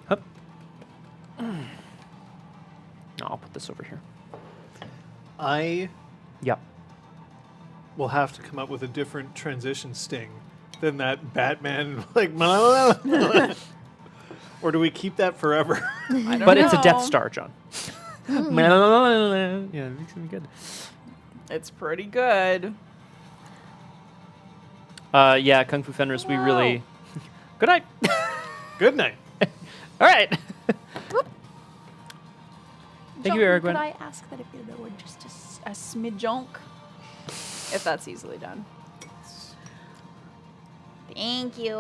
Hup. No, I'll put this over here. I Yep. will have to come up with a different transition sting than that Batman, like, or do we keep that forever? I don't But know. it's a Death Star, John. Yeah, it makes me good. It's pretty good. Yeah, Kung Fu Fenris, we really... Good night. Good night. All right. Thank you, Aragwen. Could I ask that if you lowered just a smidjonk? If that's easily done. Thank you.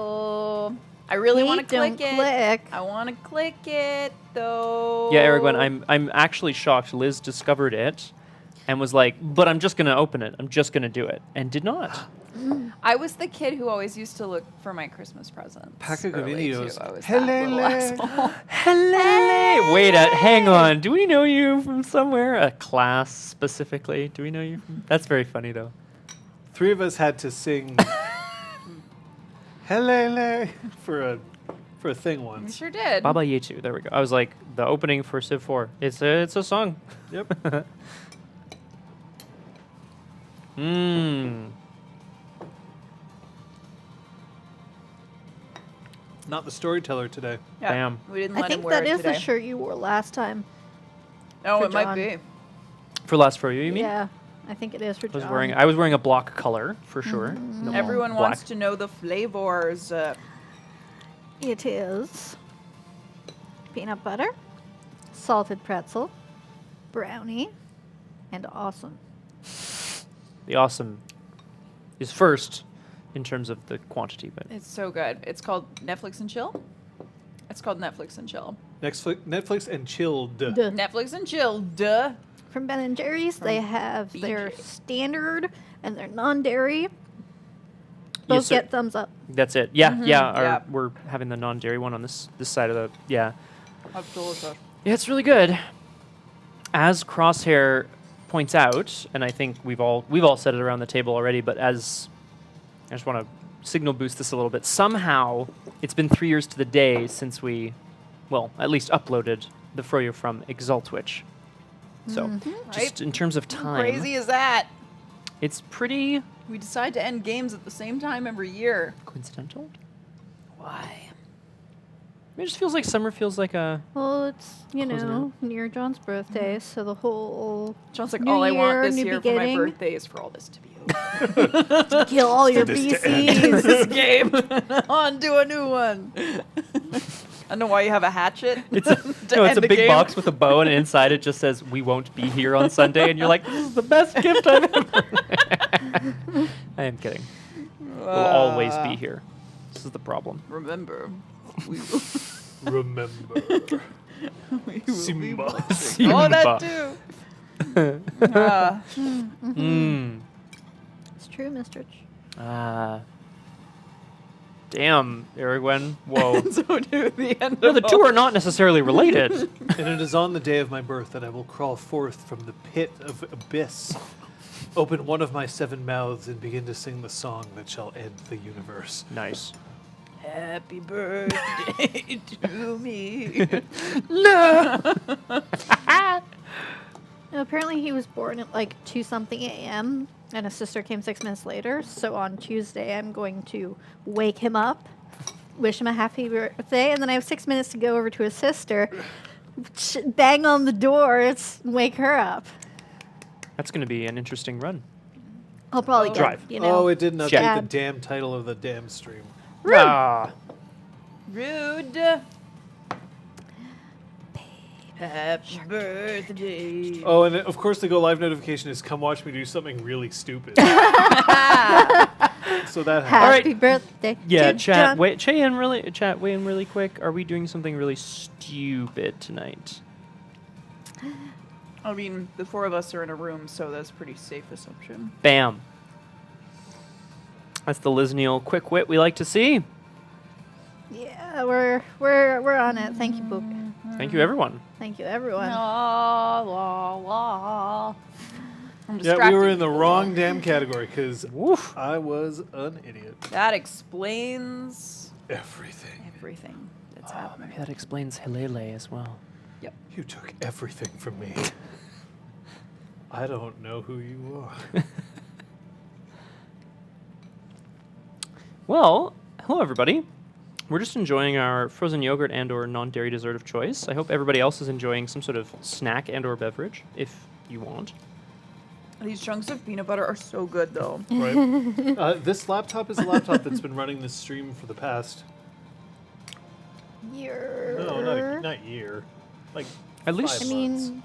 I really want to click it. Click. I want to click it, though. Yeah, Aragwen, I'm actually shocked. Liz discovered it and was like, but I'm just going to open it. I'm just going to do it. And did not. I was the kid who always used to look for my Christmas presents. Pack of early, videos. too. I was that little asshole. Hello. Wait, hang on. Do we know you from somewhere? A class specifically? Do we know you from? That's very funny, though. 3 of us had to sing "Hello" for a thing We once. sure did. Baba Yetu. There we go. I was like, the opening for Civ 4. It's a song. Yep. Mmm. Not the storyteller today. Yeah, Bam. We didn't I let him think wear that it is today. the shirt you wore last time. Oh, for it might John. be. For last FroYo, you mean? Yeah, I think it is for John. I was wearing a block color for sure. No Everyone black. wants to know the flavors. It is peanut butter, salted pretzel, brownie, and awesome. The awesome is first in terms of the quantity, but It's so good. It's called Netflix and Chill. It's called Netflix and Chill. Netflix and chilled. Duh. Netflix and Chill, duh. From Ben and Jerry's, they have their BJ. standard and their non-dairy. Yes, Both sir. get thumbs up. that's it. Yeah, yeah. we're having the non-dairy one on this side of the Yeah, That's delicious. it's really good. As Crosshair points out, and I think we've all said it around the table already, but as I just want to signal boost this a little bit. Somehow, it's been 3 years to the day since we, well, at least uploaded the FroYo from Exaltwitch. So, just Right? in terms of How time, crazy is that? it's pretty We decide to end games at the same time every year. coincidental. Why? It just feels like summer feels like a... Well, it's, Closing near John's birthday, so the whole John's like, New all I want year, this new year for my beginning. birthday is for all this to be over. kill all your this to BCs. this game. On to a new one. I don't know why you have a hatchet. It's a, to no, it's end a the big game. box with a bow, and inside it just says, "We won't be here on Sunday." And you're like, "This is the best gift I've ever." I am kidding. We'll always be here. This is the problem. Remember, we will, Remember. we will Simba. Oh, that too. Mm. It's true, Mr. Damn, Aragwen. Whoa. So to the end No, of the two are not necessarily related. And it is on the day of my birth that I will crawl forth from the pit of abyss, open one of my 7 mouths, and begin to sing the song that shall end the universe. Nice. Happy birthday to me. No, apparently he was born at like 2-something a.m. and his sister came 6 minutes later. So on Tuesday, I'm going to wake him up, wish him a happy birthday, and then I have 6 minutes to go over to his sister, bang on the doors, and wake her up. That's going to be an interesting run. I'll probably get, Drive. Oh, it didn't update the Jab. damn title of the damn stream. Rude. Ah. Rude. Happy birthday. Oh, and of course the go live notification is come watch me do something really stupid. So that happened. Happy birthday. Yeah, to chat. John. Weigh in really quick. Are we doing something really stupid tonight? I mean, the 4 of us are in a room, so that's a pretty safe assumption. Bam. That's the Liz Neale quick wit we like to see. Yeah, we're on it. Thank you, Book. Thank you, everyone. Thank you, everyone. La la la. I'm Yeah, we distracting were in the people. wrong damn category because Woof. I was an idiot. That explains Everything. everything that's Oh, happening. maybe that explains Helele as well. Yep. You took everything from me. I don't know who you are. Well, hello everybody. We're just enjoying our frozen yogurt and/or non-dairy dessert of choice. I hope everybody else is enjoying some sort of snack and/or beverage, if you want. These chunks of peanut butter are so good, though. Right. This laptop is a laptop that's been running this stream for the past Year. not year, like At least- 5 I months. mean,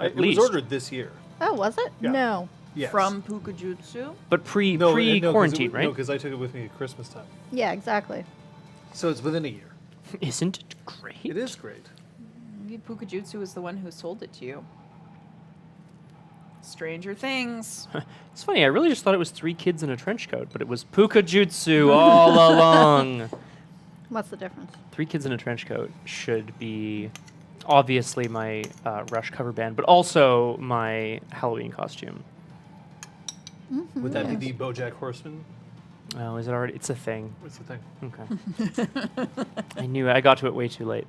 It least. was ordered this year. oh, was it? Yeah. No. Yes. From Pukajutsu. But pre no, quarantine, No, right? because I took it with me at Christmas time. Yeah, exactly. So it's within a year. Isn't it great? It is great. Maybe Pukajutsu is the one who sold it to you. Stranger Things. It's funny. I really just thought it was 3 kids in a trench coat, but it was Pukajutsu all along. What's the difference? 3 kids in a trench coat should be obviously my Rush cover band, but also my Halloween costume. Would that be the BoJack Horseman? Oh, is it already? It's a thing. What's the thing? Okay. I knew it. I got to it way too late.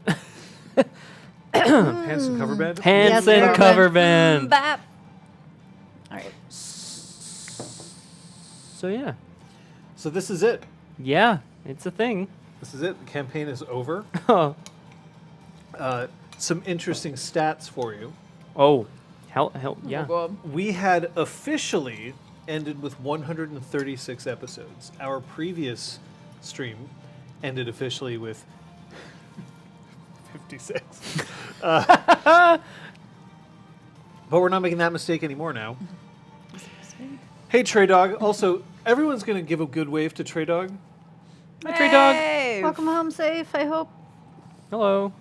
Hanson cover band? Hanson Yes, cover Robin. band. Bap. All right. So yeah, So this is it. yeah, it's a thing. This is it. The campaign is over. Oh, Some interesting stats for you. oh, hell, yeah. Oh, God. We had officially ended with 136 episodes. Our previous stream ended officially with 56. But we're not making that mistake anymore now. Hey, Trey Dog. Also, everyone's going to give a good wave to Trey Dog. Hi, Trey Dog. Hey. Welcome home safe, I hope. Hello.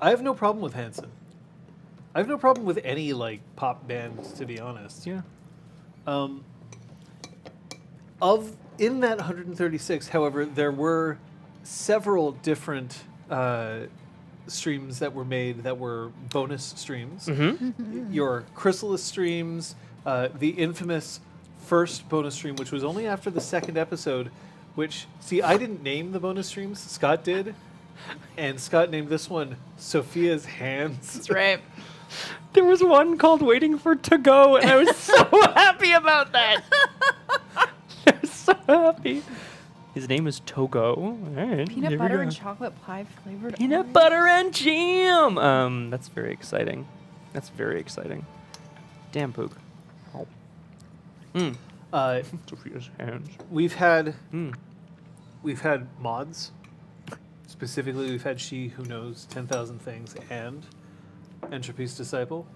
I have no problem with Hanson. I have no problem with any like pop band, to be honest. Yeah. In that 136, however, there were several different streams that were made that were bonus streams. Mm-hmm. Your Chrysalis streams, the infamous first bonus stream, which was only after the second episode. Which, see, I didn't name the bonus streams. Scott did, and Scott named this one Sophia's Hands. That's right. There was one called "Waiting for To Go," and I was so happy about that. I was so happy. His name is Togo. All right, Peanut here we butter go. and chocolate pie flavored. Peanut orange. butter and jam. That's very exciting. That's very exciting. Damn, Pook. Oh. Mm. Sophia's hands. We've had Mm. mods. Specifically, we've had She Who Knows 10,000 Things and Entropy's Disciple.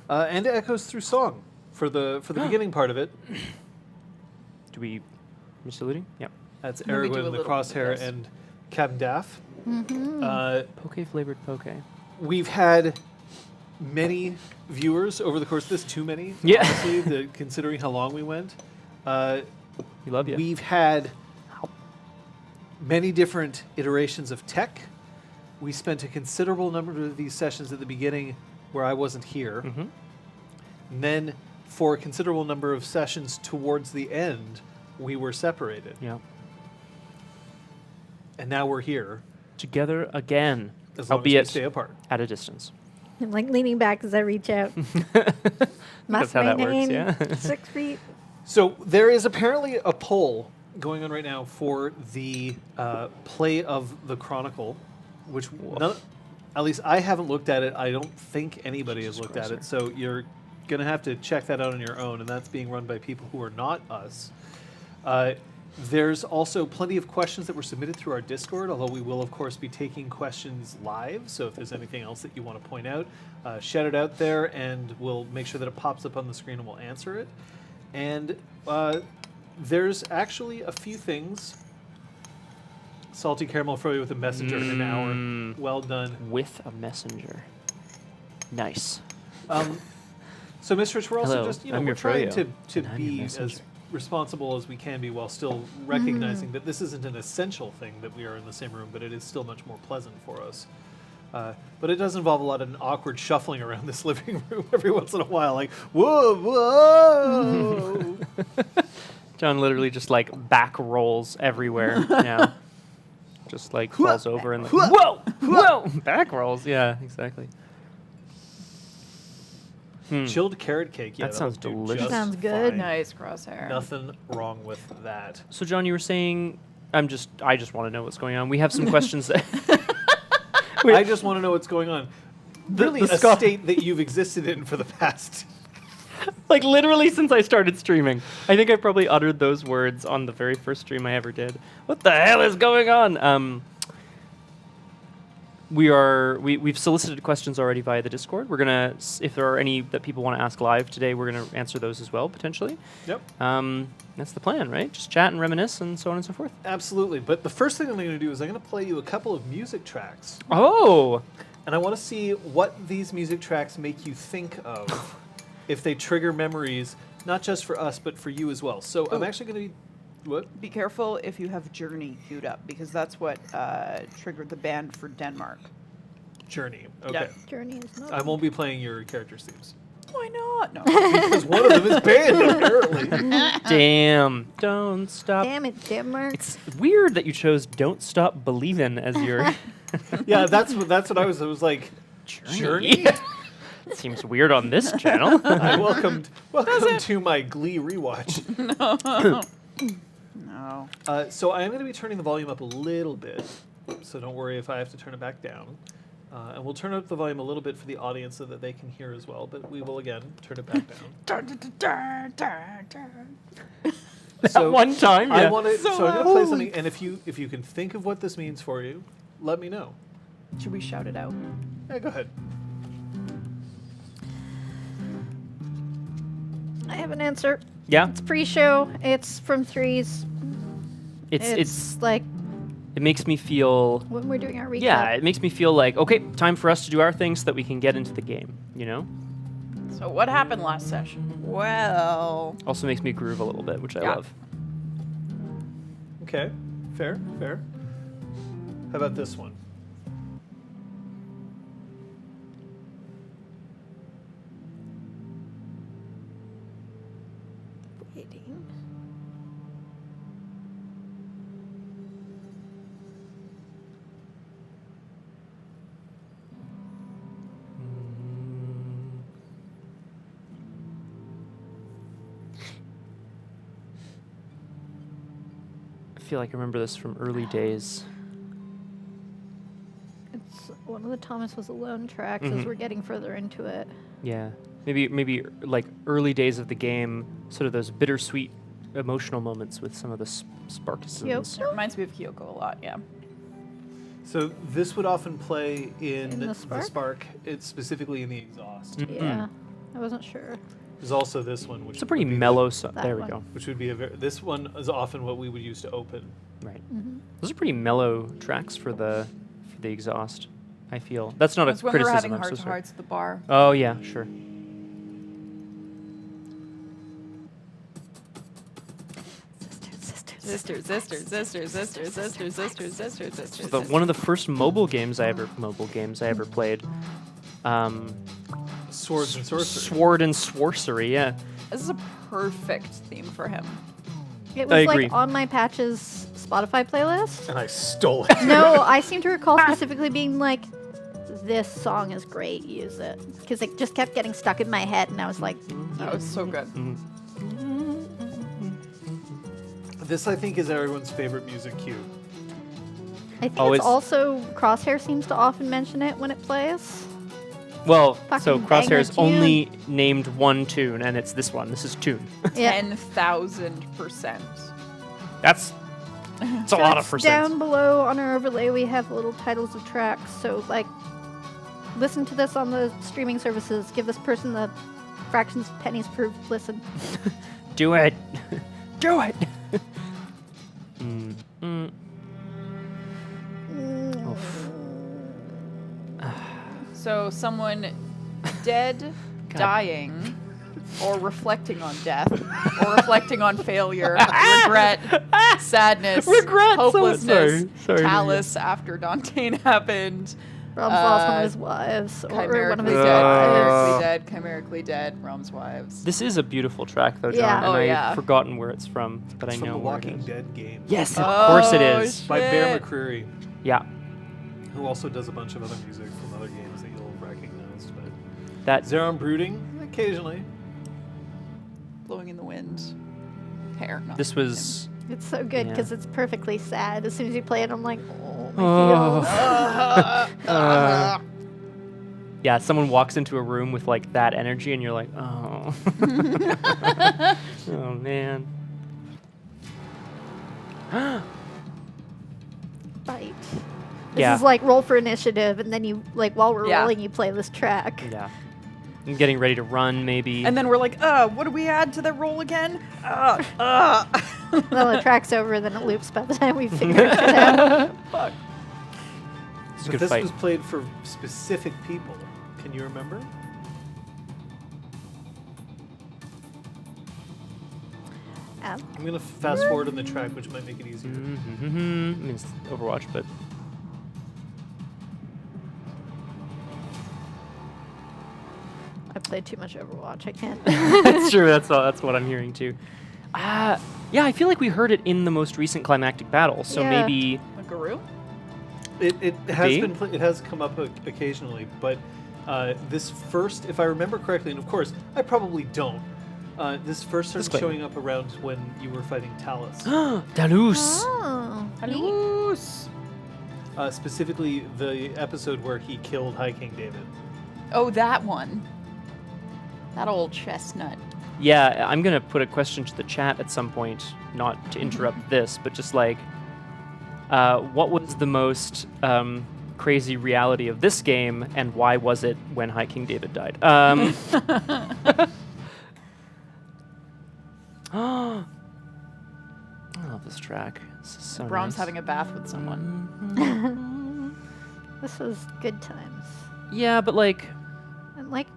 And Echoes Through Song for the beginning part of it. Do we miss saluting? Yeah. That's And then we do a Aragorn, the little Crosshair, yes. and Captain Daff. Poke flavored poke. We've had many viewers over the course of this, too many, Yeah. honestly, considering how long we went. We love you. We've had many different iterations of tech. We spent a considerable number of these sessions at the beginning where I wasn't here. Mm-hmm. And then for a considerable number of sessions towards the end, we were separated. Yeah. And now we're here, Together again, as long as albeit we stay apart. at a distance. I'm like leaning back as I reach out. Must how that works, maintain yeah. 6 feet. So there is apparently a poll going on right now for the play of the Chronicle, which at least I haven't looked at it. I don't think anybody has looked at it. So you're going to have to check that out on your own, and that's being run by people who are not us. There's also plenty of questions that were submitted through our Discord, although we will, of course, be taking questions live. So if there's anything else that you want to point out, shout it out there, and we'll make sure that it pops up on the screen and we'll answer it. And there's actually a few things. Salty caramel FroYo with a messenger in an hour. Well done. With a messenger. Nice. So, Mr. Rich, we're also Hello, just, I'm we're your trying FroYo, to and I'm your be messenger. as responsible as we can be while still recognizing that this isn't an essential thing that we are in the same room, but it is still much more pleasant for us. But it does involve a lot of an awkward shuffling around this living room every once in a while, like whoa, whoa. John literally just like back rolls everywhere now. Just like falls over and like, whoa, whoa, back rolls. Yeah, exactly. Chilled carrot cake. Yeah, That sounds would do delicious. just Sounds good. fine. Nice crosshair. Nothing wrong with that. So John, you were saying, I just want to know what's going on. We have some questions that I just want to know what's going on. Really, the a Scot- state that you've existed in for the past. like literally since I started streaming. I think I probably uttered those words on the very first stream I ever did. What the hell is going on? We've solicited questions already via the Discord. We're gonna, if there are any that people want to ask live today, we're gonna answer those as well potentially. Yep. That's the plan, right? Just chat and reminisce and so on and so forth. Absolutely. But the first thing I'm going to do is I'm going to play you a couple of music tracks. Oh, And I want to see what these music tracks make you think of. If they trigger memories, not just for us, but for you as well. So I'm actually going to be... What? Be careful if you have Journey queued up, because that's what triggered the ban for Denmark. Journey. Okay. Journey is not. I won't be playing your character's themes. Why not? No. Because one of them is banned, apparently. damn! Don't stop. Damn it, Denmark. It's weird that you chose "Don't Stop Believin'" as your Yeah, that's what I was like, Journey? Seems weird on this channel. Hi, welcome to my Glee rewatch. No. So I am going to be turning the volume up a little bit, so don't worry if I have to turn it back down. And we'll turn up the volume a little bit for the audience so that they can hear as well, but we will again turn it back down. So One time, I yeah. want to. So So I'm going to play loud. something, and if you can think of what this means for you, let me know. Should we shout it out? Yeah, go ahead. I have an answer. Yeah, It's pre-show. It's from Threes. it's like it makes me feel. when we're doing our recap. Yeah, it makes me feel like, okay, time for us to do our thing so that we can get into the game, you know? So what happened last session? Well, Also makes me groove a little bit, which I Yeah. love. Okay, fair. How about this one? Waiting. I feel like I remember this from early days. It's one of the Thomas Was Alone tracks as we're getting further into it. Yeah. Maybe like early days of the game, sort of those bittersweet emotional moments with some of the Sparkisms. it reminds me of Kyoko a lot, yeah. So this would often play in the Spark? Spark. It's specifically in the exhaust. Yeah. I wasn't sure. There's also this one, which It's a pretty would be mellow song. That There we one. go. this would be this one is often what we would use to open. Right. Those are pretty mellow tracks for the exhaust, I feel. That's not That's a when we were criticism. having I'm so heart to sorry. hearts at the bar. Oh, yeah, sure. Sisters, sisters, sisters, sisters, sisters, sisters, sisters, sisters. One of the first mobile games I ever played. Swords and sorcery. Sword and Sorcery, yeah. This is a perfect theme for him. It I was agree. like on my Patches Spotify playlist. And I stole it. No, I seem to recall specifically being like, this song is great, use it. Because it just kept getting stuck in my head, and I was like, That was so good. This, I think, is everyone's favorite music cue. I think Oh, it's it's- also, Crosshair seems to often mention it when it plays. Well, Fucking so banger Crosshair's tune. only named one tune, and it's this one. This is Tune. Yeah. 10,000%. That's a lot of Tracks percent. Down below on our overlay, we have little titles of tracks. So, like, listen to this on the streaming services. Give this person the fractions of pennies per listen. Do it. Do it. So someone dead, dying, or reflecting on death, or reflecting on failure, regret, sadness, Regret, so- hopelessness, sorry, callous after Dante happened, Rom's lost one of his wives, or one of Chimerically his dead, wives. chimerically dead, Rom's wives. This is a beautiful track, though, John, Yeah. and Oh, I've yeah. forgotten where it's from, but It's I from know the where Walking it is. Dead game. Yes, of course it is. By Bear Shit. McCreary, Yeah, who also does a bunch of other music from other games that you'll have recognized. But that Zeron Brooding, occasionally. Blowing in the wind. Hair. Not this was. It's so good Yeah. because it's perfectly sad. As soon as you play it, I'm like, oh, my Oh. feels. Yeah, someone walks into a room with like that energy, and you're like, oh, oh man. Fight. This Yeah. is like roll for initiative, and then you, like, while we're Yeah. rolling, you play this track. Yeah, I'm getting ready to run, maybe. And then we're like, what do we add to that roll again? Well, the track's over, then it loops by the time we figure it out. Fuck. It's a But good this fight. was played for specific people. Can you remember? I'm going to fast forward on the track, which might make it easier. I mean, it's Overwatch, but I played too much Overwatch. I can't. that's true. That's what I'm hearing too. Yeah, I feel like we heard it in the most recent climactic battle, so Yeah. maybe. A guru? It has Be? been it has come up occasionally, but this first, if I remember correctly, and of course I probably don't. This first started Disclaimer. showing up around when you were fighting Talus. Dalus. Oh, neat. Loose. Specifically, the episode where he killed High King David. Oh, that one. That old chestnut. Yeah, I'm gonna put a question to the chat at some point, not to interrupt this, but just like, what was the most crazy reality of this game, and why was it when High King David died? I love this track. This is so Brahms nice. having a bath with someone. This was good times. Yeah, but like, And like,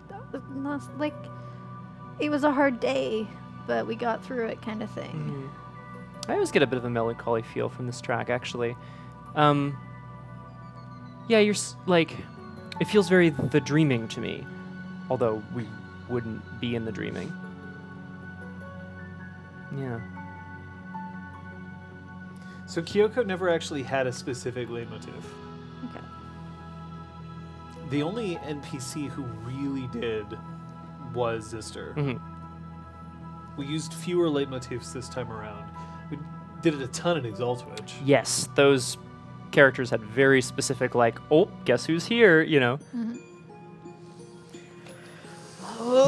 it was a hard day, but we got through it, kind of thing. I always get a bit of a melancholy feel from this track, actually. Yeah, like, it feels very The Dreaming to me, although we wouldn't be in The Dreaming. Yeah. So Kyoko never actually had a specific leitmotif. Okay. The only NPC who really did was Zister. Mhm. We used fewer leitmotifs this time around. We did it a ton in Exaltwitch. Yes, those characters had very specific, like, oh, guess who's here, you know?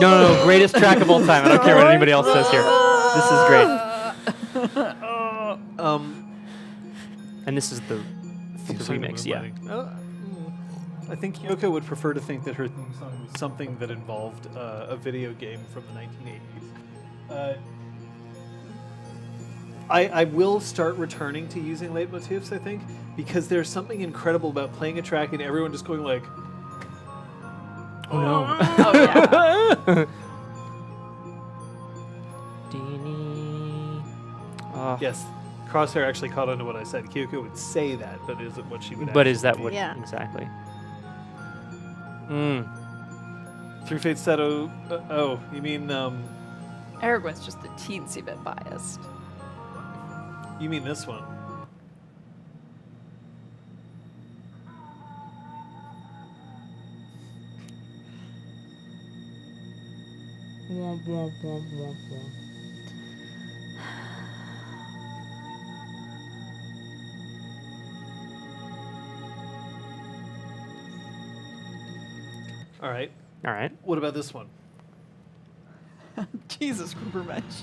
No, greatest track of all time. I don't care what anybody else says here. This is great. And this is the remix, yeah. I think Kyoko would prefer to think that her theme song was something that involved a video game from the 1980s. I will start returning to using leitmotifs, I think, because there's something incredible about playing a track and everyone just going like, Oh no. Oh, yeah. Oh. yes, Crosshair actually caught on to what I said. Kyoko would say that, but is it what she would But actually is that be? what Yeah. exactly? Through Fate Seto, oh, you mean Aragorn's just a teensy bit biased. this one? All right. All right. What about this one? Jesus, Grubermensch.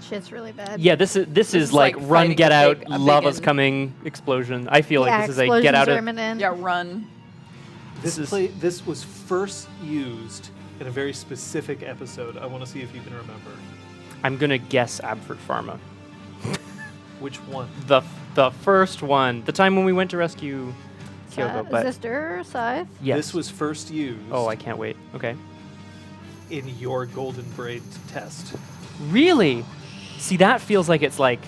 Shit's really bad. Yeah, this is is like like run, fighting get a out, big- a big lava's en- coming, explosion. I feel Yeah, like this is a get out explosions are of. imminent. Yeah, run. This was first used in a very specific episode. I want to see if you can remember. I'm gonna guess Abford Pharma. Which one? The first one, the time when we went to rescue Kyoko, but Zister, Scythe. yes. This was first used Oh, I can't wait. Okay. in your Golden Braid test. Really? See, that feels like it's like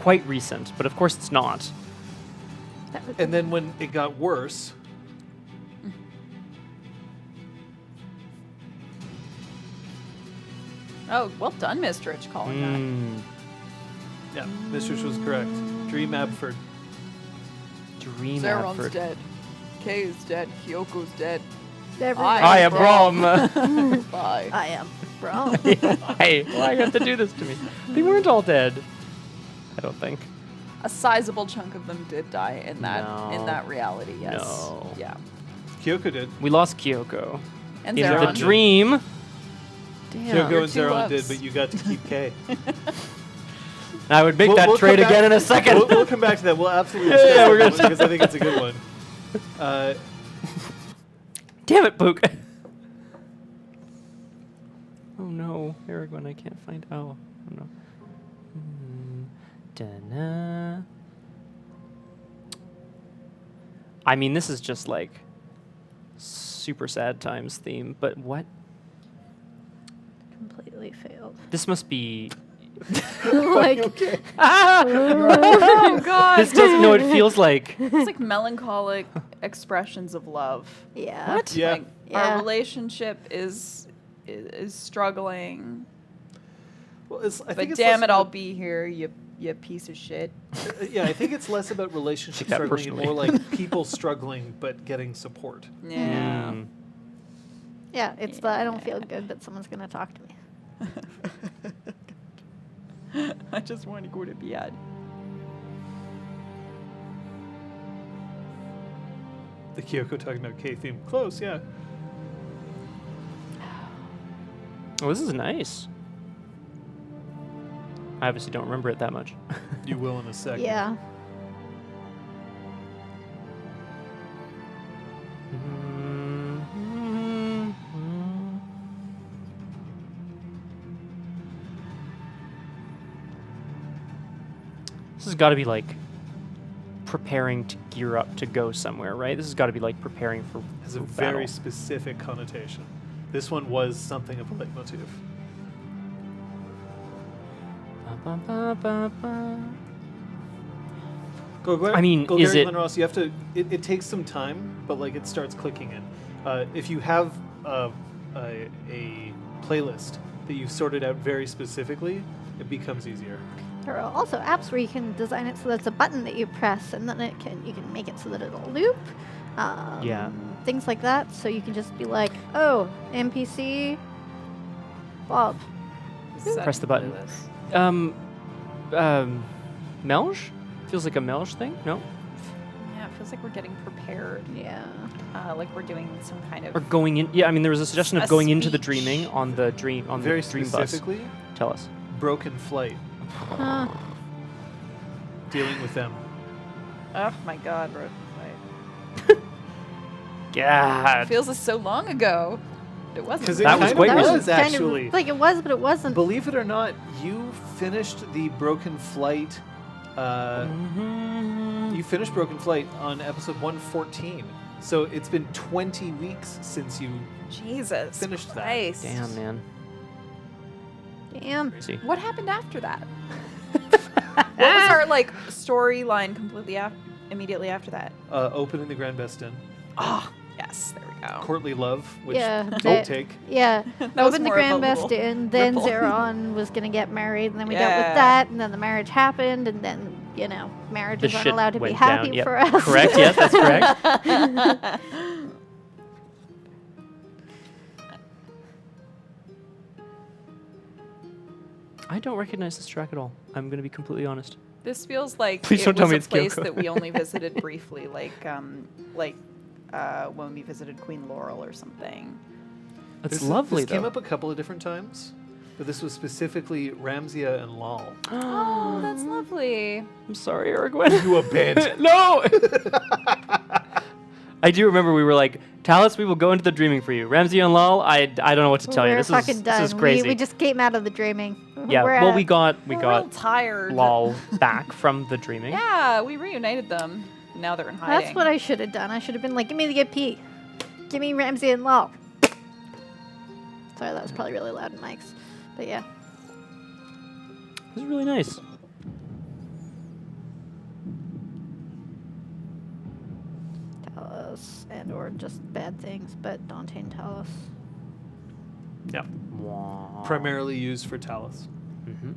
quite recent, but of course it's not. That was And then when it got worse, Oh, well done, Miss Rich, calling that. yeah, Mistress was correct. Dream Abford. Dream Zeron's Adford. dead. Kay is dead. Kyoko's dead. everybody. I am Brom. Brom. Bye. I am wrong. Hey, why you have to do this to me? They weren't all dead. I don't think. A sizable chunk of them did die in that No. reality. Yes. No. Yeah. Kyoko did. We lost Kyoko. And In Zeron. the dream. Kyoko Damn. Your and two Zeron loves. did, but you got to keep K. I would make We'll that come trade back- again in a second. We'll come back to that. We'll absolutely Yeah, discuss yeah, we're that gonna- one because I think it's a good one. Damn it, Book. Oh no, Aragorn, I can't find. Oh no. Da-na. I mean, this is just like super sad times theme, but what? Completely failed. This must be. Like, Oh God. This doesn't. No, it feels like. It's like melancholic expressions of love. yeah. What? Yeah. Like, Yeah. our relationship is struggling. Well, I think But it's damn less it, I'll about- be here, you piece of shit. Yeah, I think it's less about relationship Take that struggling and personally. more like people struggling but getting support. Yeah. Mm. Yeah, it's the I don't feel good, but someone's gonna talk to me. I just want to go to bed. The Kyoko talking about K theme. Close, yeah. Oh, this is nice. I obviously don't remember it that much. You will in a second. Yeah. This has got to be like preparing to gear up to go somewhere, right? This has got to be like preparing for Has a for very battle. specific connotation. This one was something of a leitmotif. Go ahead. I mean, go is Gary it- Glen Ross, you have to. It takes some time, but like it starts clicking in. If you have a playlist that you've sorted out very specifically, it becomes easier. There are also apps where you can design it so that it's a button that you press, and then you can make it so that it'll loop. Yeah. Things like that. So you can just be like, oh, NPC, Bob. Press the button. Melge? Feels like a Melge thing? No? Yeah, it feels like we're getting prepared. Yeah. Like we're doing some kind of. Or going in? Yeah, I mean, there was a suggestion of A going into the speech. dreaming on the dream Very the dream bus. specifically, Tell us. broken flight. Huh. Dealing with them. Oh my God, Road God. feels like so long ago. It wasn't. Because it That was kind way of recent. was kind actually. of like it was, but it wasn't. Believe it or not, you finished the Broken Flight. You finished Broken Flight on episode 114. So it's been 20 weeks since you. Jesus Finished that. Christ. Damn, man. Damn. Crazy. What happened after that? What was our like storyline completely immediately after that? Opening the Grand Best Inn. Ah, yes, there we go. Courtly Love, which Yeah, don't that- take. Yeah. That was Opened the more of a Grand Best little Inn, then ripple. Zeron was gonna get married, and then we dealt Yeah. with that, and then the marriage happened, and then The marriages aren't shit allowed to be went happy down. Yep. for us. Correct. Yes, that's correct. I don't recognize this track at all. I'm going to be completely honest. This feels like Please it don't tell was me a it's place Kyoko. that we only visited briefly, like when we visited Queen Laurel or something. It's This- lovely, This came though. up a couple of different times, but this was specifically Ramsia and Lal. Oh, that's lovely. I'm sorry, Aragorn. You a bit. No! I do remember we were like, Talus, we will go into the dreaming for you. Ramsey and Lal, I don't know what to tell you. We're This fucking is done. this is crazy. We just came out of the dreaming. yeah. We're Well, at- we got We're real tired. Lal back from the dreaming. Yeah, we reunited them. Now they're in hiding. That's what I should have done. I should have been like, give me the AP. Give me Ramsey and Law. Sorry, that was probably really loud in mics. But yeah. This is really nice. does, and or just bad things, but Dante and Talus. Yeah. Wow. Primarily used for Talus. Mm-hmm.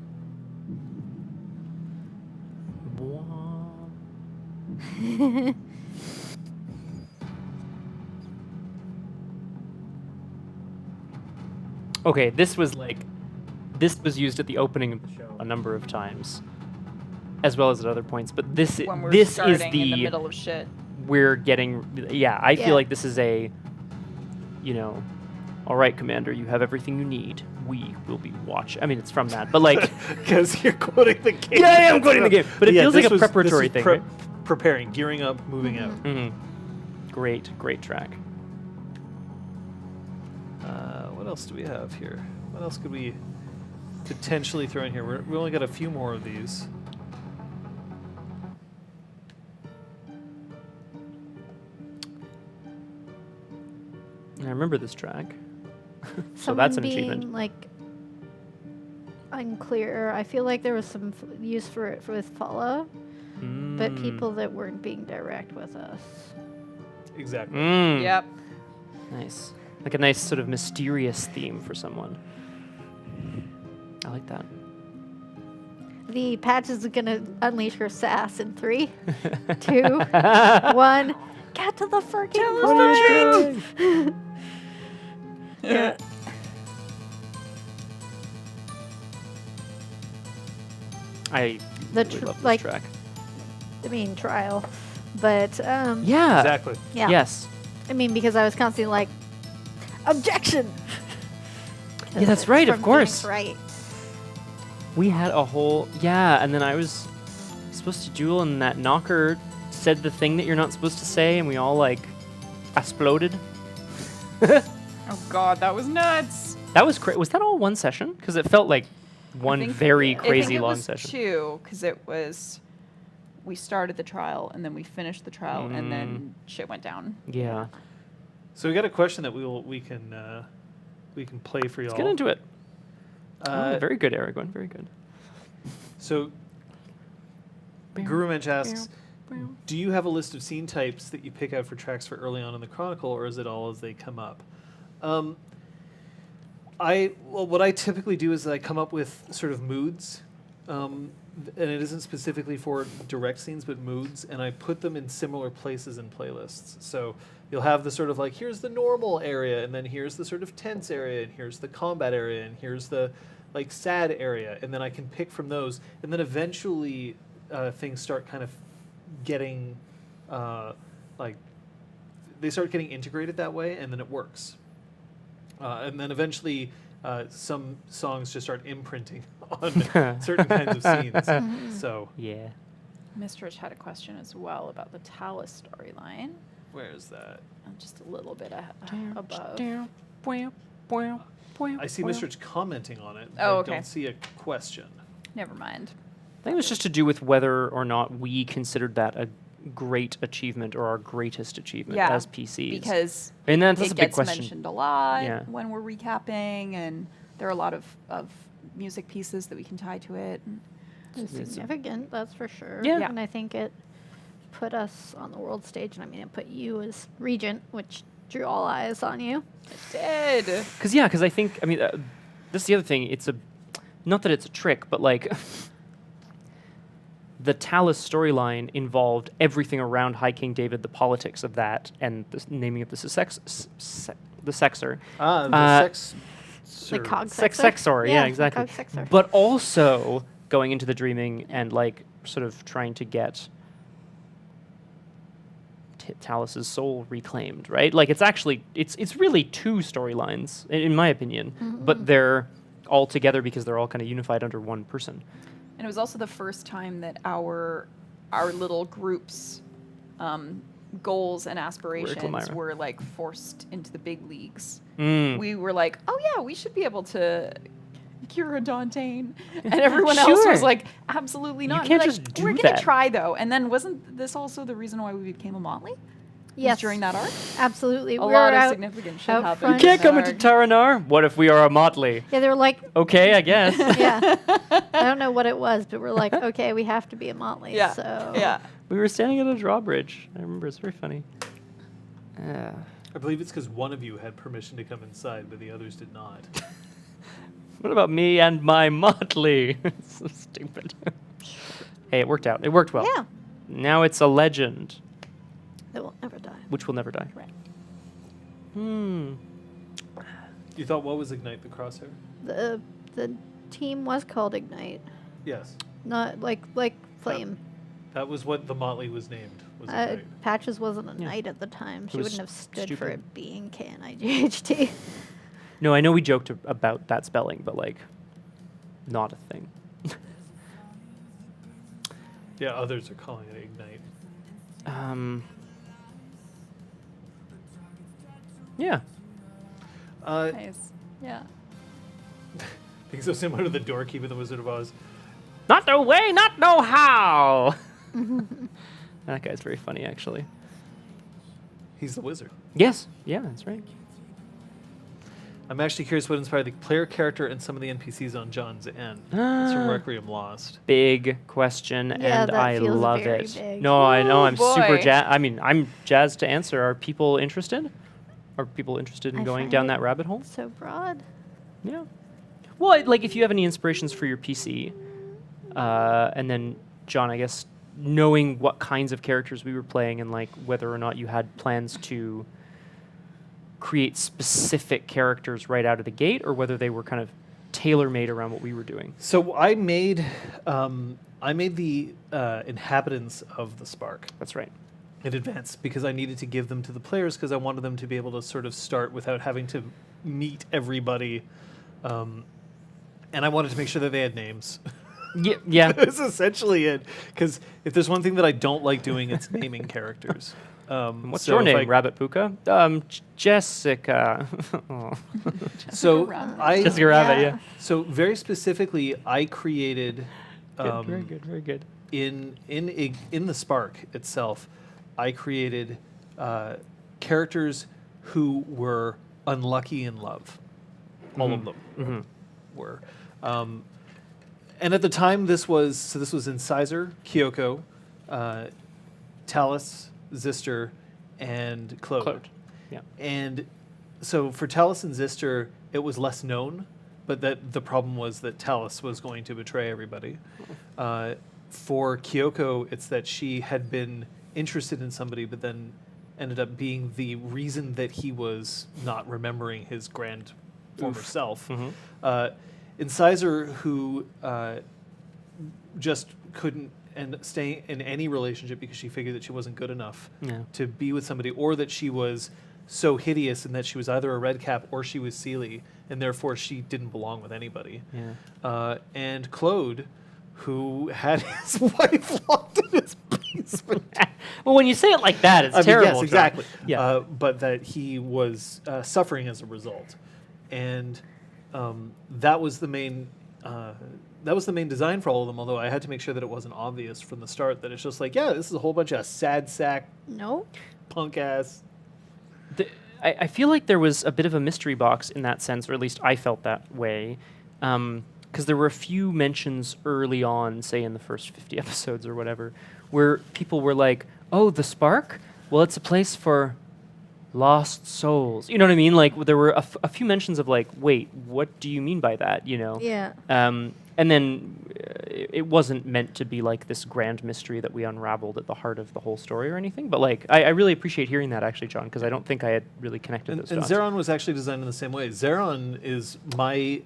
Okay, this was used at the opening of the show a number of times, as well as at other points. But this When we're this is starting in the middle of shit. we're getting. Yeah, I Yeah. feel like this is a, all right, Commander, you have everything you need. We will be watching. I mean, it's from that, but like, Because you're quoting the game. yeah, I am quoting the game, but it feels like this a preparatory this is thing. Right? Preparing, gearing up, moving out. Mm-hmm. Great track. What else do we have here? What else could we potentially throw in here? We only got a few more of these. I remember this track. So Someone that's an being, achievement. like, unclear. I feel like there was some use for it with follow, but people that weren't being direct with us. Exactly. Yep. Nice. Like a nice sort of mysterious theme for someone. I like that. The patch is gonna unleash her sass in 3, 2, 1. Get to the freaking point! Yeah. I The really tr- love this like- track. I mean, trial, but Yeah. Exactly. yeah. Yes. I mean, because I was constantly like, objection. Yeah, that's right, of From course. Phoenix Wright. We had a whole and then I was supposed to duel, and that knocker said the thing that you're not supposed to say, and we all like exploded. Oh God, that was nuts. That was was that all one session? Because it felt like one think- very I crazy think it long was session. 2, because it was. We started the trial and then we finished the trial and then shit went down. Yeah. So we got a question that we can play for y'all. Let's get into it. Uh, Very good, Aragorn. Very good. So Guru Mensch asks, do you have a list of scene types that you pick out for tracks for early on in the Chronicle, or is it all as they come up? What I typically do is I come up with sort of moods, and it isn't specifically for direct scenes, but moods, and I put them in similar places in playlists. So you'll have the sort of like, here's the normal area, and then here's the sort of tense area, and here's the combat area, and here's the like sad area, and then I can pick from those, and then eventually things start kind of getting like they start getting integrated that way, and then it works. And then eventually some songs just start imprinting on certain kinds of scenes. So Yeah. Mr. Rich had a question as well about the Talus storyline. where is that? Just a little bit above. I see Mr. Rich commenting on it. Oh, I okay. don't see a question. Never mind. I think it was just to do with whether or not we considered that a great achievement or our greatest achievement Yeah, as PCs. Because and that's it a big gets question. mentioned a lot Yeah. when we're recapping, and there are a lot of music pieces that we can tie to it. It's significant, that's for sure. Yeah. And I think it put us on the world stage, and I mean, it put you as regent, which drew all eyes on you. It did. Because I think, I mean, this is the other thing. It's not that it's a trick, but like the Talus storyline involved everything around High King David, the politics of that, and the naming of the Sexor. The sex. The cog Sexor, yeah, the exactly. cog sexor. But also going into the dreaming and like sort of trying to get Talus's soul reclaimed, right? Like it's actually it's really two storylines in my opinion, but they're all together because they're all kind of unified under one person. And it was also the first time that our little group's goals and aspirations Lyra. were like forced into the big leagues. Mm. We were like, oh yeah, we should be able to cure a Dantain. And everyone else Sure. was like, absolutely not. You can't We're just like, do we're gonna that. try though. And then wasn't this also the reason why we became a motley? Yes. During that arc? Absolutely. A we lot were of out, significant shit out happened. front. You can't come in into that arc. Taranar. What if we are a motley? Yeah, they were like, Okay, I guess. yeah. I don't know what it was, but we're like, okay, we have to be a motley. Yeah. So Yeah. We were standing at a drawbridge. I remember it's very funny. I believe it's because one of you had permission to come inside, but the others did not. What about me and my motley? It's so stupid. Hey, it worked out. It worked well. Yeah. Now it's a legend, That will never die. which will never die. Right. You thought what was Ignite the Crosshair? The team was called Ignite, Yes. not like Flame. That was what the Motley was named. Was Ignite. Patches wasn't a Yeah. knight at the time. She was wouldn't have stood for stupid. it being KNIGHT. No, I know we joked about that spelling, but like, not a thing. Yeah, others are calling it Ignite. Yeah. Nice. Yeah. Being so similar to the doorkeep in the Wizard of Oz. Not no way, not no how. That guy's very funny, actually. He's the wizard. Yes. Yeah, that's right. I'm actually curious what inspired the player character and some of the NPCs on John's End. It's from Requiem Lost. Big question, Yeah, and that I feels love very it. big. No, I know. Ooh, I'm super boy. jazzed. I mean, I'm jazzed to answer. Are people interested? Are people interested in I going find down it that rabbit hole? So broad. Yeah. Well, like if you have any inspirations for your PC, and then John, I guess knowing what kinds of characters we were playing and like whether or not you had plans to create specific characters right out of the gate, or whether they were kind of tailor-made around what we were doing. So I made the inhabitants of the Spark That's right. in advance because I needed to give them to the players because I wanted them to be able to sort of start without having to meet everybody. And I wanted to make sure that they had names. Yeah. Yeah. That's essentially it. Because if there's one thing that I don't like doing, it's naming characters. What's so your if name, Rabbit Puka? Jessica. Oh. So Rabbit. Jessica Rabbit, yeah. So very specifically, I created Good, very good, very good. in the Spark itself. I created characters who were unlucky in love. All of them were. And at the time, this was Incisor, Kyoko, Talus, Zister, and Claude. Yeah. And so for Talus and Zister, it was less known, but that the problem was that Talus was going to betray everybody. For Kyoko, it's that she had been interested in somebody, but then ended up being the reason that he was not remembering his grand former self. Incisor, who just couldn't stay in any relationship because she figured that she wasn't good enough Yeah. to be with somebody, or that she was so hideous and that she was either a red cap or she was Seelie, and therefore she didn't belong with anybody. Yeah. And Claude, who had his wife locked in his basement. Well, when you say it like that, it's I mean, terrible. yes, John. exactly. Yeah. But that he was suffering as a result, and that was the main. That was the main design for all of them. Although I had to make sure that it wasn't obvious from the start that it's just like, yeah, this is a whole bunch of sad sack, No. punk ass. I feel like there was a bit of a mystery box in that sense, or at least I felt that way. Because there were a few mentions early on, say in the first 50 episodes or whatever, where people were like, oh, the Spark? Well, it's a place for lost souls. You know what I mean? Like, there were a few mentions of like, wait, what do you mean by that? You know? Yeah. And then it wasn't meant to be like this grand mystery that we unraveled at the heart of the whole story or anything. But like, I really appreciate hearing that actually, John, because I don't think I had really connected those And dots. Zeron was actually designed in the same way. Zeron is my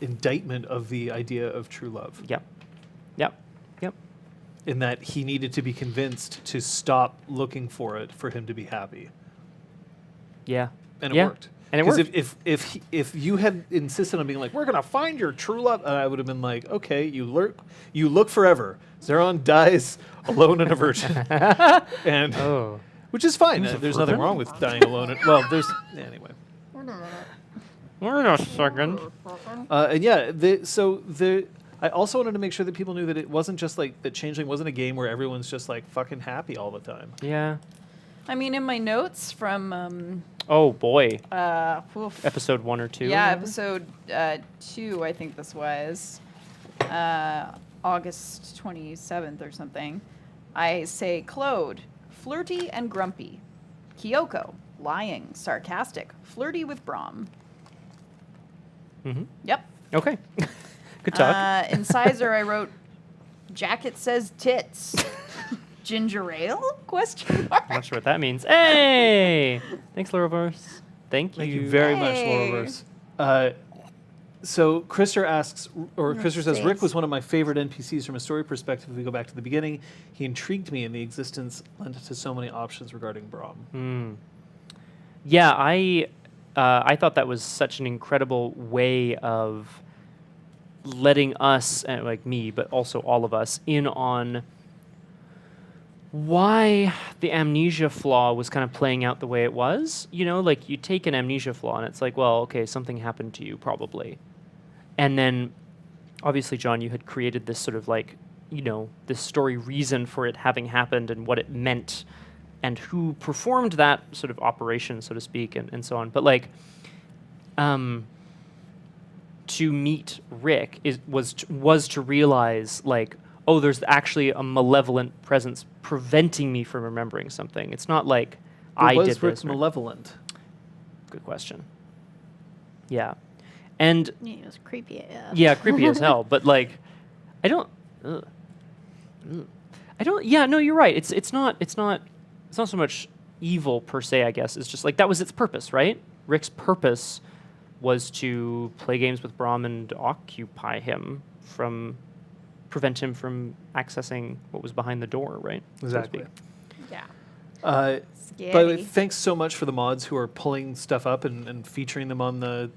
indictment of the idea of true love. Yep. Yep. Yep. In that he needed to be convinced to stop looking for it for him to be happy. Yeah. And it Yeah. worked. And it 'Cause worked. if you had insisted on being like, we're gonna find your true love, I would have been like, okay, you look forever. Zeron dies alone and a virgin, and Oh. which is fine. Who's a There's nothing virgin? wrong with dying alone. Well, there's anyway. Wait a second. And yeah, I also wanted to make sure that people knew that it wasn't just like that. Changeling wasn't a game where everyone's just like fucking happy all the time. Yeah. I mean, in my notes from Oh boy. oof. Episode 1 or 2. Yeah, or whatever? episode 2, I think this was August 27th or something. I say Claude, flirty and grumpy. Kyoko, lying, sarcastic, flirty with Brahm. Mm-hmm. Yep. Okay. Good talk. Incisor, I wrote, jacket says tits. Ginger ale? Question mark. I'm not sure what that means. Hey! Thanks, Lauraverse. Thank you. Thank you very much, Hey. Lauraverse. So Krister asks, or No, Krister says, Rick thanks. was one of my favorite NPCs from a story perspective. If we go back to the beginning, he intrigued me, and the existence lent to so many options regarding Brahm. Yeah, I thought that was such an incredible way of letting us, like me, but also all of us, in on why the amnesia flaw was kind of playing out the way it was. You know, like you take an amnesia flaw and it's like, well, okay, something happened to you probably. And then obviously, John, you had created this sort of like, you know, this story reason for it having happened and what it meant and who performed that sort of operation, so to speak, and so on. But like, to meet Rick was to realize like, oh, there's actually a malevolent presence preventing me from remembering something. It's not like I Was did Rick this. malevolent? Good question. Yeah, and Yeah, it was creepy AF. yeah, creepy as hell. But like, I don't. Yeah, no, you're right. It's not so much evil per se. I guess it's just like that was its purpose, right? Rick's purpose was to play games with Brahm and occupy him prevent him from accessing what was behind the door, right? So to Exactly. speak. Yeah. By the way, Scary. thanks so much for the mods who are pulling stuff up and featuring them on the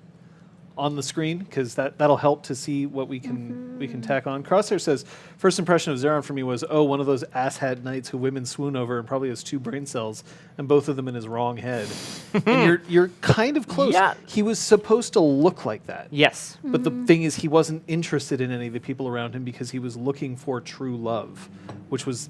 screen, because that'll help to see what we can tack on. Crosshair says, first impression of Zeron for me was, oh, one of those asshat knights who women swoon over and probably has 2 brain cells and both of them in his wrong head. And you're kind of close. Yeah. He was supposed to look like that. Yes. But the thing is, he wasn't interested in any of the people around him because he was looking for true love, which was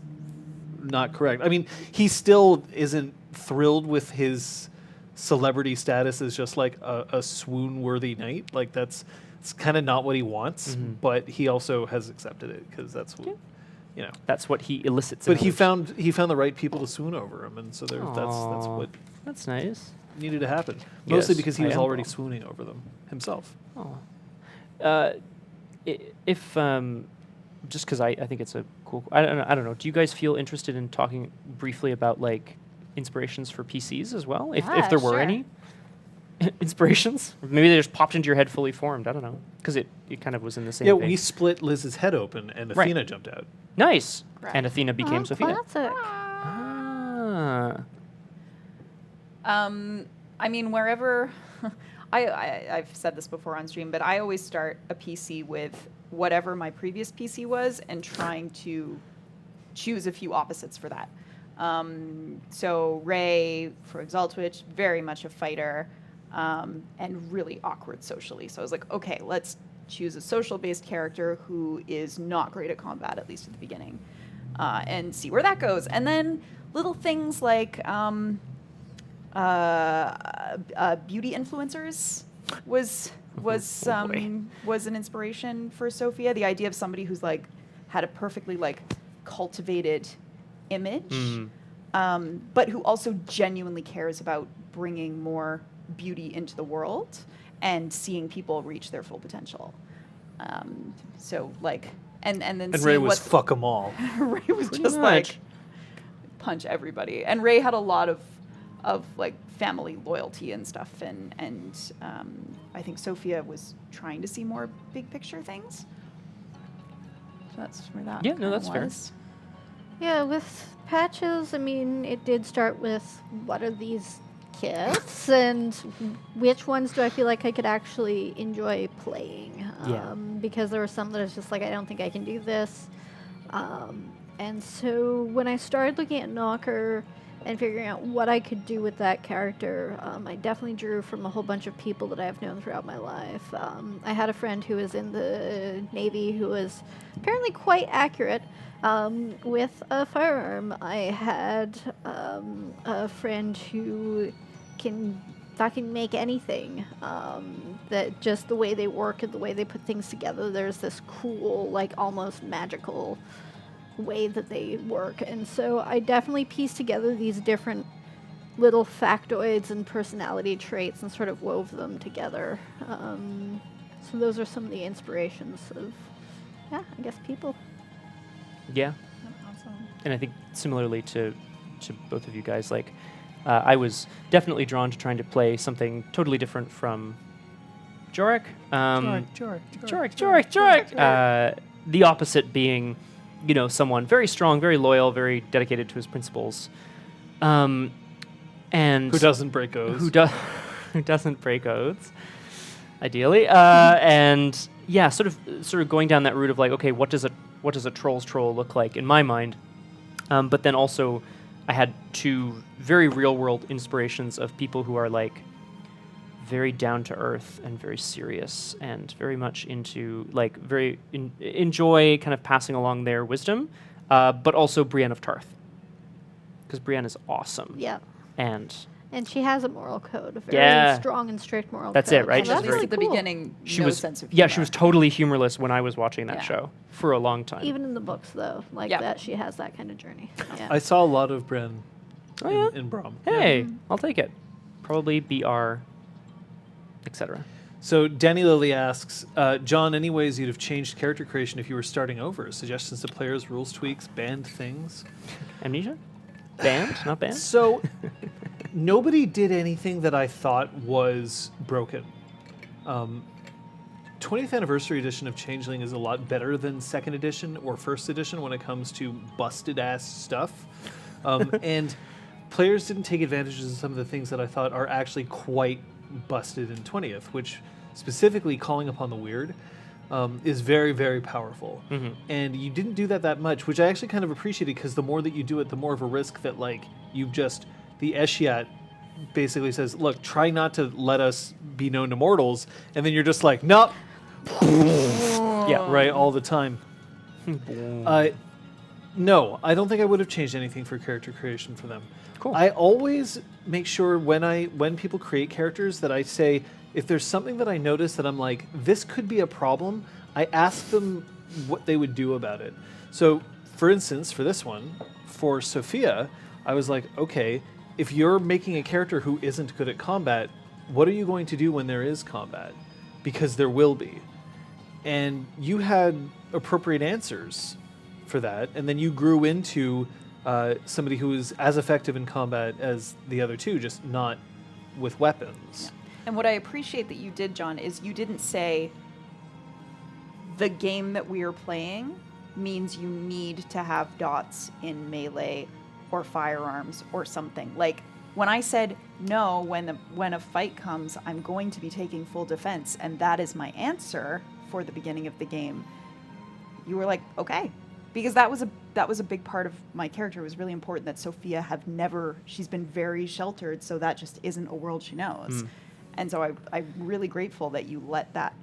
not correct. I mean, he still isn't thrilled with his celebrity status as just like a swoon-worthy knight. Like it's kind of not what he wants, but he also has accepted it because that's what, you know. That's what he elicits. in But he others. found the right people to swoon over him, and so that's Aw, what That's nice. needed to happen. Mostly Yes, because he I was am already wrong. swooning over them himself. Oh. If just because I think it's a cool. I don't know. Do you guys feel interested in talking briefly about like inspirations for PCs as well, if Yeah, there were sure. any inspirations? Or maybe they just popped into your head fully formed. I don't know, because it kind of was in the same. Yeah, vein. we split Liz's head open, and Right. Athena jumped out. Nice. Correct. And Athena became Oh, Sophia. classic. Ah. I mean, wherever I've said this before on stream, but I always start a PC with whatever my previous PC was and trying to choose a few opposites for that. So Ray for Exaltwitch, very much a fighter, and really awkward socially. So I was like, okay, let's choose a social-based character who is not great at combat, at least at the beginning, and see where that goes. And then little things like beauty influencers was an inspiration for Sophia. The idea of somebody who's like had a perfectly like cultivated image, but who also genuinely cares about bringing more beauty into the world and seeing people reach their full potential. So like, and then And seeing Ray was what fuck them all. Ray was Pretty just much. like punch everybody, and Ray had a lot of like family loyalty and stuff, and I think Sophia was trying to see more big picture things. So that's where that. Yeah, no, kinda that's fair. was. Yeah, with patches, I mean, it did start with what are these kits and which ones do I feel like I could actually enjoy playing? Yeah. Because there were some that I was just like, I don't think I can do this. And so when I started looking at Knocker and figuring out what I could do with that character, I definitely drew from a whole bunch of people that I've known throughout my life. I had a friend who was in the Navy who was apparently quite accurate with a firearm. I had a friend who can fucking make anything. That just the way they work and the way they put things together, there's this cool, like almost magical way that they work. And so I definitely pieced together these different little factoids and personality traits and sort of wove them together. So those are some of the inspirations of, I guess people. Yeah. Awesome. And I think similarly to both of you guys, like I was definitely drawn to trying to play something totally different from Jorik. Jorik. The opposite being, someone very strong, very loyal, very dedicated to his principles, and Who doesn't break oaths? who doesn't break oaths, ideally, and yeah, sort of going down that route of like, okay, what does a troll's troll look like in my mind? But then also, I had two very real world inspirations of people who are like very down to earth and very serious and very much into like enjoy kind of passing along their wisdom, but also Brienne of Tarth, because Brienne is awesome. Yeah. And she has a moral code, a very strong and strict moral code. That's it, right? And She's at least very at the cool. beginning, she no was sense of yeah, humor. she was totally humorless when I was watching that Yeah. show for a long time. Even in the books, though, like Yeah. that, she has that kind of journey. Yeah. I saw a lot of Bren Oh, yeah? in Brom. Hey, I'll take it. Probably BR, etc. So Danny Lilly asks, John, any ways you'd have changed character creation if you were starting over? Suggestions to players, rules tweaks, banned things? Amnesia? Banned? Not banned? So nobody did anything that I thought was broken. 20th anniversary edition of Changeling is a lot better than second edition or first edition when it comes to busted ass stuff. And players didn't take advantage of some of the things that I thought are actually quite busted in 20th, which specifically calling upon the weird is very, very powerful. Mm-hmm. And you didn't do that much, which I actually kind of appreciated, because the more that you do it, the more of a risk that like you've just, the Eshiat basically says, look, try not to let us be known to mortals, and then you're just like, nope. Yeah. Right, all the time. No, I don't think I would have changed anything for character creation for them. Cool. I always make sure when people create characters that I say, if there's something that I notice that I'm like, this could be a problem, I ask them what they would do about it. So, for instance, for this one, for Sophia, I was like, okay, if you're making a character who isn't good at combat, what are you going to do when there is combat? Because there will be. And you had appropriate answers for that, and then you grew into somebody who is as effective in combat as the other two, just not with weapons. And what I appreciate that you did, John, is you didn't say the game that we are playing means you need to have dots in melee or firearms or something. Like when I said no, when a fight comes, I'm going to be taking full defense, and that is my answer for the beginning of the game. You were like, okay, because that was a big part of my character. It was really important that Sophia she's been very sheltered, so that just isn't a world she knows. And so I'm really grateful that you let that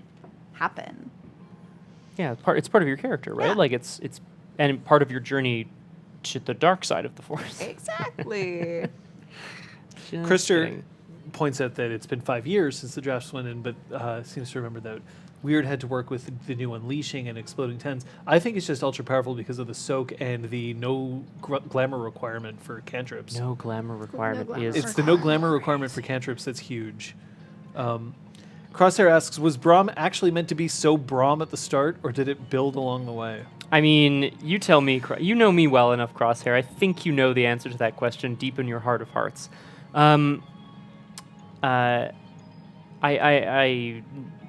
happen. Yeah, it's part of your character, right? Yeah. Like it's and part of your journey to the dark side of the Force. Exactly. Just Krister kidding. points out that it's been 5 years since the drafts went in, but seems to remember that Weird had to work with the new Unleashing and Exploding Tens. I think it's just ultra powerful because of the soak and the no glamour requirement for cantrips. No glamour requirement glamour is. It's the no glamour requirement for cantrips that's huge. Crosshair asks, was Braum actually meant to be so Braum at the start, or did it build along the way? I mean, you tell me. You know me well enough, Crosshair. I think you know the answer to that question deep in your heart of hearts. I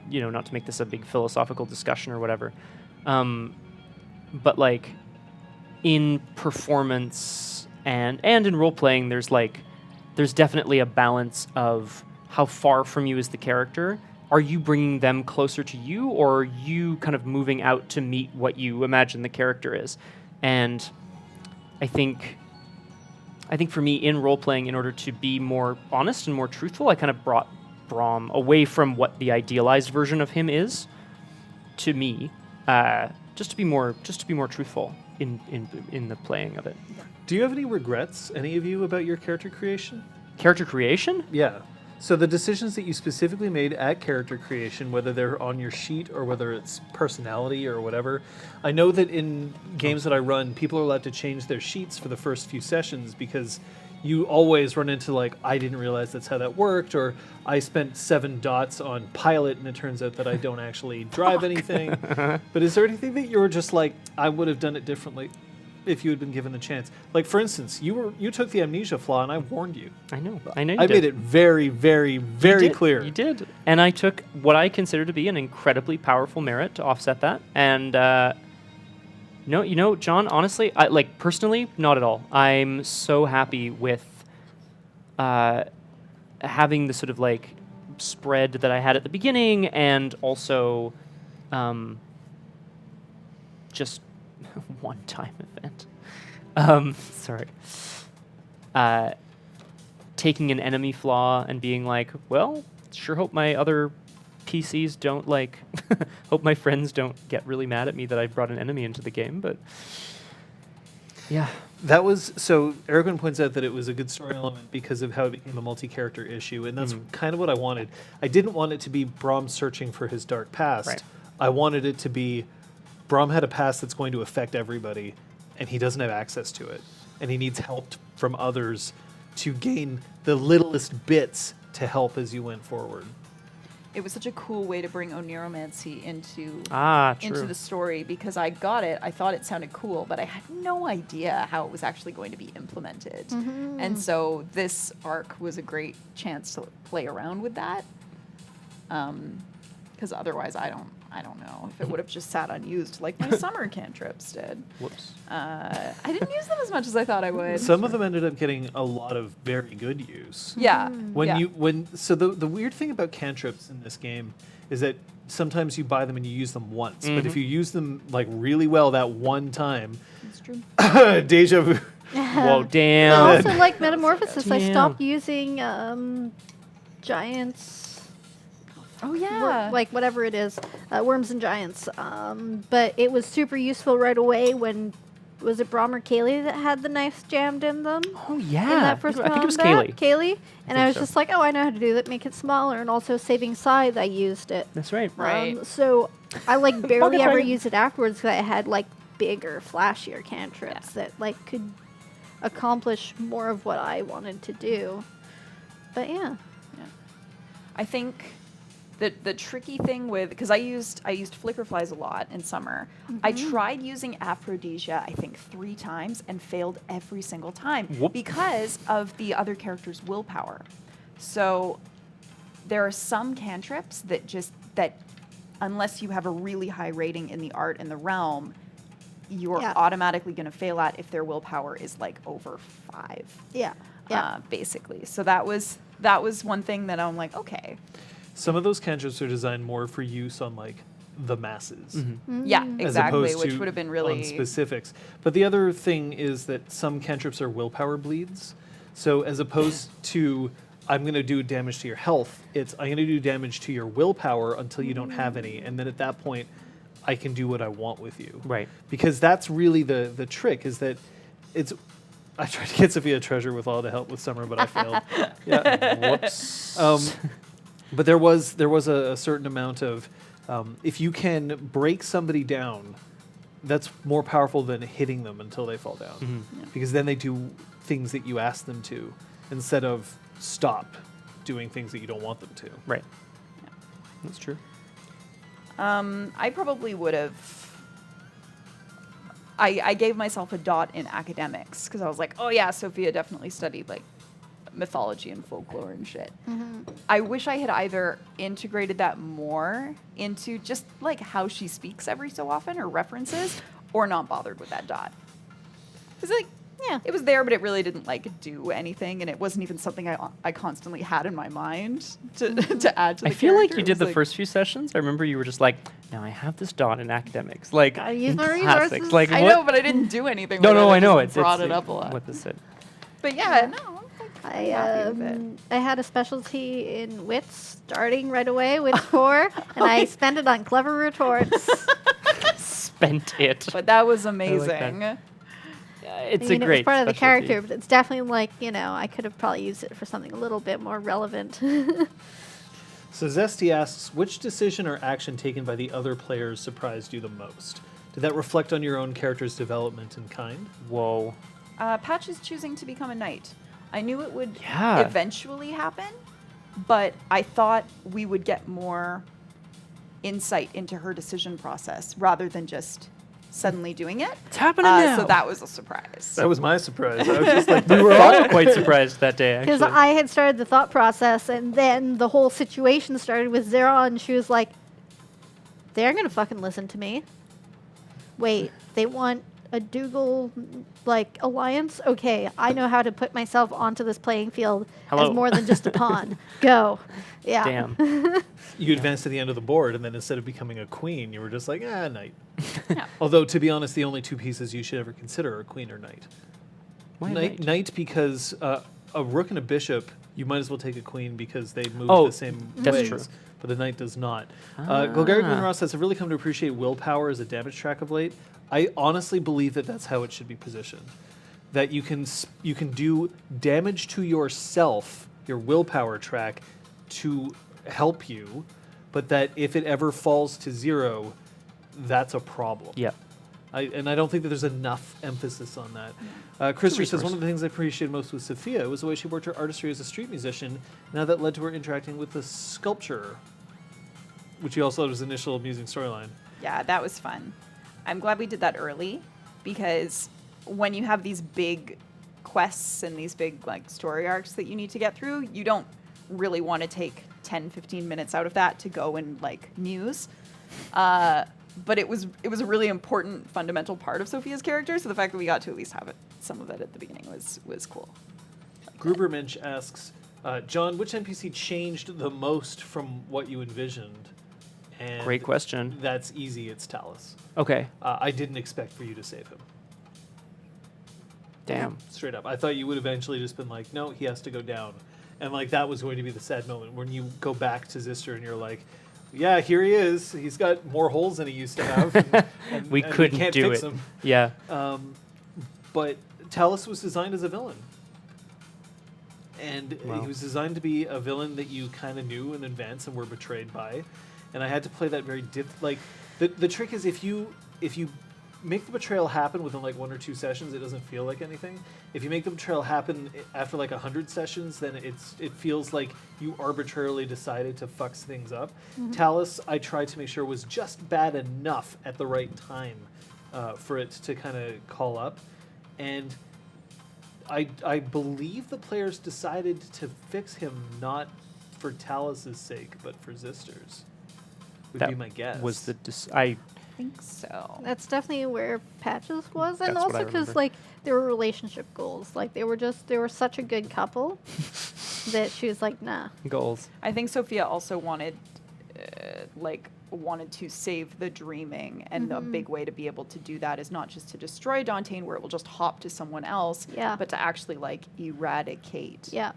not to make this a big philosophical discussion or whatever, but like in performance and in role playing, there's definitely a balance of how far from you is the character. Are you bringing them closer to you, or are you kind of moving out to meet what you imagine the character is? And I think for me in role playing, in order to be more honest and more truthful, I kind of brought Braum away from what the idealized version of him is to me, just to be more truthful in the playing of it. Do you have any regrets, any of you, about your character creation? Character creation? Yeah. So the decisions that you specifically made at character creation, whether they're on your sheet or whether it's personality or whatever. I know that in games that I run, people are allowed to change their sheets for the first few sessions because you always run into like, I didn't realize that's how that worked, or I spent 7 dots on pilot and it turns out that I don't actually drive anything. But is there anything that you were just like, I would have done it differently if you had been given the chance? Like, for instance, you took the amnesia flaw and I warned you. I know you I did. made it very, very, very clear. You did. And I took what I consider to be an incredibly powerful merit to offset that. And no, John, honestly, personally, not at all. I'm so happy with having the sort of like spread that I had at the beginning, and also just one-time event. Sorry. Taking an enemy flaw and being like, well, sure hope my other PCs don't hope my friends don't get really mad at me that I brought an enemy into the game, but yeah. That was, so Erwin points out that it was a good story element because of how it became a multi-character issue, and that's kind of what I wanted. I didn't want it to be Brom searching for his dark past. Right. I wanted it to be Brom had a past that's going to affect everybody, and he doesn't have access to it, and he needs help from others to gain the littlest bits to help as you went forward. It was such a cool way to bring Oniromancy into True. the story, because I got it. I thought it sounded cool, but I had no idea how it was actually going to be implemented. And so this arc was a great chance to play around with that. Because otherwise, I don't know if it would have just sat unused like my summer cantrips did. Whoops. I didn't use them as much as I thought I would. Some of them ended up getting a lot of very good use. Yeah. So the weird thing about cantrips in this game is that sometimes you buy them and you use them once, but if you use them like really well that one time, That's true. deja vu. Whoa, I damn. also like Metamorphosis. I Damn. stopped using giants. Oh yeah. Like whatever it is, worms and giants. But it was super useful right away when, was it Brom or Kaylee that had the knives jammed in them? Oh yeah. In that first I think it was combat? Kaylee. And I was so. just like, oh, I know how to do that, make it smaller. And also saving scythe, I used it. That's right. Right. So I like barely Fucking ever right. used it afterwards because I had like bigger, flashier cantrips that like could accomplish more of what I wanted to do. But yeah. I think the tricky thing with, because I used flicker flies a lot in summer. I tried using Aphrodisia I think 3 times and failed every single time because of the other character's willpower. So there are some cantrips that unless you have a really high rating in the art and the realm, you're automatically going to fail at if their willpower is like over 5. Yeah. Basically. So that was one thing that I'm like, okay. Some of those cantrips are designed more for use on like the masses. Yeah, As exactly, opposed which to would have been on really specifics. But the other thing is that some cantrips are willpower bleeds. So as opposed to I'm going to do damage to your health, it's I'm going to do damage to your willpower until you don't have any, and then at that point I can do what I want with you. Right. Because that's really the trick, is that it's I tried to get Sophia Treasure with all the help with Summer, but I failed. Yeah. Whoops. But there was a certain amount of if you can break somebody down, that's more powerful than hitting them until they fall down, because then they do things that you ask them to instead of stop doing things that you don't want them to. Right. That's true. I probably would have. I gave myself a dot in academics because I was like, oh yeah, Sophia definitely studied like mythology and folklore and shit. I wish I had either integrated that more into just like how she speaks every so often or references, or not bothered with that dot. Because like, Yeah. it was there, but it really didn't like do anything, and it wasn't even something I constantly had in my mind to add to the I feel like character. you It did was the like- first few sessions. I remember you were just like, now I have this dot in academics. Like, Gotta use in my classics. resources. Like, I what? know, but I didn't do anything No, with no, it. I know. Just brought it up a lot. What this said. But yeah, no, I'm happy with it. I had a specialty in wits starting right away, wits 4, and I spent it on clever retorts. Spent it. But that was that. amazing. It's I a mean, great it was part of the specialty. character, but it's definitely like, I could have probably used it for something a little bit more relevant. So Zesty asks, which decision or action taken by the other players surprised you the most? Did that reflect on your own character's development in kind? Whoa. Patch is choosing to become a knight. I knew it would Yeah. eventually happen, but I thought we would get more insight into her decision process rather than just suddenly doing it. It's happening now. So that was a surprise. That was my surprise. I was just like, we were all quite surprised that day, actually. Because I had started the thought process, and then the whole situation started with Zera, and she was like, they're going to fucking listen to me. Wait, they want a Dougal, like, alliance? Okay, I know how to put myself onto this playing field Hello. as more than just a pawn. Go. Yeah. Damn. you advanced to the end of the board, and then instead of becoming a queen, you were just like, knight. Yeah. Although, to be honest, the only two pieces you should ever consider are queen or knight. Why Knight because a rook and a bishop, you might as well take a queen because they move Oh, the same that's ways. true. But the knight does not. Ah. Golgari Glenross says, I've really come to appreciate willpower as a damage track of late. I honestly believe that that's how it should be positioned. That you can do damage to yourself, your willpower track, to help you, but that if it ever falls to 0, that's a problem. Yeah. I don't think that there's enough emphasis on that. Christopher says, resource. one of the things I appreciated most with Sophia was the way she worked her artistry as a street musician. Now that led to her interacting with the sculpture, which you also thought was an initial amusing storyline. Yeah, that was fun. I'm glad we did that early because when you have these big quests and these big like story arcs that you need to get through, you don't really want to take 10, 15 minutes out of that to go and like muse. But it was a really important fundamental part of Sophia's character, so the fact that we got to at least have some of it at the beginning was cool. Grubermensch asks, John, which NPC changed the most from what you envisioned? And Great question. That's easy. It's Talus. Okay. I didn't expect for you to save him. Damn. Straight up. I thought you would eventually just been like, no, he has to go down. And like that was going to be the sad moment when you go back to Zister and you're like, yeah, here he is. He's got more holes than he used to have. And We couldn't can't do fix it. him. Yeah. But Talus was designed as a villain. And Wow. he was designed to be a villain that you kind of knew in advance and were betrayed by. And I had to play that very like the trick is if you make the betrayal happen within like 1 or 2 sessions, it doesn't feel like anything. If you make the betrayal happen after like 100 sessions, then it feels like you arbitrarily decided to fuck things up. Talus, I tried to make sure was just bad enough at the right time for it to kind of call up, and I believe the players decided to fix him not for Talus's sake, but for Zister's. Would That be my guess. was the I think so. That's definitely where Patches was, and That's what I also because remember. like there were relationship goals. Like they were such a good couple that she was like, nah. goals. I think Sophia also wanted to save the dreaming, and a big way to be able to do that is not just to destroy Dantain where it will just hop to someone else, Yeah. but to actually like eradicate Yeah.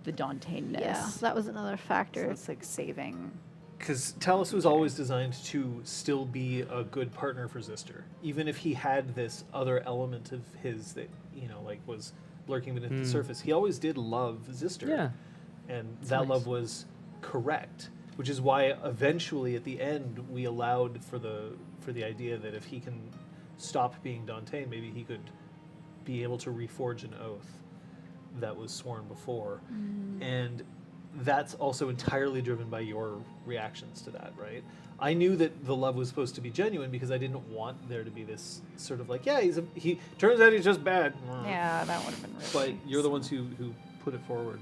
the Dantainness. Yeah. That was another So factor. it's like saving. Because Talus was always designed to still be a good partner for Zister, even if he had this other element of his that like was lurking beneath the surface. He always did love Zister, Yeah. and that nice. love was correct, which is why eventually at the end we allowed for the idea that if he can stop being Dantain, maybe he could be able to reforge an oath that was sworn before, and that's also entirely driven by your reactions to that, right? I knew that the love was supposed to be genuine because I didn't want there to be this sort of like, yeah, he turns out he's just bad. Yeah, that would have been really. But you're the ones who put it forward.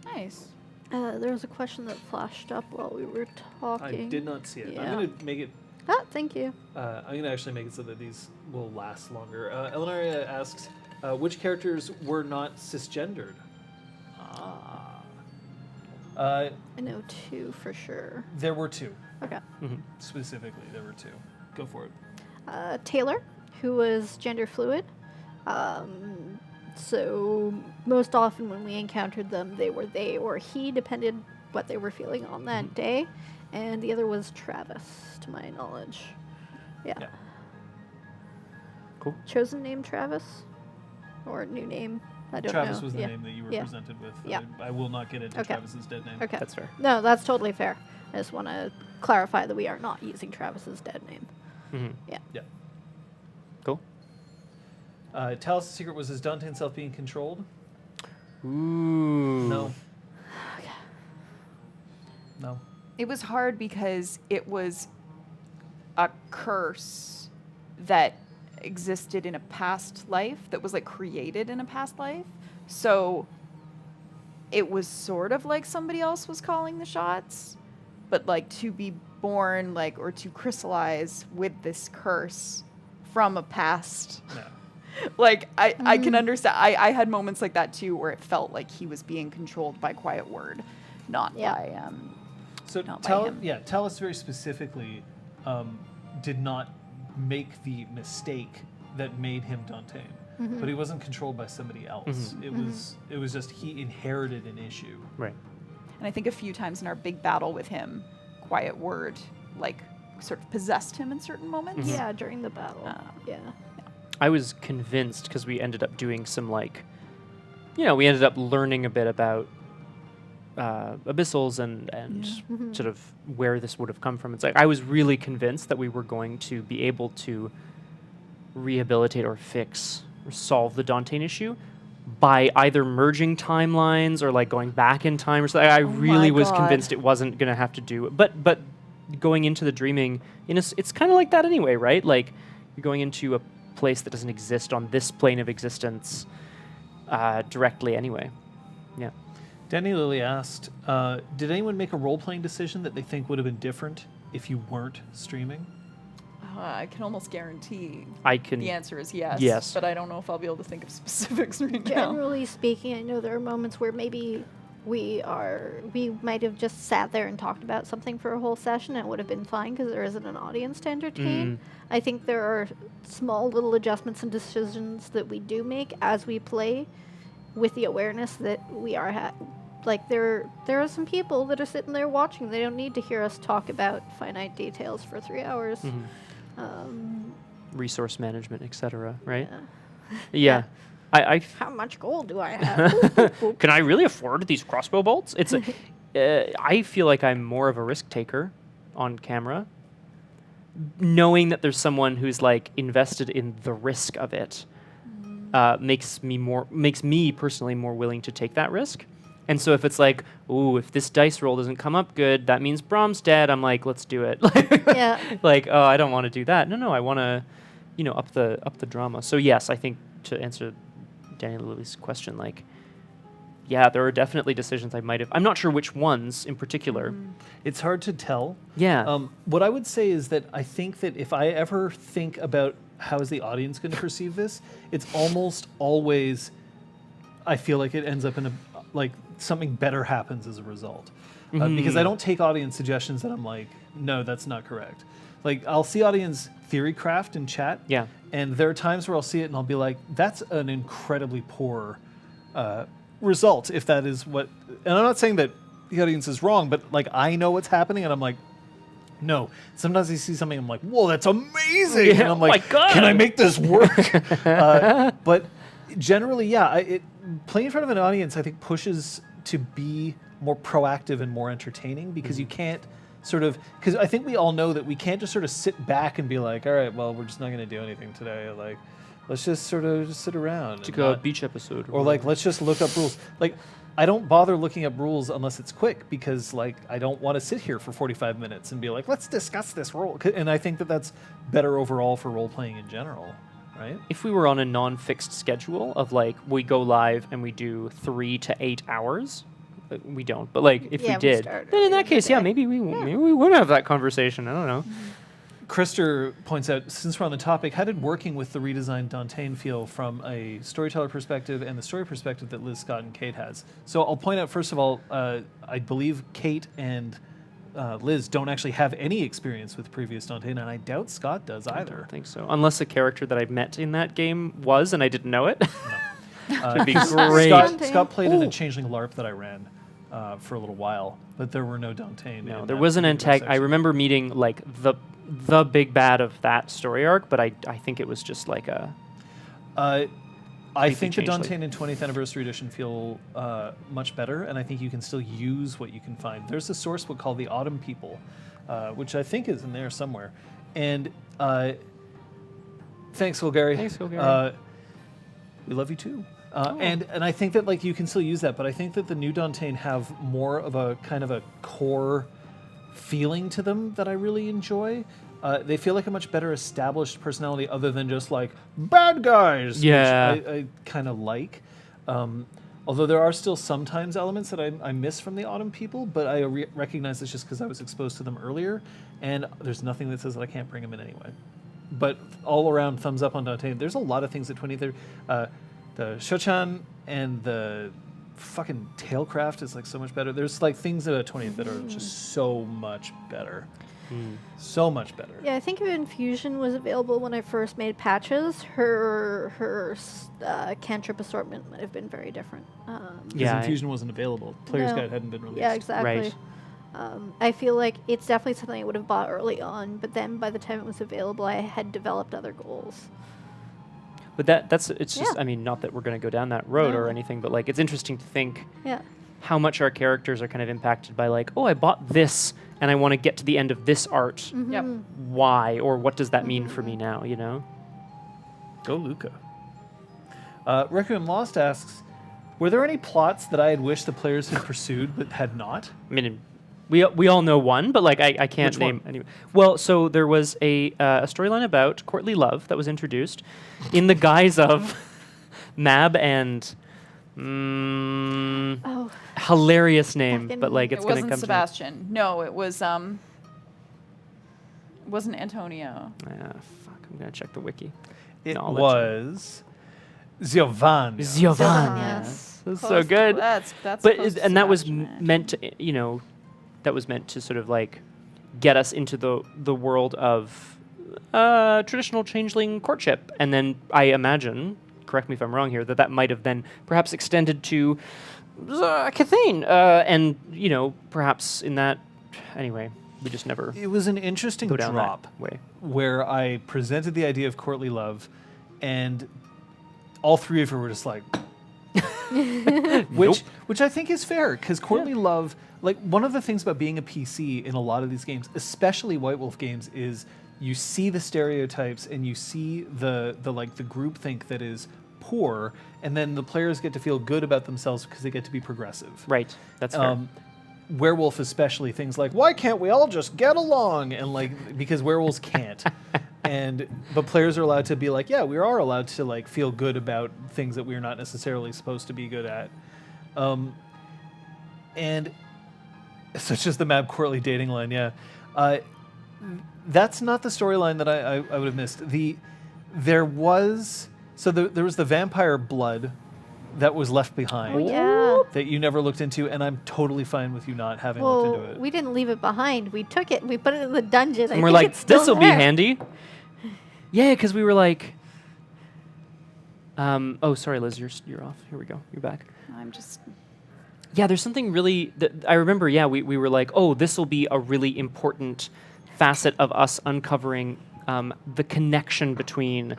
Nice. There was a question that flashed up while we were talking. I did not see it. Yeah. I'm going to make it. Ah, thank you. I'm going to actually make it so that these will last longer. Elenaria asks, which characters were not cisgendered? I know 2 for sure. There were 2. Okay. Specifically, there were 2. Go for it. Taylor, who was gender fluid. So most often when we encountered them, they were they or he, depended what they were feeling on that day. And the other was Travis, to my knowledge. Yeah. Cool. Chosen name Travis? Or new name? I don't Travis know. was the Yeah. name that you were Yeah. presented with. Yeah. I will not get into Okay. Travis's dead name. Okay. That's fair. No, that's totally fair. I just want to clarify that we are not using Travis's dead name. Mm-hmm. Yeah. Yeah. Cool. Talos' secret was his Dante himself being controlled? Ooh. No. No. It was hard because it was a curse that existed in a past life, that was like created in a past life. So it was sort of like somebody else was calling the shots, but like to be born like or to crystallize with this curse from a past. No. Like I can understand. I had moments like that too where it felt like he was being controlled by Quiet Word, not by So not by him. Talos very specifically did not make the mistake that made him Dante, but he wasn't controlled by somebody else. It was just he inherited an issue. Right. And I think a few times in our big battle with him, Quiet Word like sort of possessed him in certain moments. Yeah, during the battle. Yeah. I was convinced because we ended up doing some we ended up learning a bit about abyssals and sort of where this would have come from. It's like I was really convinced that we were going to be able to rehabilitate or fix or solve the Dantean issue by either merging timelines or like going back in time or something. I really was convinced it wasn't going to have to do it. But going into the dreaming, it's kind of like that anyway, right? Like you're going into a place that doesn't exist on this plane of existence directly anyway. Yeah. Danny Lilly asked, did anyone make a role-playing decision that they think would have been different if you weren't streaming? I can almost guarantee the answer is yes. Yes. But I don't know if I'll be able to think of specifics right now. Generally speaking, I know there are moments where maybe we might have just sat there and talked about something for a whole session and it would have been fine because there isn't an audience to entertain. I think there are small little adjustments and decisions that we do make as we play with the awareness that we are like there are some people that are sitting there watching. They don't need to hear us talk about finite details for 3 hours. Resource management, etc. Right? Yeah. I How much gold do I have? can I really afford these crossbow bolts? It's I feel like I'm more of a risk taker on camera, knowing that there's someone who's like invested in the risk of it. Makes me personally more willing to take that risk. And so if it's like, ooh, if this dice roll doesn't come up good, that means Brom's dead. I'm like, let's do it. Yeah. Like, oh, I don't want to do that. No, I want to, up the drama. So yes, I think to answer Danny Lilly's question, like, yeah, there are definitely decisions I might have. I'm not sure which ones in particular. It's hard to tell. Yeah. What I would say is that I think that if I ever think about how is the audience going to perceive this, it's almost always, I feel like it ends up in something better happens as a result. Because I don't take audience suggestions that I'm like, no, that's not correct. Like, I'll see audience theory craft in chat. Yeah. And there are times where I'll see it and I'll be like, that's an incredibly poor result, if that is what... And I'm not saying that the audience is wrong, but like I know what's happening and I'm like, no. Sometimes I see something I'm like, whoa, that's amazing. Yeah, and I'm like, can I make this work? But generally, yeah, playing in front of an audience, I think, pushes to be more proactive and more entertaining because you can't because I think we all know that we can't just sort of sit back and be like, all right, well, we're just not going to do anything today. Like, let's just sort of just sit around. To go a beach episode. Or like, let's just look up rules. Like, I don't bother looking up rules unless it's quick because, like, I don't want to sit here for 45 minutes and be like, let's discuss this rule. And I think that that's better overall for role-playing in general, right? If we were on a non-fixed schedule of, like, we go live and we do 3 to 8 hours, we don't. But, like, if we did, then in that case, maybe we would have that conversation. I don't know. Krister points out, since we're on the topic, how did working with the redesigned Dantean feel from a storyteller perspective and the story perspective that Liz, Scott, and Kate has? So I'll point out, first of all, I believe Kate and Liz don't actually have any experience with previous Dantean, and I doubt Scott does either. I don't think so. Unless a character that I met in that game was, and I didn't know it. It'd be great. Scott played in a Changeling LARP that I ran for a little while, but there were no Dantean. No, there was an antagonist. I remember meeting, like, the big bad of that story arc, but I think it was just like a... I think the Dantean in 20th Anniversary Edition feel much better, and I think you can still use what you can find. There's a source book called The Autumn People, which I think is in there somewhere. And thanks, Gary. Thanks, Gary. We love you too. And I think that like you can still use that, but I think that the new Dantean have more of a kind of a core feeling to them that I really enjoy. They feel like a much better established personality other than just like bad guys, Yeah. which I kind of like. Although there are still sometimes elements that I miss from the Autumn people, but I recognize it's just because I was exposed to them earlier, and there's nothing that says that I can't bring them in anyway. But all around, thumbs up on Dante. There's a lot of things at 23rd. The Shochan and the fucking Tailcraft is like so much better. There's like things at 20th that are just so much better. So much better. Yeah, I think if Infusion was available when I first made patches, her cantrip assortment might have been very different. Because Yeah, Infusion wasn't available. Player's No. Guide hadn't been released. Yeah, exactly. Right. I feel like it's definitely something I would have bought early on, but then by the time it was available, I had developed other goals. But it's just, Yeah. I mean, not that we're going to go down that road or No. anything, but like it's interesting to think Yeah. how much our characters are kind of impacted by like, oh, I bought this and I want to get to the end of this art. Yep. Why? Or what does that mean for me now, you know? Go Luca. Requiem Lost asks, were there any plots that I had wished the players had pursued but had not? I mean, we all know one, but like I can't Which name one? any. Well, so there was a storyline about courtly love that was introduced in the guise of Mab and Oh, hilarious name, Fucking- but like It it's gonna wasn't come Sebastian. No, it was it wasn't Antonio. to me. Fuck, I'm gonna check the wiki. It No, I'll let was Giovanni. Giovanni. yes. That's so Close- good. That's But close to and that was Sebastian, actually. meant to, that was meant to sort of like get us into the world of traditional changeling courtship, and then I imagine, correct me if I'm wrong here, that might have then perhaps extended to Cathane, and perhaps in that anyway, we just never It was an interesting go down drop that way. where I presented the idea of courtly love, and all three of her were just like, which I think is fair because courtly love, like one of the things about being a PC in a lot of these games, especially White Wolf games, is you see the stereotypes and you see the groupthink that is poor, and then the players get to feel good about themselves because they get to be progressive. Right, that's fair. Werewolf especially, things like, why can't we all just get along? And like, because werewolves can't. But players are allowed to be like, yeah, we are allowed to like feel good about things that we're not necessarily supposed to be good at. And so it's just the Mab Courtly dating line, yeah. That's not the storyline that I would have missed. There was the vampire blood that was left behind. Oh, yeah. That you never looked into, and I'm totally fine with you not having looked Well, into it. we didn't leave it behind. We took it and we put it in the dungeon. I And we're think like, it's still this will be there." handy. Yeah, because we were like, oh, sorry, Liz, you're off. Here we go. You're back. I'm just Yeah, there's something really that I remember. Yeah, we were like, oh, this will be a really important facet of us uncovering the connection between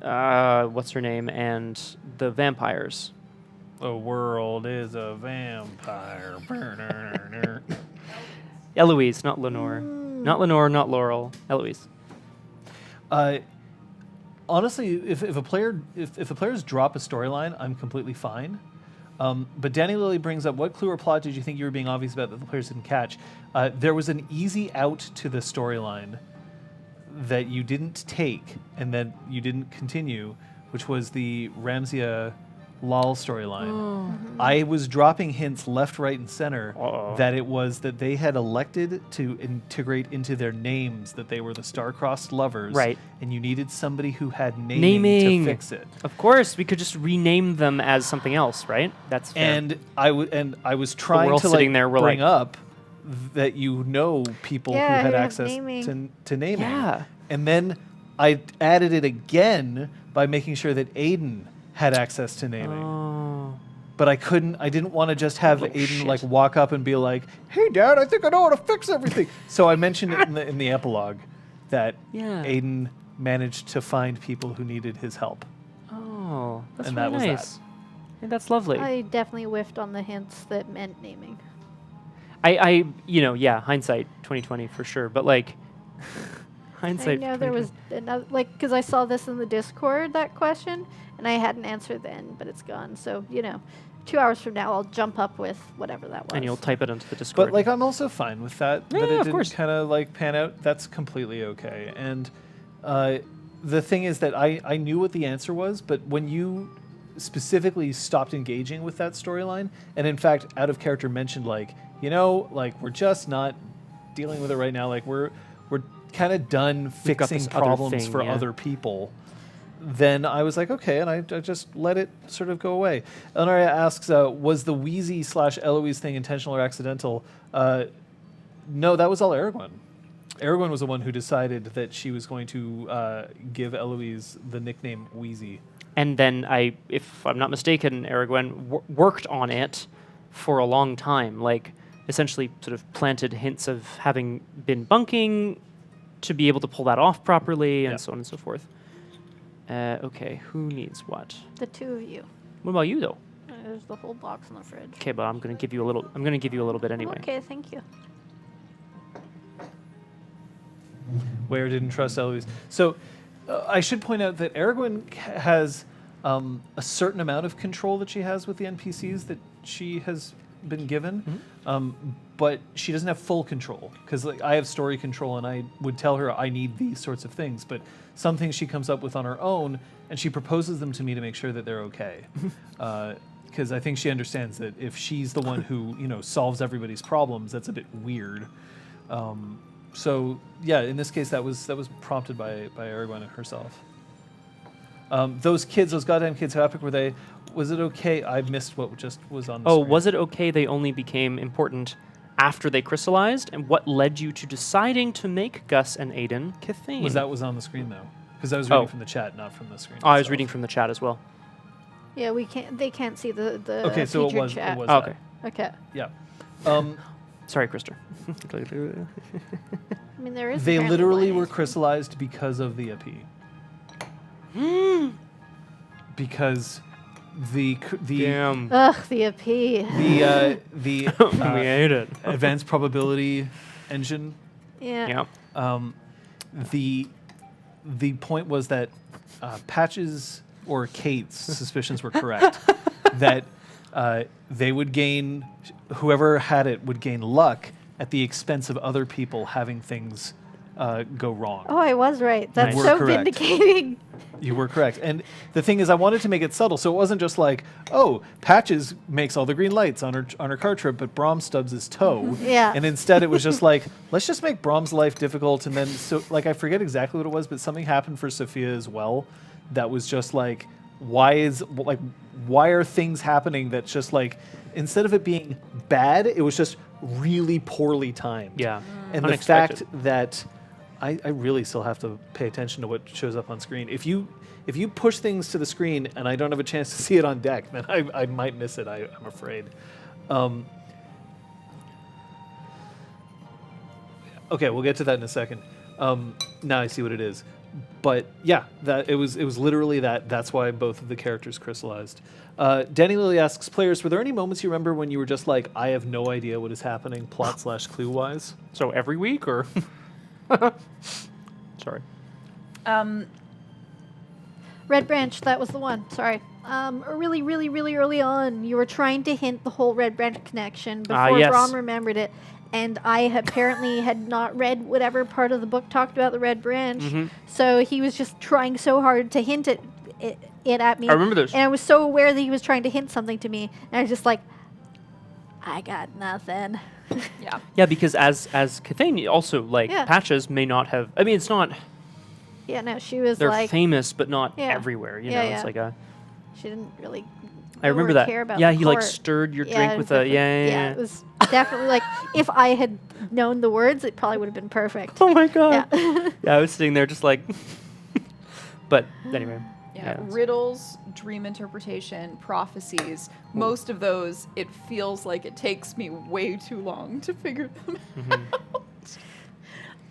what's her name and the vampires. The world is a vampire. Eloise, not Lenore. Not Lenore, not Laurel. Eloise. Honestly, if the players drop a storyline, I'm completely fine. But Danny Lilly brings up, what clue or plot did you think you were being obvious about that the players didn't catch? There was an easy out to the storyline that you didn't take and that you didn't continue, which was the Ramsia Lal storyline. I was dropping hints left, right, and center that it was that they had elected to integrate into their names that they were the star-crossed lovers, Right. and you needed somebody who had naming to fix it. Of course, we could just rename them as something else, right? That's fair. And I was trying all to sitting there, we're bring like- up that people Yeah, who had who have access naming. to naming. Yeah. And then I added it again by making sure that Aiden had access to naming. Oh. But I didn't want to just have Oh, Aiden shit. like walk up and be like, "Hey Dad, I think I know how to fix everything." So I mentioned it in the epilogue that Yeah. Aiden managed to find people who needed his help. Oh, that's And really that was that. nice. Yeah, that's lovely. I definitely whiffed on the hints that meant naming. hindsight 2020 for sure. But like, Hindsight. I know there was another, like, because I saw this in the Discord, that question, and I had an answer then, but it's gone. So, 2 hours from now, I'll jump up with whatever that was. And you'll type it onto the Discord. But like, I'm also fine with that. Yeah, that it of didn't course. kind of like pan out. That's completely okay. And the thing is that I knew what the answer was, but when you specifically stopped engaging with that storyline, and in fact, out of character mentioned like, like we're just not dealing with it right now. Like we're kind of done We've got fixing this other problems thing, for yeah. other people. Then I was like, okay, and I just let it sort of go away. Elenaria asks, was the Wheezy/Eloise thing intentional or accidental? No, that was all Aragorn. Aragorn was the one who decided that she was going to give Eloise the nickname Wheezy. And then if I'm not mistaken, Aragorn worked on it for a long time, like essentially sort of planted hints of having been bunking to be able to pull that off properly, and so on and so forth. Okay, who needs what? The two of you. What about you though? There's the whole box in the fridge. Okay, but I'm gonna give you a little bit anyway. Okay, thank you. Where didn't trust Eloise. So I should point out that Aragorn has a certain amount of control that she has with the NPCs that she has been given, but she doesn't have full control, because like, I have story control and I would tell her I need these sorts of things, but some things she comes up with on her own and she proposes them to me to make sure that they're okay. Because I think she understands that if she's the one who solves everybody's problems, that's a bit weird. So yeah, in this case, that was prompted by Aragorn herself. Those goddamn kids, how epic were they? Was it okay? I missed what just was on the screen. Was it okay they only became important after they crystallized? And what led you to deciding to make Gus and Aiden Cathane? Was on the screen though? Because I was reading from the chat, not from the screen. Oh, I was itself. reading from the chat as well. Yeah, they can't see the Okay, so it featured was. chat. It was Oh, that. okay. Okay. Yeah. Sorry, Krister. I mean, there is. They apparently literally one were answer. crystallized because of the EP. Because the Damn. Ugh, the AP. the We ate it. advanced probability engine. Yeah. Yeah. The point was that Patch's or Kate's suspicions were correct. That they would gain, whoever had it would gain luck at the expense of other people having things go wrong. Oh, I was right. That's You were so correct. vindicating. You were correct. And the thing is, I wanted to make it subtle, so it wasn't just like, oh, Patches makes all the green lights on her car trip, but Brom stubs his toe. Yeah. And instead it was just like, let's just make Brom's life difficult. And then, I forget exactly what it was, but something happened for Sophia as well that was just like, why are things happening that's just like, instead of it being bad, it was just really poorly timed. Yeah. And Unexpected. the fact that I really still have to pay attention to what shows up on screen. If you push things to the screen and I don't have a chance to see it on deck, then I might miss it, I'm afraid. Okay, we'll get to that in a second. Now I see what it is. But yeah, that it was literally that. That's why both of the characters crystallized. Danny Lilly asks, players, were there any moments you remember when you were just like, I have no idea what is happening, plot/clue-wise? So every week, or? Sorry. Red Branch, that was the one. Sorry. Really, really, really early on, you were trying to hint the whole Red Branch connection before yes. Brom remembered it. And I apparently had not read whatever part of the book talked about the Red Branch. Mm-hmm. So he was just trying so hard to hint it at me. I remember this. And I was so aware that he was trying to hint something to me. And I was just like, I got nothing. Yeah. Yeah, because as Cathane, also, Yeah. Patches may not have... I mean, it's not... Yeah, no, she was They're like, famous, but not Yeah. everywhere, you Yeah, know? yeah. It's like a... she didn't really I remember or that. care about Yeah, the he, court. stirred your drink with a... different- Yeah. It was definitely like, if I had known the words, it probably would have been perfect. Oh, my God. Yeah. Yeah, I was sitting there just like... But anyway. Yeah, it's- riddles, dream interpretation, prophecies. Most of those, it feels like it takes me way too long to figure them out.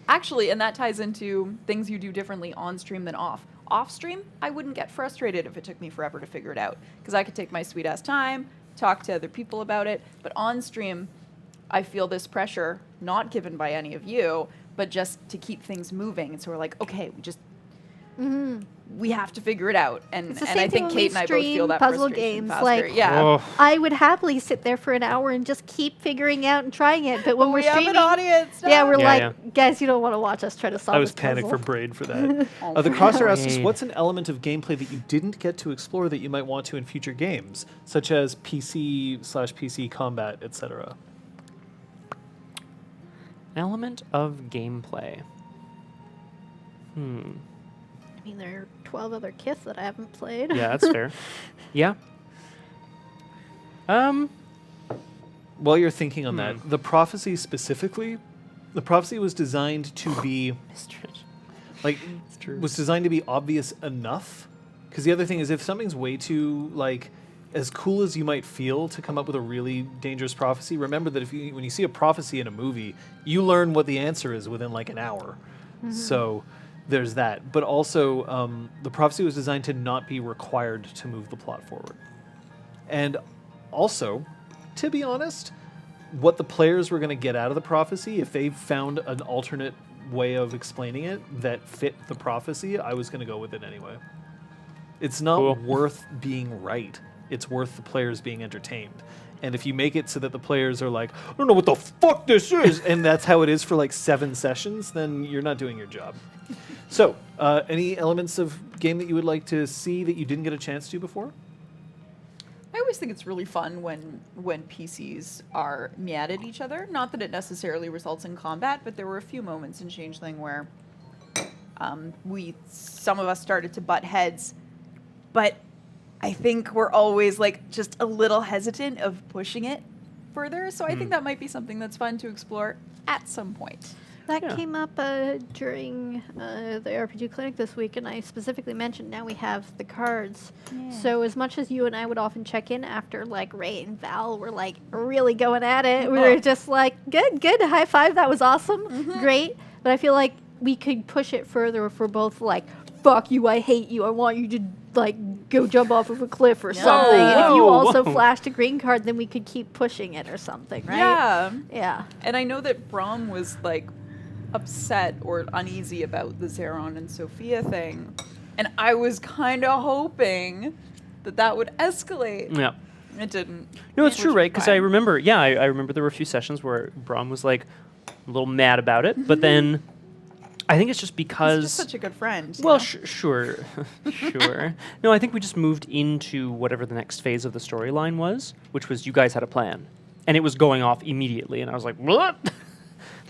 Actually, and that ties into things you do differently on stream than off. Off stream, I wouldn't get frustrated if it took me forever to figure it out, because I could take my sweet ass time, talk to other people about it. But on stream, I feel this pressure, not given by any of you, but just to keep things moving. And so we're like, okay, we have to figure it out. And, It's the and same I thing think when we Kate and I both feel stream that puzzle frustration games, faster. like- yeah. Oh. I would happily sit there for an hour and just keep figuring out and trying it. But when But we're we have streaming, an audience. yeah, we're Yeah, like, guys, you don't want to watch us try to solve I was this panicked for puzzle. Braid for that. Oh, The Crosshair asks us, Braid. what's an element of gameplay that you didn't get to explore that you might want to in future games, such as PC/PC combat, etc.? Element of gameplay. I mean, there are 12 other Kith that I haven't played. Yeah, that's fair. Yeah. While you're thinking on that, the prophecy specifically, the prophecy was designed to be like was designed to be obvious enough. Because the other thing is, if something's way too like as cool as you might feel to come up with a really dangerous prophecy, remember that when you see a prophecy in a movie, you learn what the answer is within like an hour. So there's that. But also, the prophecy was designed to not be required to move the plot forward. And also, to be honest, what the players were going to get out of the prophecy, if they found an alternate way of explaining it that fit the prophecy, I was going to go with it anyway. It's not Cool. worth being right. It's worth the players being entertained. And if you make it so that the players are like, I don't know what the fuck this is, and that's how it is for like 7 sessions, then you're not doing your job. So, any elements of game that you would like to see that you didn't get a chance to before? I always think it's really fun when PCs are mad at each other. Not that it necessarily results in combat, but there were a few moments in Changeling where some of us started to butt heads, but I think we're always like just a little hesitant of pushing it further. So I think that might be something that's fun to explore at some point. That Yeah. came up during the RPG Clinic this week, and I specifically mentioned now we have the cards. Yeah. So as much as you and I would often check in after like Ray and Val were like really going at it, we were just like, good, high five, that was awesome, great. But I feel like we could push it further if we're both like, fuck you, I hate you, I want you to like go jump off of a cliff or something. And if you Whoa, also whoa. flashed a green card, then we could keep pushing it or something, right? Yeah. Yeah. And I know that Brom was like upset or uneasy about the Zeron and Sophia thing. And I was kind of hoping that would escalate. Yeah. It didn't. No, it's which true, was right? Because I fine. remember, I remember there were a few sessions where Brom was like a little mad about it, but then I think it's just He's because. just such a good friend. you Well, know? sure, sure. No, I think we just moved into whatever the next phase of the storyline was, which was you guys had a plan, and it was going off immediately, and I was like, what?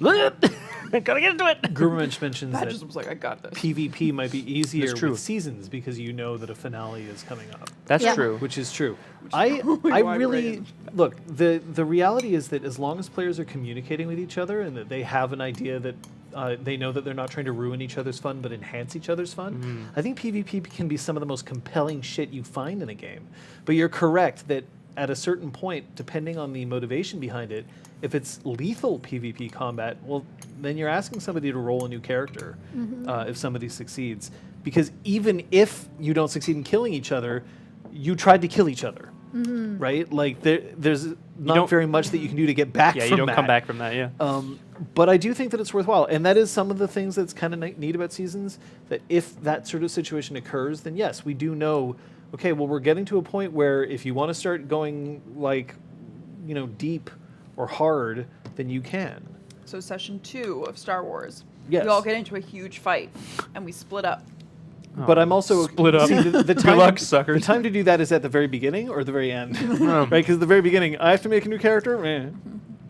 Gotta get into it. Gurmensch mentions I that just was like, I got this. PvP might be easier That's true. with seasons because you know that a finale is coming up. That's Yeah. true. Which is true. I why really Brayden. look. The reality is that as long as players are communicating with each other and that they have an idea that they know that they're not trying to ruin each other's fun but enhance each other's fun, I think PvP can be some of the most compelling shit you find in a game. But you're correct that at a certain point, depending on the motivation behind it, if it's lethal PvP combat, well, then you're asking somebody to roll a new character if somebody succeeds. Because even if you don't succeed in killing each other, you tried to kill each other, right? Like there's not don't- very much that you can do to get back Yeah, from you don't that. come back from that. Yeah. But I do think that it's worthwhile. And that is some of the things that's kind of neat about seasons, that if that sort of situation occurs, then yes, we do know, okay, well, we're getting to a point where if you want to start going like, deep or hard, then you can. So session 2 of Star Wars. Yes. We all get into a huge fight and we split up. But I'm also Split up. See, the Good time luck, the suckers. time to do that is at the very beginning or the very end, right? Because at the very beginning, I have to make a new character.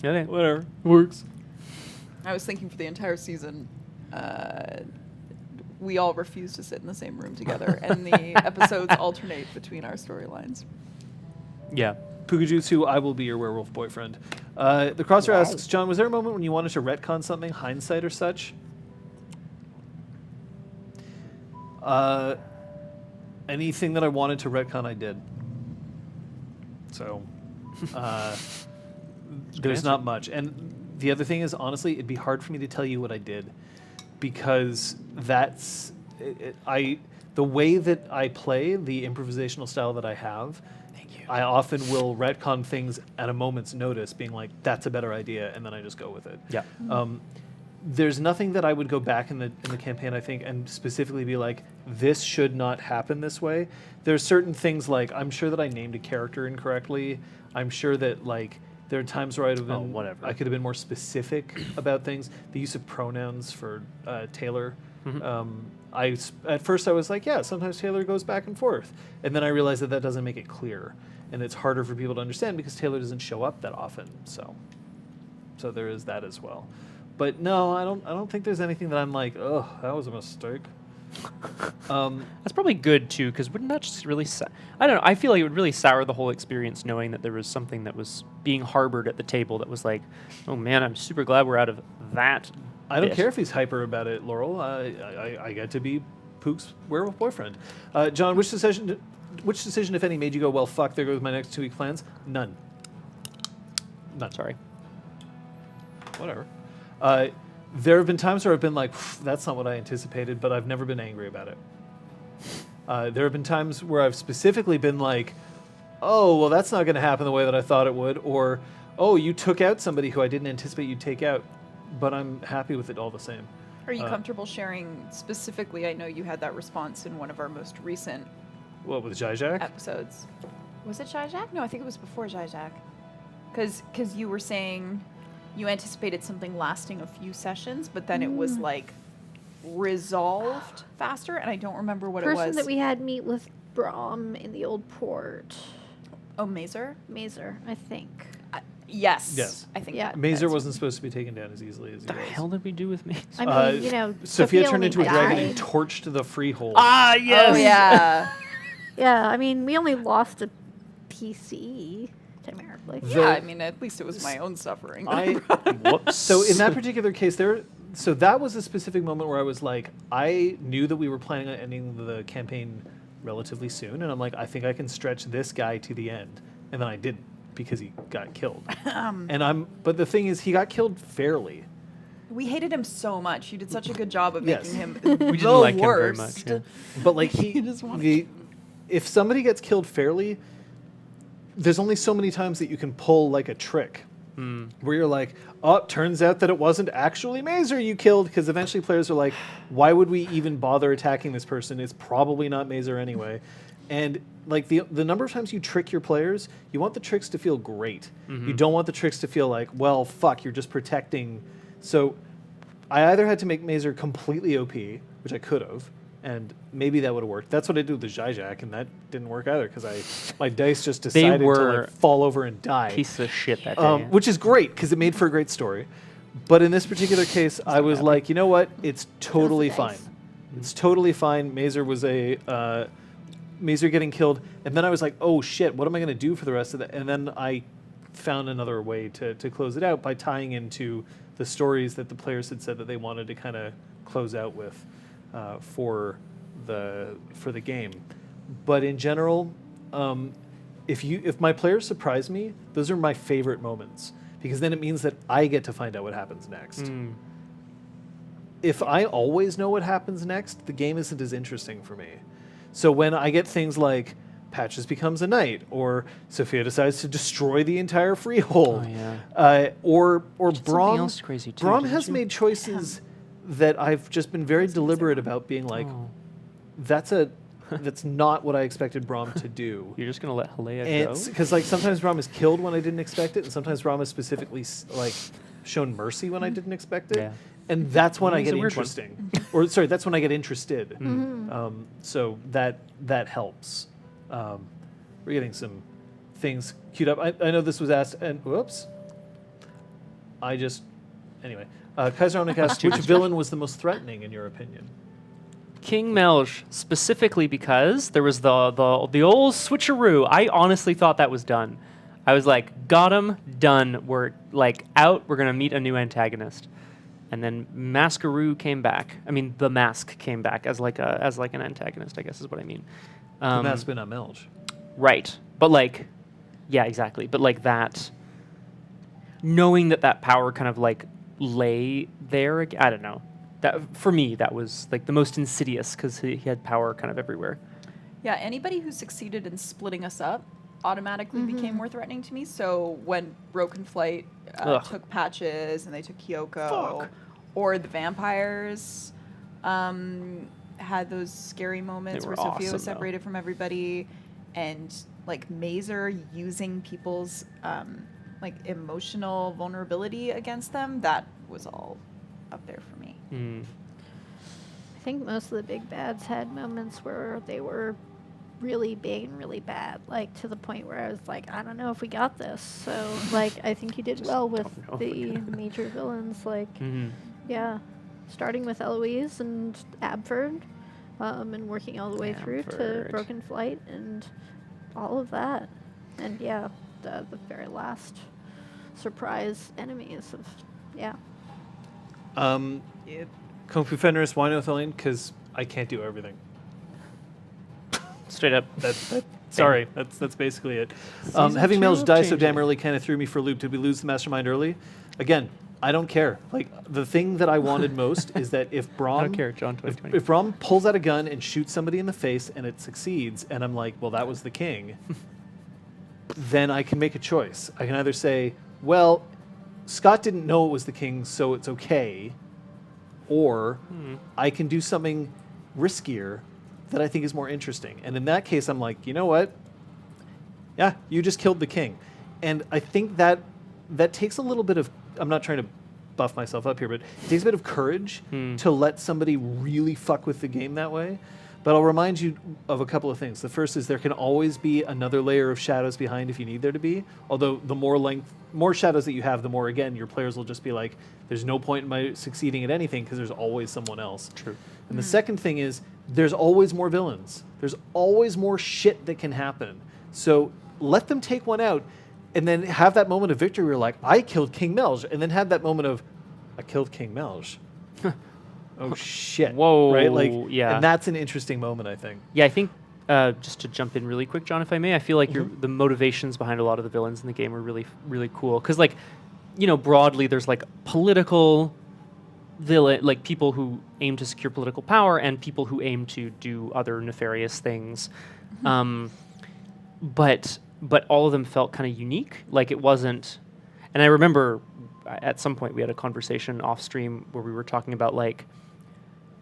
Yeah, Whatever, works. I was thinking for the entire season, we all refuse to sit in the same room together, and the episodes alternate between our storylines. yeah. Pukajutsu, I will be your werewolf boyfriend. The Crosser asks, John, was there a moment when you wanted to retcon something, hindsight or such? Anything that I wanted to retcon, I did. So, there's answer. not much. And the other thing is, honestly, it'd be hard for me to tell you what I did, because that's the way that I play, the improvisational style that I have. I often will retcon things at a moment's notice, being like, that's a better idea, and then I just go with it. Yeah. there's nothing that I would go back in the campaign, I think, and specifically be like, this should not happen this way. There's certain things like, I'm sure that I named a character incorrectly. I'm sure that like there are times where I'd have been, whatever. I could have been more specific about things. The use of pronouns for Taylor. At first I was like, yeah, sometimes Taylor goes back and forth, and then I realized that doesn't make it clear, and it's harder for people to understand because Taylor doesn't show up that often. So there is that as well. But no, I don't think there's anything that I'm like, oh, that was a mistake. That's probably good too, because wouldn't that just really? I don't know. I feel like it would really sour the whole experience knowing that there was something that was being harbored at the table that was like, oh man, I'm super glad we're out of that. I don't bit. care if he's hyper about it, Laurel. I get to be Pook's werewolf boyfriend. John, which decision, if any, made you go, well, fuck, there goes my next 2-week plans? None. Sorry. Whatever. There have been times where I've been like, that's not what I anticipated, but I've never been angry about it. There have been times where I've specifically been like, oh, well, that's not going to happen the way that I thought it would, or, oh, you took out somebody who I didn't anticipate you'd take out, but I'm happy with it all the same. Are you comfortable sharing specifically? I know you had that response in one of our most recent What, with Zizak? episodes. Was it Zizak? No, I think it was before Zizak. Because you were saying you anticipated something lasting a few sessions, but then it was like resolved faster, and I don't remember what it was. Person that we had meet with Brom in the old port. Oh, Mazer? Mazer, I think. Yes. Yes. I think Yeah. Mazer wasn't supposed to be taken down as easily as he The was. hell did we do with me? I mean, you know, Sophia turned only into a dragon and died. torched the freehold. Ah, yes. Oh, yeah. Yeah, I mean, we only lost a PC, technically. Yeah, I mean, at least it was my own suffering. Whoops. So in that particular case, so that was a specific moment where I was like, I knew that we were planning on ending the campaign relatively soon, and I'm like, I think I can stretch this guy to the end, and then I didn't because he got killed. But the thing is, he got killed fairly. We hated him so much. You did such a good job of Yes. making him we the didn't like worst. him very much. Yeah. But like just if somebody gets killed fairly, there's only so many times that you can pull like a trick where you're like, oh, turns out that it wasn't actually Mazer you killed, because eventually players are like, why would we even bother attacking this person? It's probably not Mazer anyway. And like the number of times you trick your players, you want the tricks to feel great. You don't want the tricks to feel like, well, fuck, you're just protecting. So I either had to make Mazer completely OP, which I could have, and maybe that would have worked. That's what I did with the Zizak, and that didn't work either because my dice just decided to were like fall over and die. Piece of shit that day. Which is great because it made for a great story. But in this particular case, I was like, you know what? It's totally fine. dice. It's totally fine. Mazer was Mazer getting killed, and then I was like, oh shit, what am I going to do for the rest of that? And then I found another way to close it out by tying into the stories that the players had said that they wanted to kind of close out with for the game. But in general, if my players surprise me, those are my favorite moments because then it means that I get to find out what happens next. If I always know what happens next, the game isn't as interesting for me. So when I get things like Patches becomes a knight, or Sophia decides to destroy the entire freehold, or Something Brom, else crazy too, Brom didn't has you? made choices that I've just been very deliberate about being like, that's not what I expected Brom to do. You're just gonna let Halea It's go? because like sometimes Brom is killed when I didn't expect it, and sometimes Brom has specifically like shown mercy when I didn't expect it. Yeah. And that's when I He's get a weird one. interesting. Or sorry, that's when I get interested. So that helps. We're getting some things queued up. I know this was asked, and whoops. Anyway. Kaiser asked, which villain was the most threatening in your opinion? King Melge, specifically because there was the old switcheroo. I honestly thought that was done. I was like, got him, done. We're like out. We're gonna meet a new antagonist. And then Maskaroo came back. I mean, the mask came back as like an antagonist, I guess is what I mean. The mask been on Melge. Right. But like, yeah, exactly. But like that, knowing that power kind of like lay there, I don't know. That for me, that was like the most insidious because he had power kind of everywhere. Yeah, anybody who succeeded in splitting us up automatically became more threatening to me. So when Broken Flight Ugh. took Patches and they took Kyoko, or the vampires had those scary moments were where Sophia awesome, was though. separated from everybody, and like Mazer using people's like emotional vulnerability against them. That was all up there for me. I think most of the big bads had moments where they were really big and really bad, like to the point where I was like, I don't know if we got this. So, like, I think you did well with don't know if we the major villains. Like, Mm-hmm. yeah, starting with Eloise and Abford, and working all the way through to Abford. Broken Flight and all of that. And yeah, the very last surprise enemies of, yeah. Kung Fu Fenris, why no Thelaine? Because I can't do everything. Straight up. Sorry, that's basically it. Season Having 2 Mel's of die so damn Changeling. early kind of threw me for a loop. Did we lose the mastermind early? Again, I don't care. Like, the thing that I wanted most is that if Brahm... I don't care, John 2020. If Brahm pulls out a gun and shoots somebody in the face and it succeeds, and I'm like, well, that was the king, then I can make a choice. I can either say, well, Scott didn't know it was the king, so it's okay, or I can do something riskier that I think is more interesting. And in that case, I'm like, you know what? Yeah, you just killed the king. And I think that takes a little bit of, I'm not trying to buff myself up here, but it takes a bit of courage to let somebody really fuck with the game that way. But I'll remind you of a couple of things. The first is there can always be another layer of shadows behind if you need there to be. Although the more shadows that you have, the more, again, your players will just be like, there's no point in my succeeding at anything because there's always someone else. True. And the second thing is there's always more villains. There's always more shit that can happen. So let them take one out and then have that moment of victory where you're like, I killed King Melge. And then have that moment of, I killed King Melge. Oh, shit. Whoa, Right? Like, yeah. And that's an interesting moment, I think. Yeah, I think just to jump in really quick, John, if I may, I feel like the motivations behind a lot of the villains in the game are really, really cool. Because, like, you know, broadly, there's like political villain, like people who aim to secure political power, and people who aim to do other nefarious things. But all of them felt kind of unique. Like it wasn't. And I remember at some point we had a conversation off stream where we were talking about like,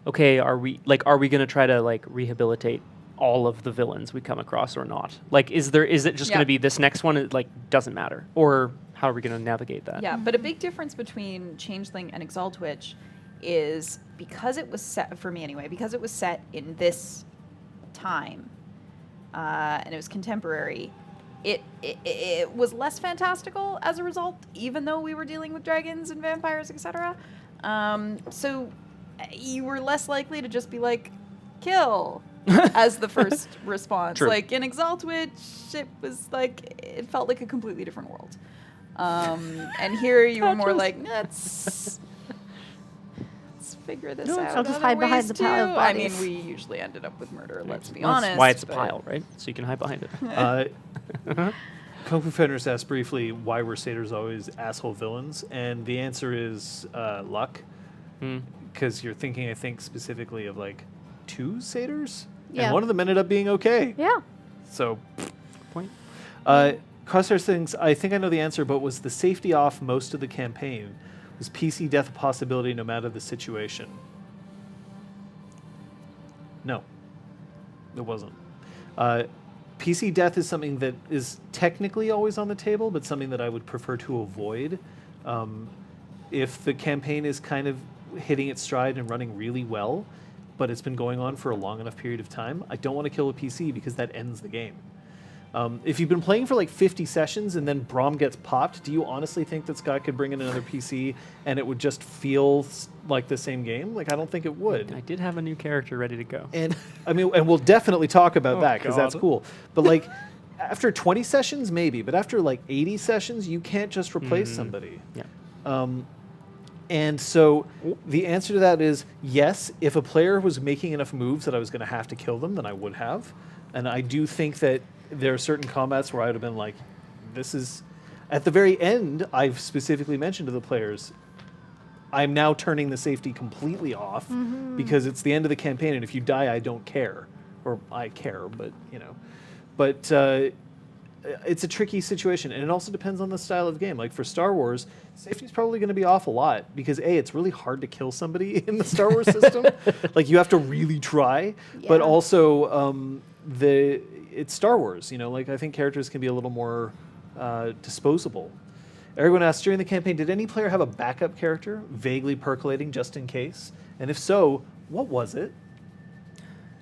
okay, are we going to try to like rehabilitate all of the villains we come across or not? Like, is it just going to be this next one? It like doesn't matter, or how are we going to navigate that? Yeah, but a big difference between Changeling and Exaltwitch is because it was set, for me anyway, because it was set in this time and it was contemporary, it was less fantastical as a result, even though we were dealing with dragons and vampires, etc. So you were less likely to just be like, kill, as the first response. True. Like in Exaltwitch, it was like, it felt like a completely different world. And here you were more like, let's figure this out. I'll just other hide behind ways the pile of too. I mean, bodies. we usually ended up with murder, let's be Well, honest. that's why it's a but- pile, right? So you can hide behind it. Kung Fu Fenris asked briefly why were satyrs always asshole villains, and the answer is luck. Because you're thinking, I think, specifically of like 2 satyrs, Yeah. and one of them ended up being okay. Yeah. So, Point. Crosshair thinks, I think I know the answer, but was the safety off most of the campaign? Was PC death a possibility no matter the situation? No, it wasn't. PC death is something that is technically always on the table, but something that I would prefer to avoid. If the campaign is kind of hitting its stride and running really well, but it's been going on for a long enough period of time, I don't want to kill a PC because that ends the game. If you've been playing for like 50 sessions and then Brahm gets popped, do you honestly think that Scott could bring in another PC and it would just feel like the same game? Like, I don't think it would. I did have a new character ready to go. And I mean, and we'll definitely talk about that because that's God. cool. But like, after 20 sessions, maybe. But after like 80 sessions, you can't just replace somebody. Yeah. And so the answer to that is yes. If a player was making enough moves that I was going to have to kill them, then I would have. And I do think that there are certain combats where I would have been like, this is... At the very end, I've specifically mentioned to the players, I'm now turning the safety completely off because it's the end of the campaign, and if you die, I don't care. Or I care, but, you know. But it's a tricky situation, and it also depends on the style of game. Like for Star Wars, safety is probably going to be off a lot because it's really hard to kill somebody in the Star Wars system. Like you have to really try, but Yeah. also it's Star Wars. Like I think characters can be a little more disposable. Everyone asks, during the campaign, did any player have a backup character vaguely percolating just in case? And if so, what was it?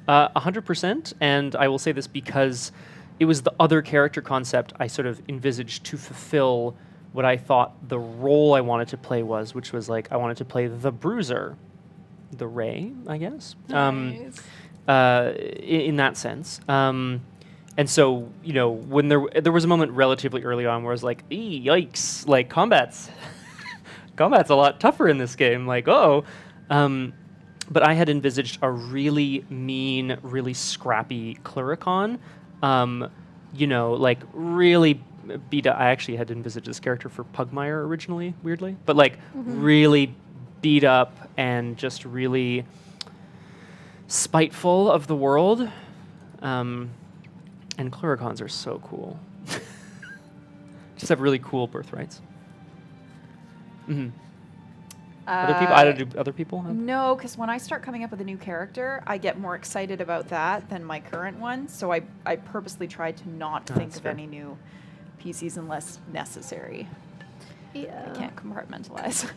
100%, and I will say this because it was the other character concept I sort of envisaged to fulfill what I thought the role I wanted to play was, which was like I wanted to play the Bruiser, the Ray, I guess, in that sense. And so, when there was a moment relatively early on where I was like, yikes, like combat's a lot tougher in this game, like, but I had envisaged a really mean, really scrappy Cluricon, like really beat up. I actually had envisaged this character for Pugmire originally, weirdly, but like really beat up and just really spiteful of the world. And Cluricons are so cool. Just have really cool birthrights. Mm-hmm. Do other people have? No, because when I start coming up with a new character, I get more excited about that than my current one. So I purposely try to not think that's of fair. any new PCs unless necessary. Yeah. I can't compartmentalize.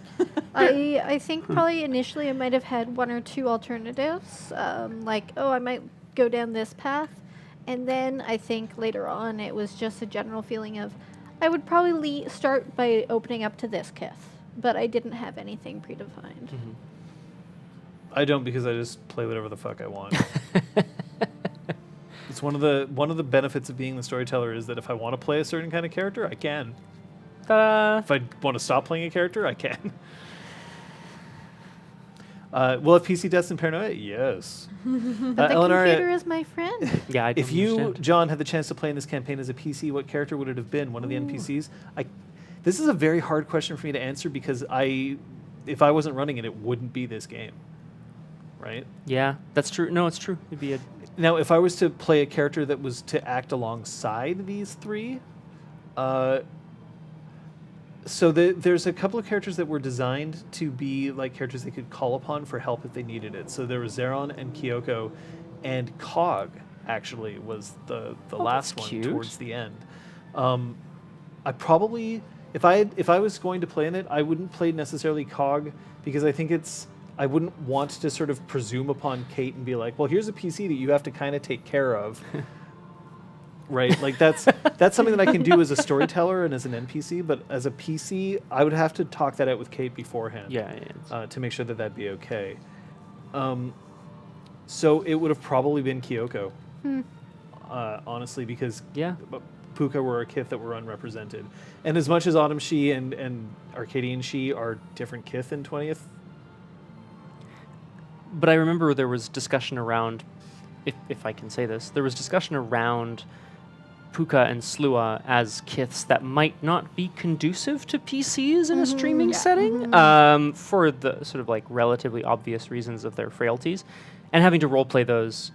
I think probably initially I might have had one or two alternatives, like, I might go down this path. And then I think later on it was just a general feeling of I would probably start by opening up to this Kith, but I didn't have anything predefined. Mm-hmm. I don't, because I just play whatever the fuck I want. It's one of the benefits of being the storyteller is that if I want to play a certain kind of character, I can. If I want to stop playing a character, I can. Will have PC deaths in paranoia? Yes. But the Eleanor, computer is my friend. Yeah, I don't if you, understand. John, had the chance to play in this campaign as a PC, what character would it have been? One of the NPCs? This is a very hard question for me to answer because if I wasn't running it, it wouldn't be this game, right? Yeah, that's true. No, it's true. It'd be a Now, if I was to play a character that was to act alongside these three, there's a couple of characters that were designed to be like characters they could call upon for help if they needed it. So there was Zeron and Kyoko, and Cog actually was the last one cute. towards the end. I probably, if I was going to play in it, I wouldn't play necessarily Cog because I think I wouldn't want to sort of presume upon Kate and be like, well, here's a PC that you have to kind of take care of. Right, like that's something that I can do as a storyteller and as an NPC, but as a PC, I would have to talk that out with Kate beforehand. To make sure that that'd be okay. So it would have probably been Kyoko, honestly, because Puka were a Kith that were unrepresented, and as much as Autumn She and Arcadian She are different Kith in 20th. But I remember there was discussion around, if I can say this, there was discussion around Puka and Slua as Kiths that might not be conducive to PCs in a streaming setting for the sort of like relatively obvious reasons of their frailties. And having to roleplay those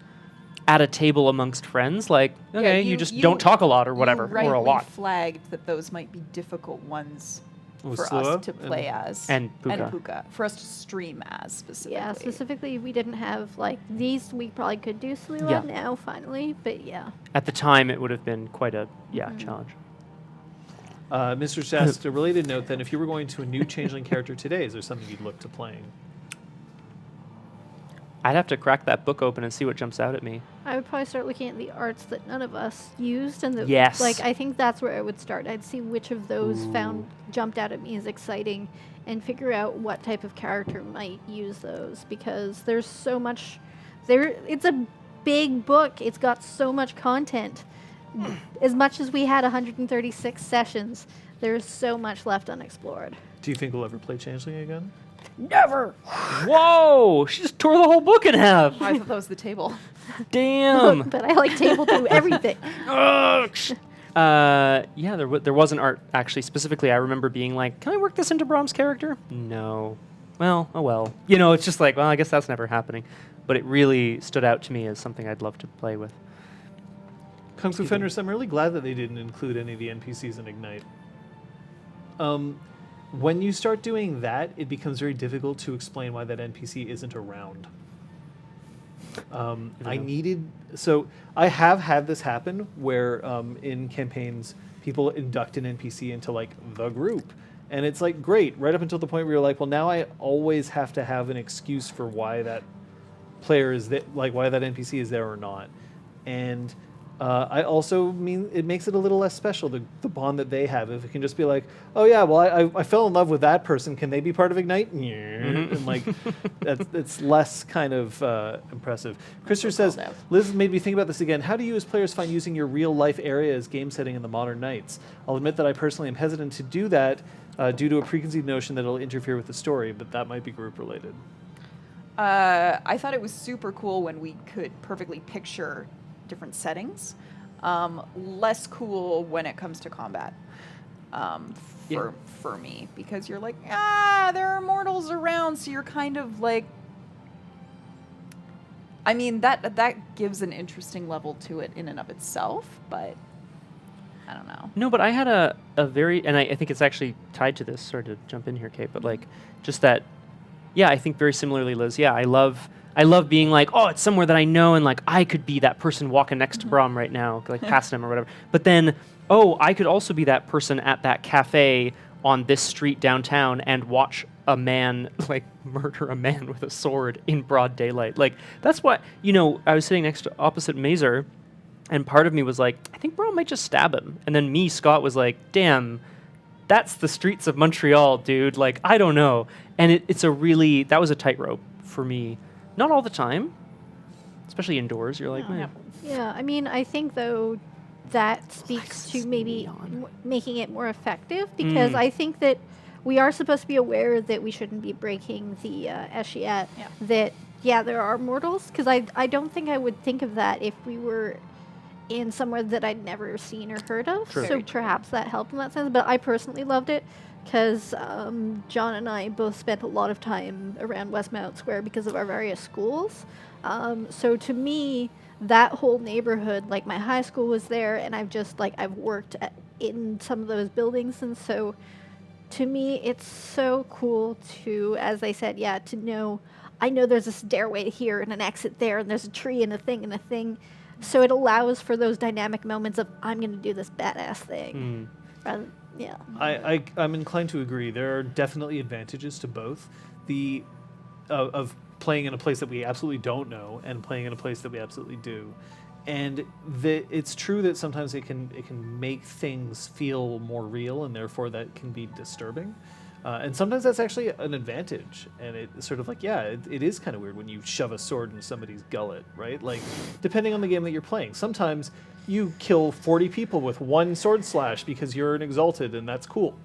at a table amongst friends, like, okay, you just don't talk a lot or whatever, You or a lot. flagged that those might be difficult ones With for Slua us to play as. And Puka. For us to stream as, specifically. Yeah, specifically, we didn't have, like, these we probably could do Slua Yeah. now, finally, but yeah. At the time, it would have been quite a challenge. Mr. Shast, a related note then, if you were going to a new Changeling character today, is there something you'd look to playing? I'd have to crack that book open and see what jumps out at me. I would probably start looking at the arts that none of us used, and Yes. like I think that's where I would start. I'd see which of those jumped out at me as exciting, and figure out what type of character might use those, because there's so much. It's a big book. It's got so much content. As much as we had 136 sessions, there's so much left unexplored. Do you think we'll ever play Changeling again? Never! Whoa! She just tore the whole book in half. I thought that was the table. Damn! But I like table through everything. There was an art, actually. Specifically, I remember being like, can I work this into Brahms' character? No. Well, oh well. It's just like, well, I guess that's never happening. But it really stood out to me as something I'd love to play with. Kung Fu Fenris, I'm really glad that they didn't include any of the NPCs in Ignite. When you start doing that, it becomes very difficult to explain why that NPC isn't around. I have had this happen where in campaigns people induct an NPC into like the group, and it's like great right up until the point where you're like, well, now I always have to have an excuse for why that player is why that NPC is there or not, and I also mean it makes it a little less special, the bond that they have. If it can just be like, oh yeah, well I fell in love with that person, can they be part of Ignite? And like it's less kind of impressive. Christopher says, Liz made me think about this again. How do you as players find using your real life area as game setting in the modern Knights? I'll admit that I personally am hesitant to do that due to a preconceived notion that it'll interfere with the story, but that might be group related. I thought it was super cool when we could perfectly picture different settings. Less cool when it comes to combat for me, because you're like, there are mortals around, so you're kind of like, I mean, that gives an interesting level to it in and of itself, but I don't know. No, but I had a very, and I think it's actually tied to this, sorry to jump in here, Kate, but like just that, yeah, I think very similarly, Liz, yeah, I love being like, oh, it's somewhere that I know, and like I could be that person walking next to Brom right now, like past him or whatever. But then, oh, I could also be that person at that cafe on this street downtown and watch a man like murder a man with a sword in broad daylight. Like that's what, I was sitting opposite Mazer, and part of me was like, I think Brom might just stab him. And then Scott was like, damn, that's the streets of Montreal, dude. Like, I don't know. And that was a tightrope for me. Not all the time, especially indoors. You're like, man. Yeah, I mean, I think, though, that speaks to maybe making it more effective, because I think that we are supposed to be aware that we shouldn't be breaking the Eshiat, that, there are mortals, because I don't think I would think of that if we were in somewhere that I'd never seen or heard of. True. So perhaps that helped in that sense, but I personally loved it. Because John and I both spent a lot of time around Westmount Square because of our various schools. So to me, that whole neighborhood, like my high school was there, and I've worked in some of those buildings. And so to me, it's so cool to, as I said, to know, I know there's a stairway here and an exit there, and there's a tree and a thing and a thing. So it allows for those dynamic moments of, I'm going to do this badass thing. Rather, yeah. I'm inclined to agree. There are definitely advantages to both. Of playing in a place that we absolutely don't know and playing in a place that we absolutely do. And it's true that sometimes it can make things feel more real, and therefore that can be disturbing. And sometimes that's actually an advantage. And it's sort of like, it is kind of weird when you shove a sword in somebody's gullet, right? Like, depending on the game that you're playing. Sometimes you kill 40 people with one sword slash because you're an exalted, and that's cool.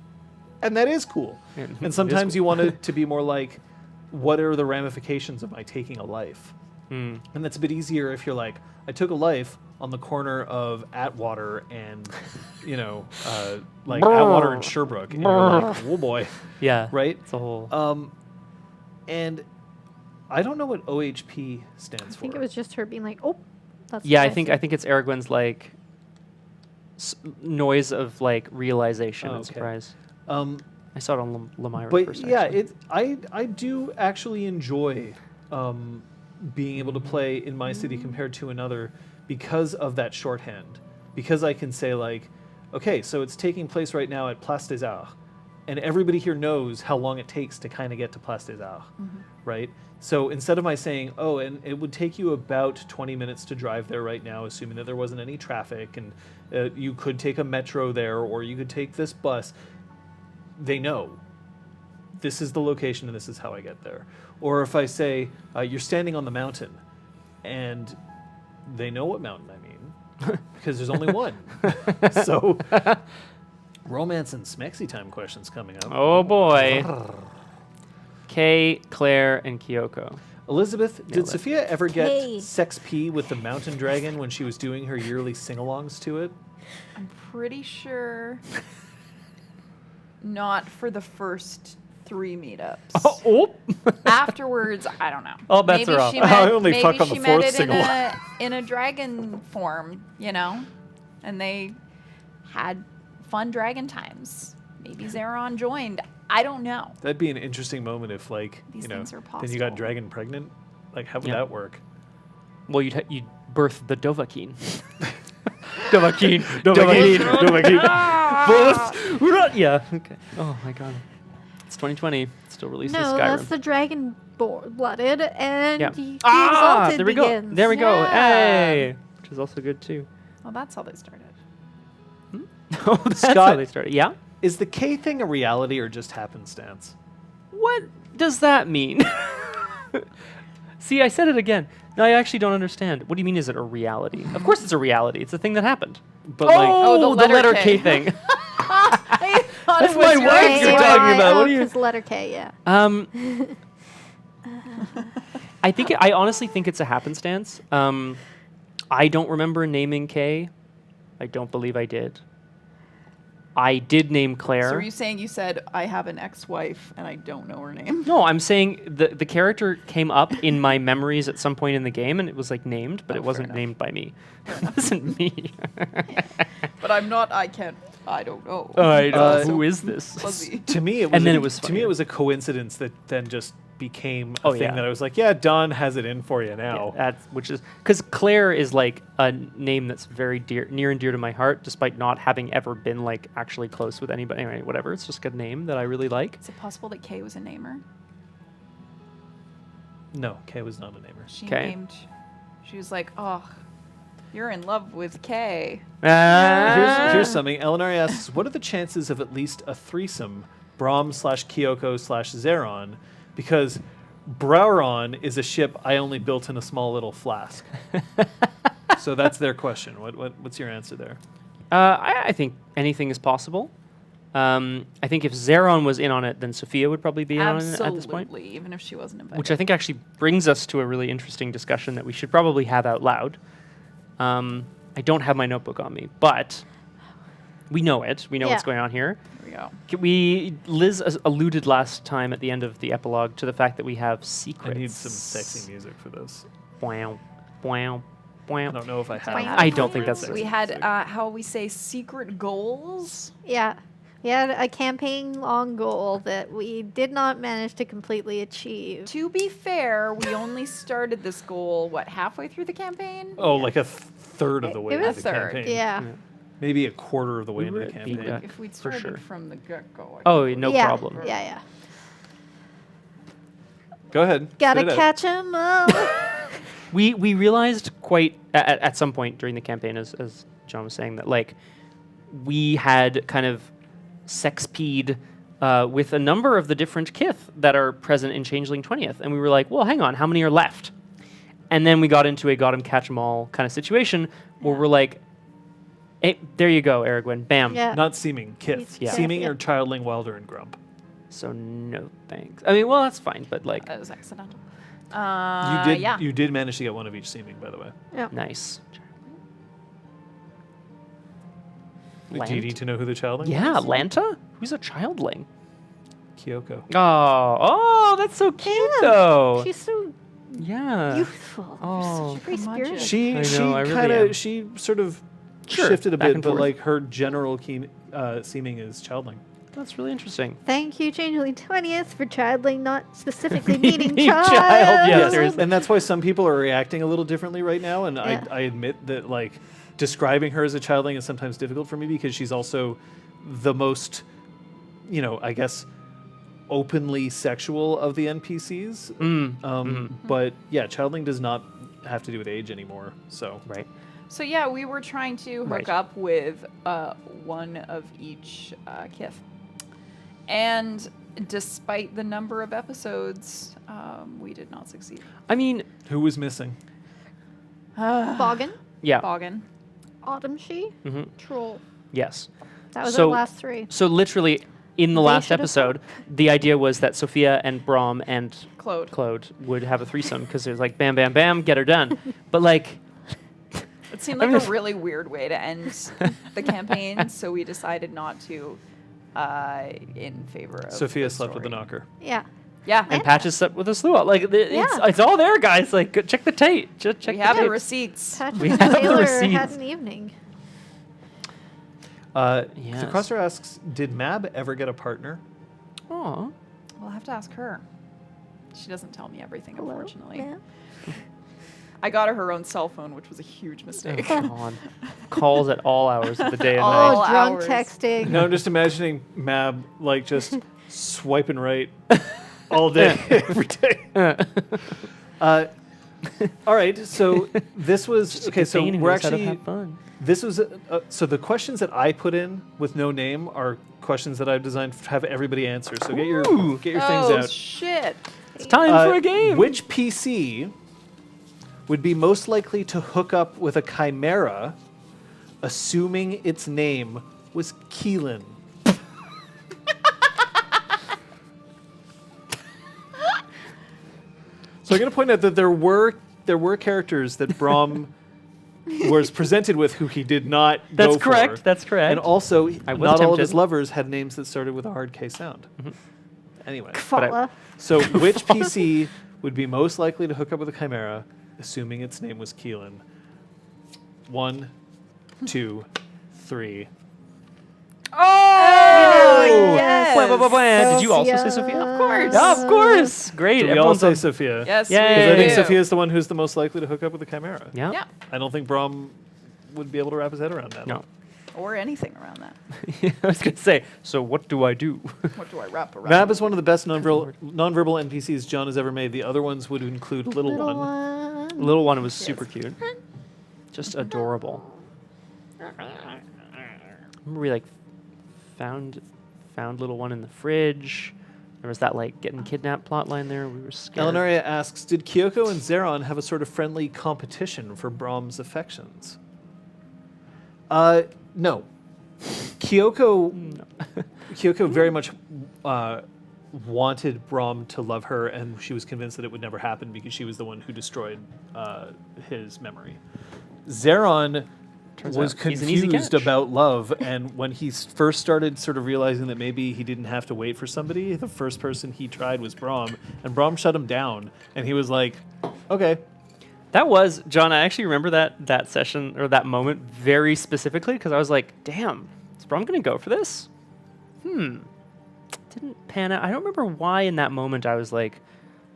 And that is cool. And sometimes you want it to be more like, what are the ramifications of my taking a life? And that's a bit easier if you're like, I took a life on the corner of Atwater and, Atwater and Sherbrooke. And you're like, oh boy. Yeah. Right? It's a whole... And I don't know what OHP stands for. I think it was just her being like, oh, that's Yeah, what I think it's Aragorn's like noise of like realization and surprise. I saw it on Lemire first. But I do actually enjoy being able to play in my city compared to another because of that shorthand. Because I can say like, okay, so it's taking place right now at Place des Arts, and everybody here knows how long it takes to kind of get to Place des Arts, right? So instead of my saying, oh, and it would take you about 20 minutes to drive there right now, assuming that there wasn't any traffic, and you could take a metro there, or you could take this bus, they know this is the location and this is how I get there. Or if I say, you're standing on the mountain, and they know what mountain I mean, because there's only one. So, romance and smexy time questions coming up. Oh boy. Kay, Claire, and Kyoko. Elizabeth, did Sophia ever get Kay. sex pee with the mountain dragon when she was doing her yearly sing-alongs to it? I'm pretty sure not for the first 3 meetups. Afterwards, I don't know. All bets are off. I only maybe fuck on the she fourth met it sing-along. in a dragon form, and they had fun dragon times. Maybe Zeron joined. I don't know. That'd be an interesting moment if, like, These you know, things are then you got possible. dragon pregnant. Like, how would Yeah. that work? Well, you'd birth the Dovahkiin. Dovahkiin. Ah! Both. Yeah. Okay. Oh my god. It's 2020. Still releasing No, Skyrim. that's the dragon blooded, and Yeah. the Ah, Exalted there we go. begins. There we go. Yeah. Hey, which is also good too. Well, that's how they started. Oh, that's how Scott- they started. Yeah. Is the K thing a reality or just happenstance? What does that mean? See, I said it again. No, I actually don't understand. What do you mean? Is it a reality? Of course, it's a reality. It's a thing that happened. But like, Oh, the the letter letter K K. thing. That's my wife you're talking about. What do you- It's letter K, yeah. I honestly think it's a happenstance. I don't remember naming Kay. I don't believe I did. I did name Claire. So are you saying you said, I have an ex-wife and I don't know her name? No, I'm saying the character came up in my memories at some point in the game, and it was like named, but Oh, it fair wasn't enough. named by me. It wasn't me. But I don't know. Who is this? Fuzzy. to me, it was And then it was to me funny. it was a coincidence that then just became a Oh, thing yeah. that I was like, yeah, Don has it in for you now. Which is because Claire is like a name that's very near and dear to my heart, despite not having ever been like actually close with anybody. Anyway, whatever. It's just a name that I really like. Is it possible that Kay was a namer? No, K was not a namer. She was like, oh, you're in love with Kay. Here's something. Elinari asks, what are the chances of at least a threesome, Brom/Kyoko/Zeron? Because Brauron is a ship I only built in a small little flask. So that's their question. What's your answer there? I think anything is possible. I think if Zeron was in on it, then Sophia would probably be in on it at this point. Absolutely, even if she wasn't invited. Which I think actually brings us to a really interesting discussion that we should probably have out loud. I don't have my notebook on me, but we know it. We know what's Yeah. going on here. Here we go. Liz alluded last time at the end of the epilogue to the fact that we have secrets. I need some sexy music for this. Wow, wow, I wow. don't know if I have. I don't think that's sexy We had, music. how we say, secret goals. Yeah. We had a campaign-long goal that we did not manage to completely achieve. To be fair, we only started this goal, halfway through the campaign? Oh, like a third of the way It into was the a third, campaign. Yeah. Maybe a quarter of the way We into were the at beat campaign. back. If we'd for started sure. from the get-go. Oh, no yeah. problem. Yeah, yeah. Go ahead. Gotta spit it out. catch 'em all. We realized quite at some point during the campaign, as John was saying, that like we had kind of sex-peed with a number of the different kith that are present in Changeling 20th, and we were like, well, hang on, how many are left? And then we got into a got 'em catch 'em all kind of situation where we're like, hey, there you go, Aragorn, bam. Yeah. Not seeming, kith. Yeah. Seeming Yeah. or childling, wilder, and grump. So no thanks. I mean, well, that's fine, but like, That was accidental. You did. Yeah. You did manage to get one of each seeming, by the way. Yeah. nice. Do you Lant? need to know who the childling Yeah, was? Lanta? Who's a childling? Kyoko. Oh, that's so cute though. She's so Yeah. youthful. Oh. Free spirit. She I she know, I really kind am. of she sort of Sure, shifted a back bit, and but forth. like her general seeming is childling. That's really interesting. Thank you, Changeling 20th, for childling, not specifically Meaning meaning child. child, yeah, seriously. And that's why some people are reacting a little differently right now. And Yeah. I admit that like describing her as a childling is sometimes difficult for me because she's also the most, I guess, openly sexual of the NPCs. But yeah, childling does not have to do with age anymore. So Right. So yeah, we were trying to hook Right. up with one of each kith. And despite the number of episodes, we did not succeed. I mean, who was missing? Boggin, yeah. Boggin. Autumn She, Mhm. Troll. Yes. That was So- our last three. So literally, in the They last should've episode, the idea was that Sophia and Brom and Claude. Claude would have a threesome because it was like bam, bam, bam, get her done. But like, It seemed I like mean, a really weird way to end the campaign, so we decided not to in favor of Sophia the slept with the story. knocker. Yeah. Yeah. and Patches slept with a slew. Like, Yeah. it's all there, guys. Like, go check the tape. Just check We the have the tape. receipts. Patrick We and have the Taylor receipts. had an evening. The Yes. Crosshair asks, did Mab ever get a partner? Aw. We'll have to ask her. She doesn't tell me everything, Hello, unfortunately. ma'am? I got her own cell phone, which was a huge mistake. Oh, God. Calls at all hours of the day and All Oh, night. drunk hours. texting. No, I'm just imagining Mab like just swiping right all day, every day. All right, so this was okay. So Campaign who we're knows how to actually have fun. this was so the questions that I put in with no name are questions that I've designed to have everybody answer. So get your things Oh, out. shit. It's time for a game. Which PC would be most likely to hook up with a chimera, assuming its name was Keelan? So I'm going to point out that there were characters that Braum was presented with who he did not That's go correct. for. That's correct. And also, I was not all of his tempted. lovers had names that started with a hard K sound. Anyway. Kvala. So which PC would be most likely to hook up with a chimera, assuming its name was Keelan? 1, 2, 3. Oh, yes. Blah, blah, blah, blah. Did you also say Sophia? Of course. Yeah, of course. Great. Do we all Everyone's say on- Sophia? Yes, Yeah, we Because I think do. Sophia's the one who's the most likely to hook up with a chimera. Yeah. Yeah. I don't think Braum would be able to wrap his head around that. No. Or anything around that. I was going to say, so what do I do? What do I wrap around? Mab is one of the best nonverbal NPCs John has ever made. The other ones would include Little Little One. The little one was super cute. Just adorable. Remember we like found little one in the fridge. There was that like getting kidnapped plot line there. We were scared. Elenaria asks, did Kyoko and Zeron have a sort of friendly competition for Braum's affections? No. Kyoko very much wanted Braum to love her, and she was convinced that it would never happen because she was the one who destroyed his memory. Zeron Turns was out he's an easy confused catch. about love, and when he first started sort of realizing that maybe he didn't have to wait for somebody, the first person he tried was Braum, and Braum shut him down, and he was like, okay. That was, John, I actually remember that session or that moment very specifically because I was like, damn, is Braum going to go for this? Didn't pan out. I don't remember why in that moment I was like,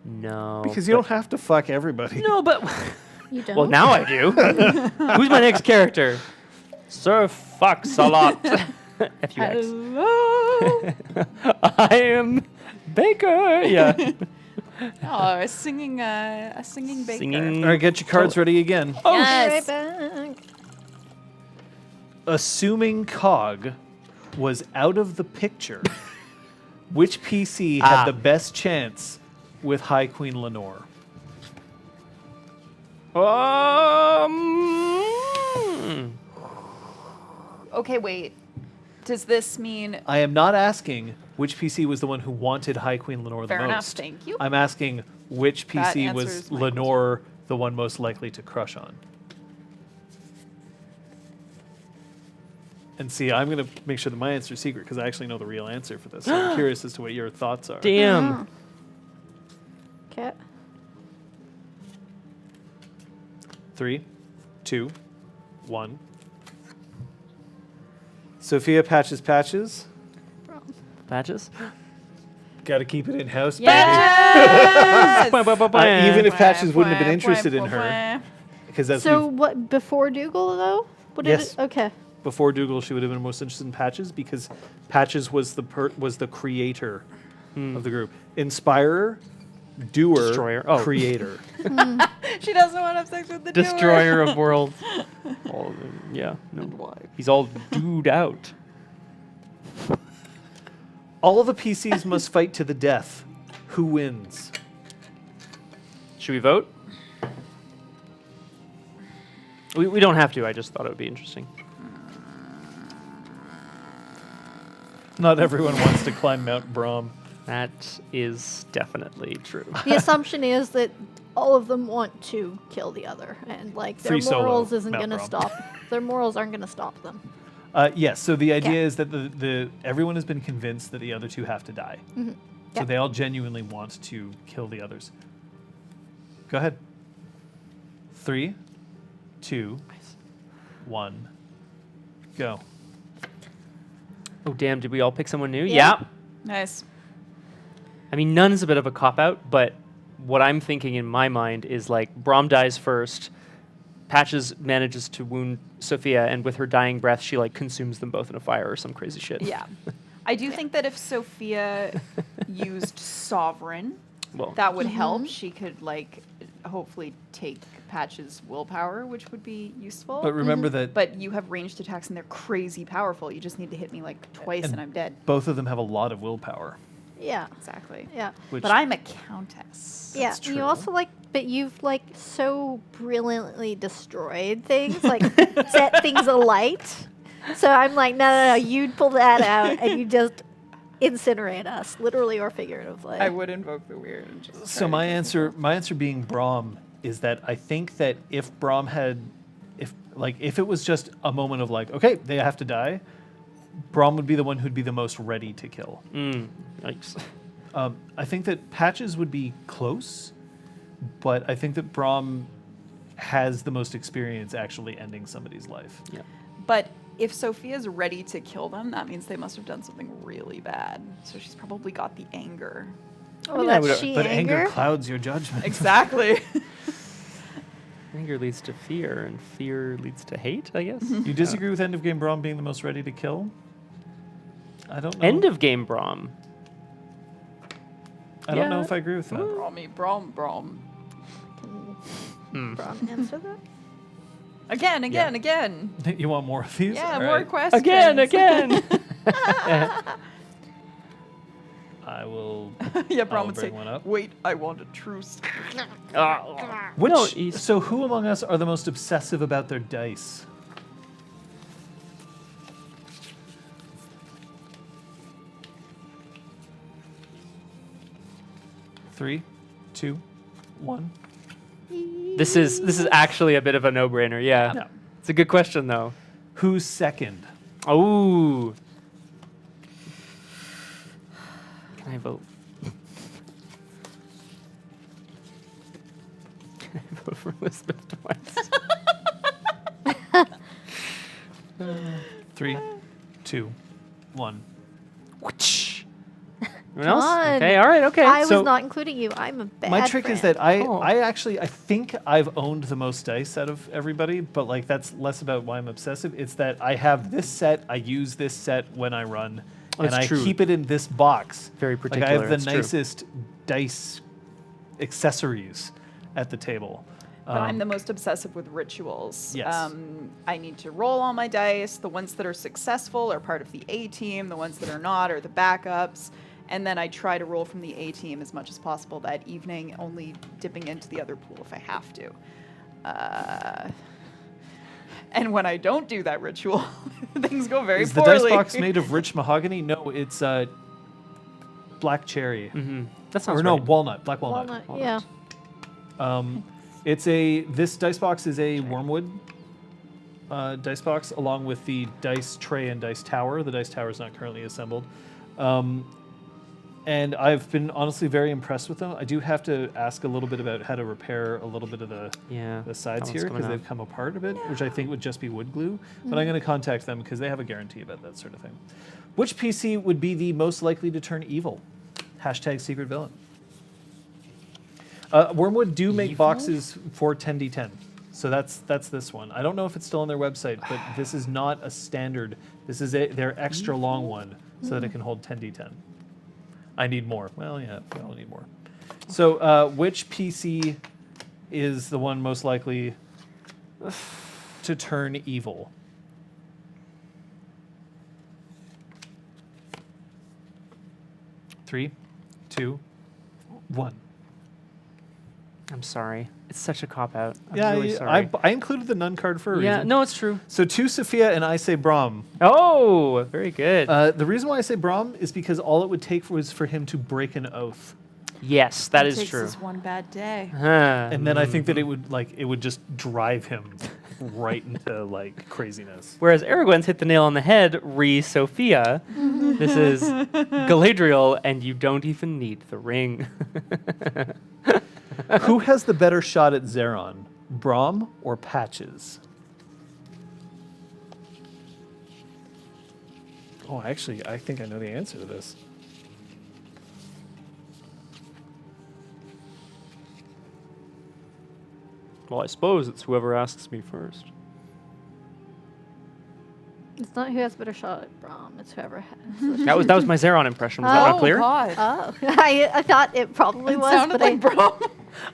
no. Because you don't have to fuck everybody. No, but... You don't? Well, now I do. Who's my next character? Sir Fox a lot. F-U-X. Hello. I am Baker. Yeah. Oh, a singing baker. Singing. All right, get your cards ready again. Oh, Yes. Right back. Assuming Cog was out of the picture, which PC had the best chance with High Queen Lenore? Okay, wait. Does this mean... I am not asking which PC was the one who wanted High Queen Lenore Fair the enough, most. thank you. I'm asking which That PC answers was my Lenore the one most likely to crush on. And see, I'm going to make sure that my answer is secret because I actually know the real answer for this. So I'm curious as to what your thoughts are. Damn. Cat. 3, 2, 1. Sophia Patches. Patches? Got to keep it in house. Yes! Even if Patches wouldn't have been interested in her, because that's So what, before Dougal, though? What did Yes. it? Okay. before Dougal, she would have been most interested in Patches because Patches was the creator of the group. Inspirer, doer, Destroyer. Oh. creator. She doesn't want to have sex with the Destroyer of worlds. All of them. Yeah. No. He's all dude out. All of the PCs must fight to the death. Who wins? Should we vote? We don't have to. I just thought it would be interesting. Not everyone wants to climb Mount Braum. That is definitely true. The assumption is that all of them want to kill the other, and like their Free solo, morals isn't Mount going to Braum. stop. Their morals aren't going to stop them. Yes. So the idea Okay. is that the everyone has been convinced that the other two have to die. So Yeah. they all genuinely want to kill the others. Go ahead. 3, 2, 1, go. Oh, damn, did we all pick someone new? Yeah. Nice. I mean, none's a bit of a cop-out, but what I'm thinking in my mind is, like, Braum dies first, Patches manages to wound Sophia, and with her dying breath, she, like, consumes them both in a fire or some crazy shit. Yeah. I do think that if Sophia used Sovereign, Well, that would help. She could, like, hopefully take Patch's willpower, which would be useful. But remember that But you have ranged attacks and they're crazy powerful. You just need to hit me like twice and I'm dead. both of them have a lot of willpower. Yeah. Exactly. Yeah. Which But I'm a countess. Yeah. That's You true. also but you've so brilliantly destroyed things, like set things alight. So I'm like, no, you'd pull that out and you just incinerate us, literally or figuratively. I would invoke the weird. And just So try my to- answer being Braum is that I think that if Braum had, if it was just a moment of like, okay, they have to die, Braum would be the one who'd be the most ready to kill. Yikes. I think that Patches would be close, but I think that Braum has the most experience actually ending somebody's life. Yeah. But if Sophia's ready to kill them, that means they must have done something really bad. So she's probably got the anger. well, mean, I that's would- she But anger. anger clouds your judgment. Exactly. Anger leads to fear, and fear leads to hate, I guess. You disagree with End of Game Braum being the most ready to kill? I don't know. End of game Braum. I don't know Yeah. if I agree with that. Brommy, Brom. Can Braum answer that? Again. You want more of these? Yeah, All more right. questions. Again. I will. Yeah, Brom I'll would say, bring one up. wait, I want a truce. Which, No, he's- so who among us are the most obsessive about their dice? Three, two, one. This is actually a bit of a no-brainer. Yeah. Yeah. It's a good question, though. Who's second? Oh. Can I vote? Can I vote for Elizabeth twice? Three, two, one. Anyone else? Come on. Okay. All right. Okay. I was so not including you. I'm a bad My trick is friend. that I Oh. I think I've owned the most dice out of everybody, but like that's less about why I'm obsessive. It's that I have this set, I use this set when I run, and That's I true. keep it in this box. Very Like I particular, have the that's true. nicest dice accessories at the table. But I'm the most obsessive with rituals. Yes. I need to roll all my dice. The ones that are successful are part of the A team. The ones that are not are the backups. And then I try to roll from the A team as much as possible that evening, only dipping into the other pool if I have to. And when I don't do that ritual, things go very Is the poorly. dice box made of rich mahogany? No, it's black cherry. That sounds Or no, right. walnut, black walnut. Walnut. Yeah. This dice box is a wormwood dice box, along with the dice tray and dice tower. The dice tower is not currently assembled. And I've been honestly very impressed with them. I do have to ask a little bit about how to repair a little bit of the Yeah. the sides that here one's coming because out. they've come apart a bit, which I think would just be wood glue. But I'm going to contact them because they have a guarantee about that sort of thing. Which PC would be the most likely to turn evil? Hashtag secret villain. Wormwood do make boxes for 10d10. So that's this one. I don't know if it's still on their website, but this is not a standard. This is their extra long one so that it can hold 10d10. I need more. Well, yeah, we all need more. So which PC is the one most likely to turn evil? Three, two, one. I'm sorry. It's such a cop out. I'm Yeah, really sorry. I included the nun card for a Yeah. reason. No, it's true. So to Sophia and I say Braum. Oh, very good. The reason why I say Braum is because all it would take was for him to break an oath. yes, that It is takes true. us one bad day. Huh. And then I think that it would just drive him right into like craziness. Whereas Aragorn's hit the nail on the head, re Sophia. This is Galadriel, and you don't even need the ring. Who has the better shot at Zeron, Braum or Patches? Oh, actually, I think I know the answer to this. Well, I suppose it's whoever asks me first. It's not who has better shot at Braum. It's whoever has. That was my Zeron impression. Was that not clear? God. Oh, I thought it probably It was, sounded but like bro.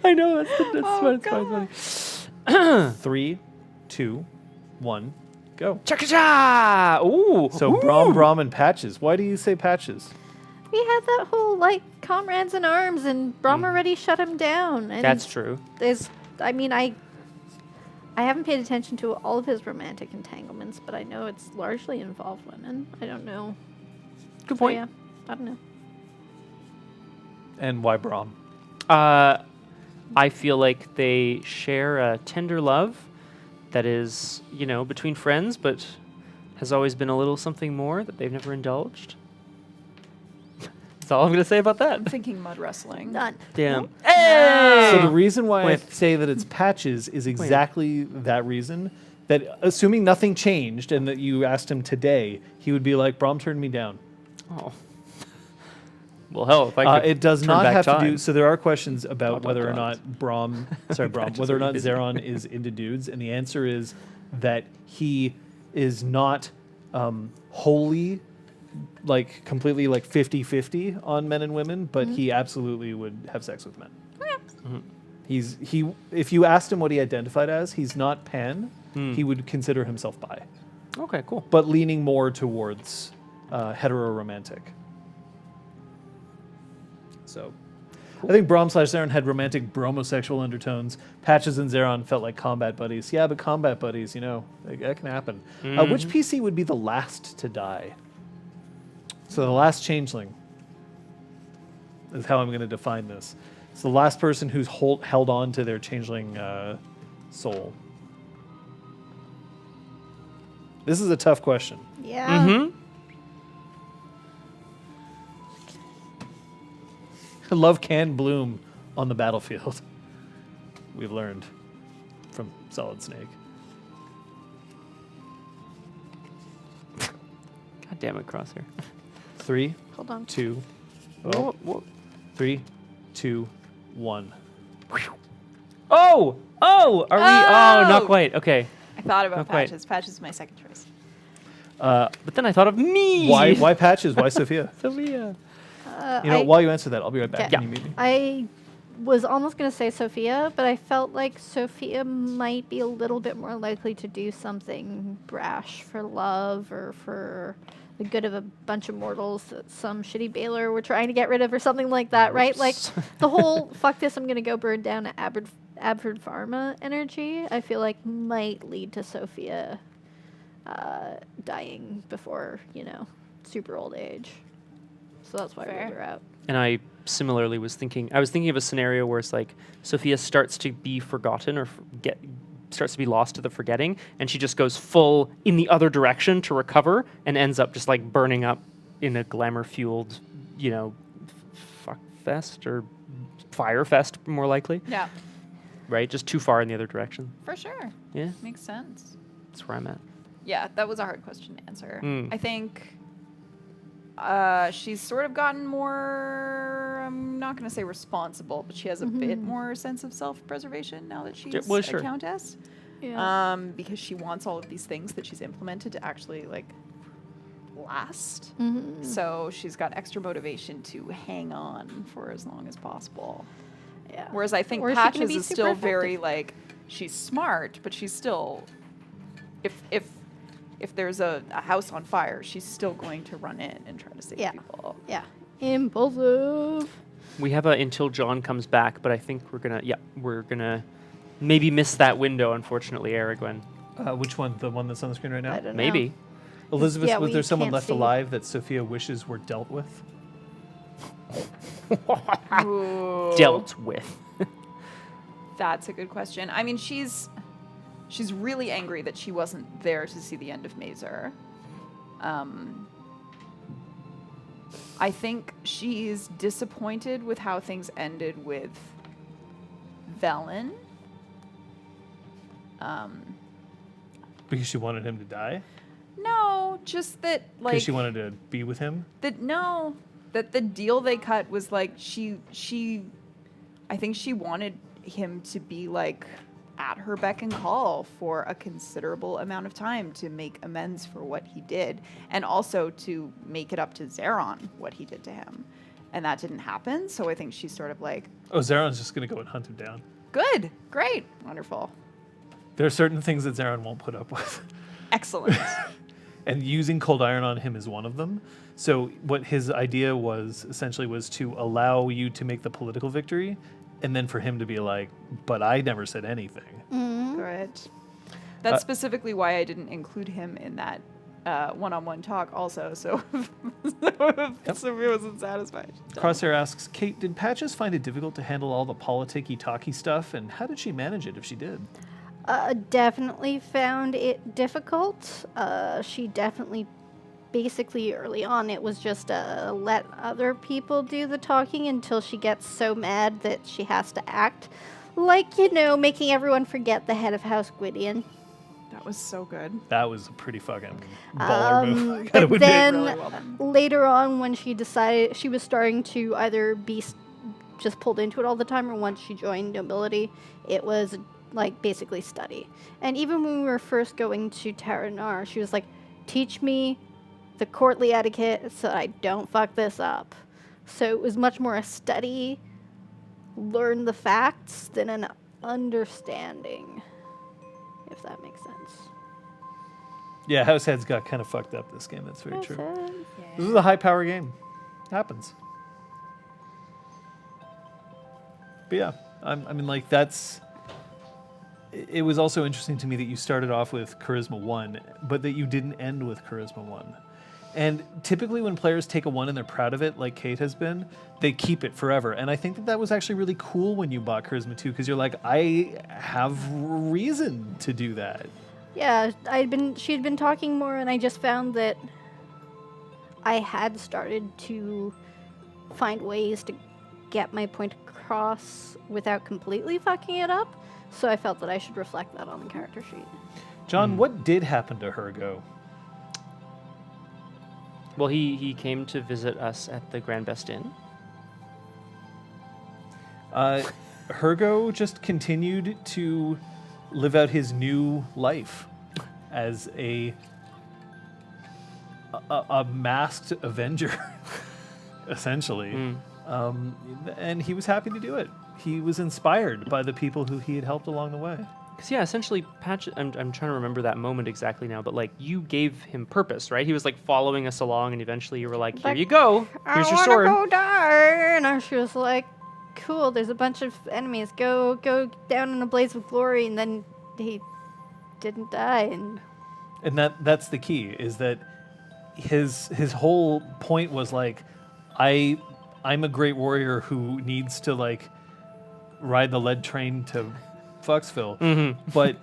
I know that's Oh, why it's God. funny. 3, 2, 1, go. Cha-cha-cha! Ooh. So ooh. Braum, and Patches. Why do you say Patches? we had that whole like comrades in arms, and Braum already shut him down. And That's true. I haven't paid attention to all of his romantic entanglements, but I know it's largely involved women. I don't know. Good So, point. yeah, I don't know. And why Braum? I feel like they share a tender love that is, between friends, but has always been a little something more that they've never indulged. That's all I'm going to say about that. I'm thinking mud wrestling. None. Damn. Hey! So the reason why Wait. I say that it's Patches is exactly that reason. That assuming nothing changed and that you asked him today, he would be like, Braum turned me down. Oh. Well, hell, if I could It does turn not back have to time. do. So there are questions about Dot, whether dot, or not Braum, whether or not Zeron is into dudes, and the answer is that he is not wholly, like completely like 50-50 on men and women, but he absolutely would have sex with men. Mhm. If you asked him what he identified as, he's not pan. He would consider himself bi, Okay, cool. but leaning more towards hetero-romantic. So, I think Braum/Zeron had romantic bromosexual undertones. Patches and Zeron felt like combat buddies. Yeah, but combat buddies, that can happen. Which PC would be the last to die? So the last changeling is how I'm going to define this. It's the last person who's held on to their changeling soul. This is a tough question. Yeah. Mm-hmm. Love can bloom on the battlefield. We've learned from Solid Snake. God damn it, Crosshair. 3, Hold on. 2, Whoa. 3, 2, 1. Oh! Oh! Are we? Oh, not Oh! quite. Okay. I thought about Not quite. Patches. Patches is my second choice. But then I thought of me. Why Patches? Why Sophia? Sophia? While you answer that, I'll be right back. Okay. Can you mute me? I was almost going to say Sophia, but I felt like Sophia might be a little bit more likely to do something brash for love or for the good of a bunch of mortals that some shitty Baylor were trying to get rid of or something like that, right? Like the whole fuck this, I'm going to go burn down Abford Pharma energy, I feel like might lead to Sophia dying before, super old age. So that's why Fair. we were out. And I similarly was thinking of a scenario where it's like Sophia starts to be forgotten or starts to be lost to the forgetting, and she just goes full in the other direction to recover and ends up just like burning up in a glamour-fueled, fuck fest or fire fest, more likely, Yeah, right? Just too far in the other direction. for sure. Yeah, Makes sense. that's where I'm at. Yeah, that was a hard question to answer. Mm. I think she's sort of gotten more, I'm not going to say responsible, but she has a bit more sense of self-preservation now that she's well, sure. a countess. Yeah. Because she wants all of these things that she's implemented to actually, last. Mm-hmm. So she's got extra motivation to hang on for as long as possible. Yeah. Whereas I think Or is she gonna Patches be is super still effective? very, she's smart, but she's still, if there's a house on fire, she's still going to run in and try to save Yeah. people. Yeah. Impulsive. We have a until John comes back, but I think we're gonna maybe miss that window, unfortunately, Aragwen. Which one? The one that's on the screen right now? I don't know. Maybe. Elizabeth, Yeah, was we there someone can't left see. alive that Sophia wishes were dealt with? Ooh. Dealt with. That's a good question. I mean, she's really angry that she wasn't there to see the end of Mazer. I think she's disappointed with how things ended with Velen. Because she wanted him to die? No, just that like Because she wanted to be with him? that the deal they cut was like she I think she wanted him to be like at her beck and call for a considerable amount of time to make amends for what he did, and also to make it up to Zeron what he did to him. And that didn't happen, so I think she's sort of like, Oh, Zeron's just going to go and hunt him down. good, great, wonderful, There are certain things that Zeron won't put up with. excellent. And using cold iron on him is one of them. So what his idea was essentially was to allow you to make the political victory, and then for him to be like, but I never said anything. Good. That's specifically why I didn't include him in that one-on-one talk also, so so he wasn't satisfied. Crosshair asks, Kate, did Patches find it difficult to handle all the politicky talky stuff, and how did she manage it if she did? Definitely found it difficult. She definitely, basically early on, it was just let other people do the talking until she gets so mad that she has to act like, making everyone forget the head of House Gwydion. That was so good. That was a pretty fucking baller move. But then Really well done. later on, when she decided she was starting to either be just pulled into it all the time, or once she joined nobility, it was like basically study. And even when we were first going to Taranar, she was like, teach me the courtly etiquette so that I don't fuck this up. So it was much more a study, learn the facts, than an understanding, if that makes sense. Yeah, Househeads got kind of fucked up this game. That's very true. Househeads. This is a high power game. Happens. But yeah, I mean, like, that's... It was also interesting to me that you started off with Charisma 1, but that you didn't end with Charisma 1. And typically when players take a 1 and they're proud of it, like Kate has been, they keep it forever. And I think that that was actually really cool when you bought Charisma 2, because you're like, I have reason to do that. Yeah, she had been talking more, and I just found that I had started to find ways to get my point across without completely fucking it up. So I felt that I should reflect that on the character sheet. John, what did happen to Hergo? Well, he came to visit us at the Grand Best Inn. Hergo just continued to live out his new life as a masked avenger, essentially. And he was happy to do it. He was inspired by the people who he had helped along the way. Because, yeah, essentially, Patch, I'm trying to remember that moment exactly now, but, like, you gave him purpose, right? He was, like, following us along, and eventually you were like, here you go. Here's your sword. I want to go die. And she was like, cool, there's a bunch of enemies. Go down in a blaze of glory. And then he didn't die. And that's the key, is that his whole point was, like, I'm a great warrior who needs to, like, ride the lead train to Foxville. But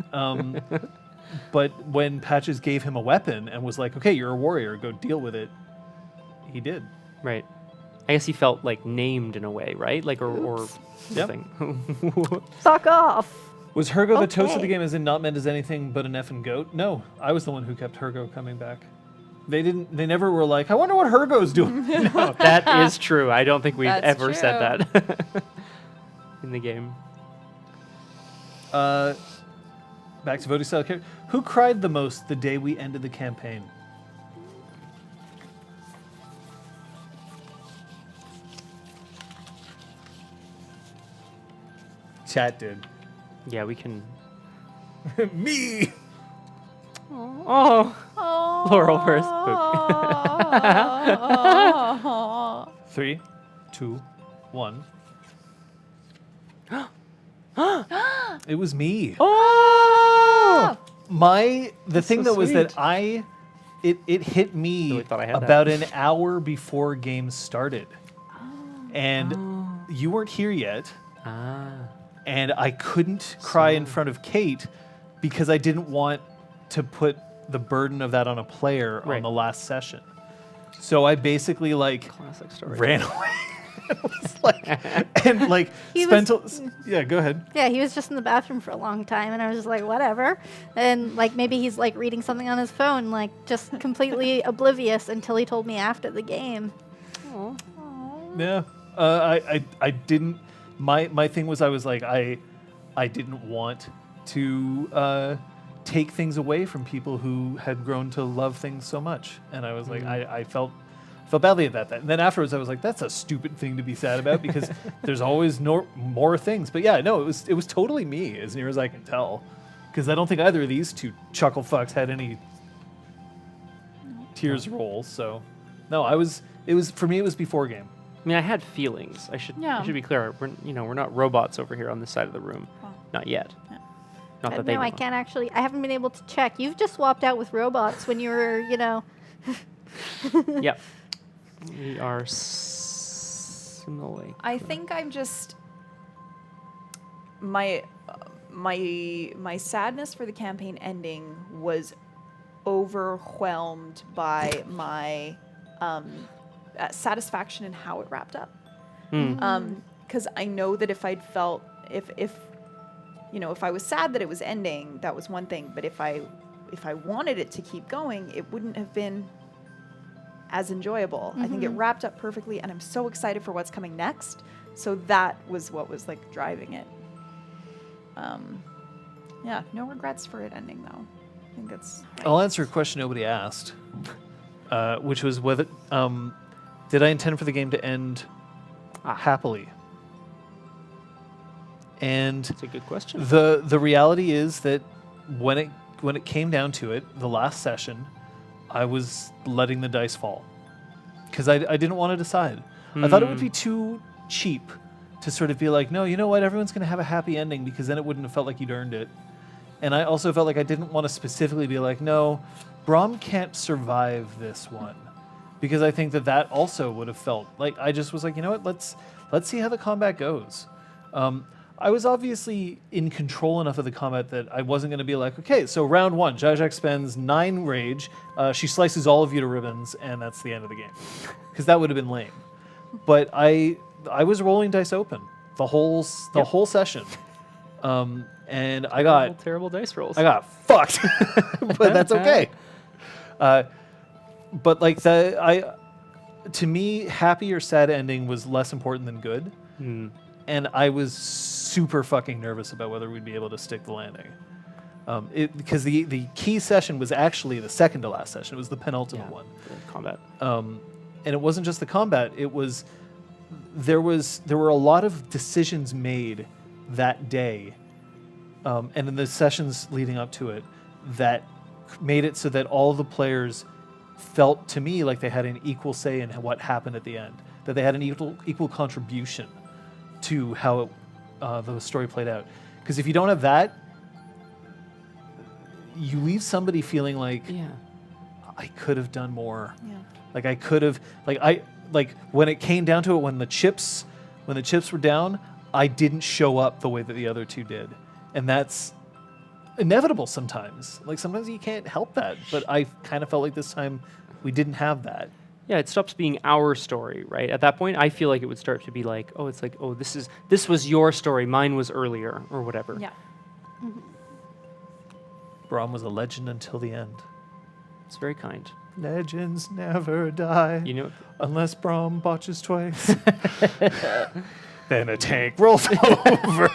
when Patches gave him a weapon and was like, okay, you're a warrior, go deal with it, he did. Right. I guess he felt, like, named in a way, right? Like, or Yep. something. Fuck off. Was Hergo the toast of the Okay. game, as in not meant as anything but an effing goat? No, I was the one who kept Hergo coming back. They never were like, I wonder what Hergo's doing. No. That is true. I don't think we've That's ever said true. that in the game. Back to voting style character. Who cried the most the day we ended the campaign? Chat did. Yeah, we can... Me! Oh, Laurel first. 3, 2, 1. It was me. Oh! The thing so that was sweet. that it hit me Really thought I had that. about an hour before games started. And you weren't here yet, Ah. and I couldn't cry in front of Kate because I didn't want to put the burden of that on a player on Right. the last session. So I basically, like, Classic story. ran away. And like He spent. was- Yeah, go ahead. Yeah, he was just in the bathroom for a long time, and I was just like, whatever. And like maybe he's like reading something on his phone, like just completely oblivious until he told me after the game. Yeah. I didn't. My thing was I was like I didn't want to take things away from people who had grown to love things so much, and I was like I felt badly about that. And then afterwards I was like, that's a stupid thing to be sad about because there's always more things. But yeah, no, it was totally me as near as I can tell, because I don't think either of these two chuckle fucks had any tears roll. So no, it was for me it was before game. I mean, I had feelings. I should be clear. We're not robots over here on this side of the room. Well, Not yet. yeah. Not that they No, I know. can't actually. I haven't been able to check. You've just swapped out with robots when you were, Yep. We are similarly. I think I'm just my sadness for the campaign ending was overwhelmed by my satisfaction in how it wrapped up. Because I know that if I'd felt if I was sad that it was ending, that was one thing. But if I wanted it to keep going, it wouldn't have been as enjoyable. I think it wrapped up perfectly, and I'm so excited for what's coming next. So that was what was like driving it. Yeah, no regrets for it ending though. I think it's. I'll answer a question nobody asked, which was whether did I intend for the game to end happily? And That's a good question. the reality is that when it came down to it, the last session, I was letting the dice fall because I didn't want to decide. I thought it would be too cheap to sort of be like, no, you know what, everyone's going to have a happy ending, because then it wouldn't have felt like you'd earned it. And I also felt like I didn't want to specifically be like, no, Brahm can't survive this one, because I think that also would have felt like I just was like, you know what, let's see how the combat goes. I was obviously in control enough of the combat that I wasn't going to be like, okay, so round one, Zizek spends 9 rage, she slices all of you to ribbons, and that's the end of the game, because that would have been lame. But I was rolling dice open the whole session, and I got terrible dice rolls. I got fucked, but that's okay. But like to me, happy or sad ending was less important than good. And I was super fucking nervous about whether we'd be able to stick the landing. Because the key session was actually the second to last session. It was the penultimate one. The combat. And it wasn't just the combat. It was there were a lot of decisions made that day, and in the sessions leading up to it, that made it so that all the players felt to me like they had an equal say in what happened at the end. That they had an equal contribution to how the story played out. Because if you don't have that, you leave somebody feeling like, I could have done more. Yeah. Like I could have, like when it came down to it, when the chips were down, I didn't show up the way that the other two did, and that's inevitable sometimes. Like sometimes you can't help that, but I kind of felt like this time we didn't have that. Yeah, it stops being our story, right? At that point, I feel like it would start to be like, this was your story, mine was earlier, or whatever. Yeah. Brahm was a legend until the end. It's very kind. Legends never die. You know, Unless Brahm botches twice. Then a tank rolls over.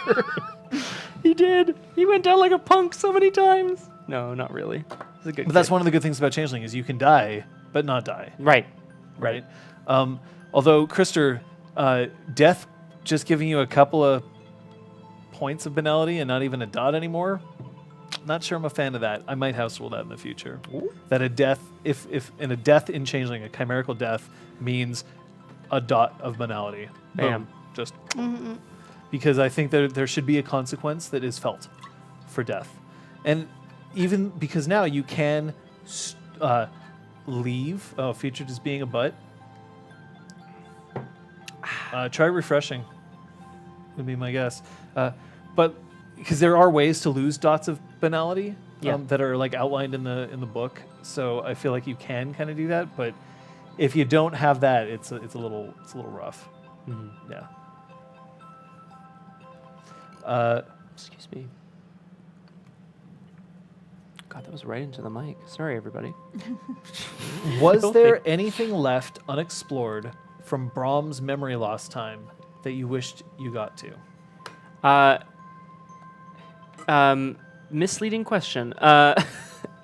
he did. He went down like a punk so many times. No, not really. He's a good But that's kid. one of the good things about Changeling is you can die, but not die. Right. Right? Although, Krister, death just giving you a couple of points of banality and not even a dot anymore, not sure I'm a fan of that. I might house rule that in the future. Ooh. That a death, if in a death in Changeling, a chimerical death means a dot of banality. Bam. Boom. Just because I think there should be a consequence that is felt for death. And even because now you can leave, featured as being a butt. Try refreshing would be my guess. But because there are ways to lose dots of banality that are like outlined in the book, so I feel like you can kind of do that. But if you don't have that, it's a little rough. Yeah. Excuse me. God, that was right into the mic. Sorry, everybody. Was No there thing. anything left unexplored from Brahms' memory loss time that you wished you got to? Misleading question.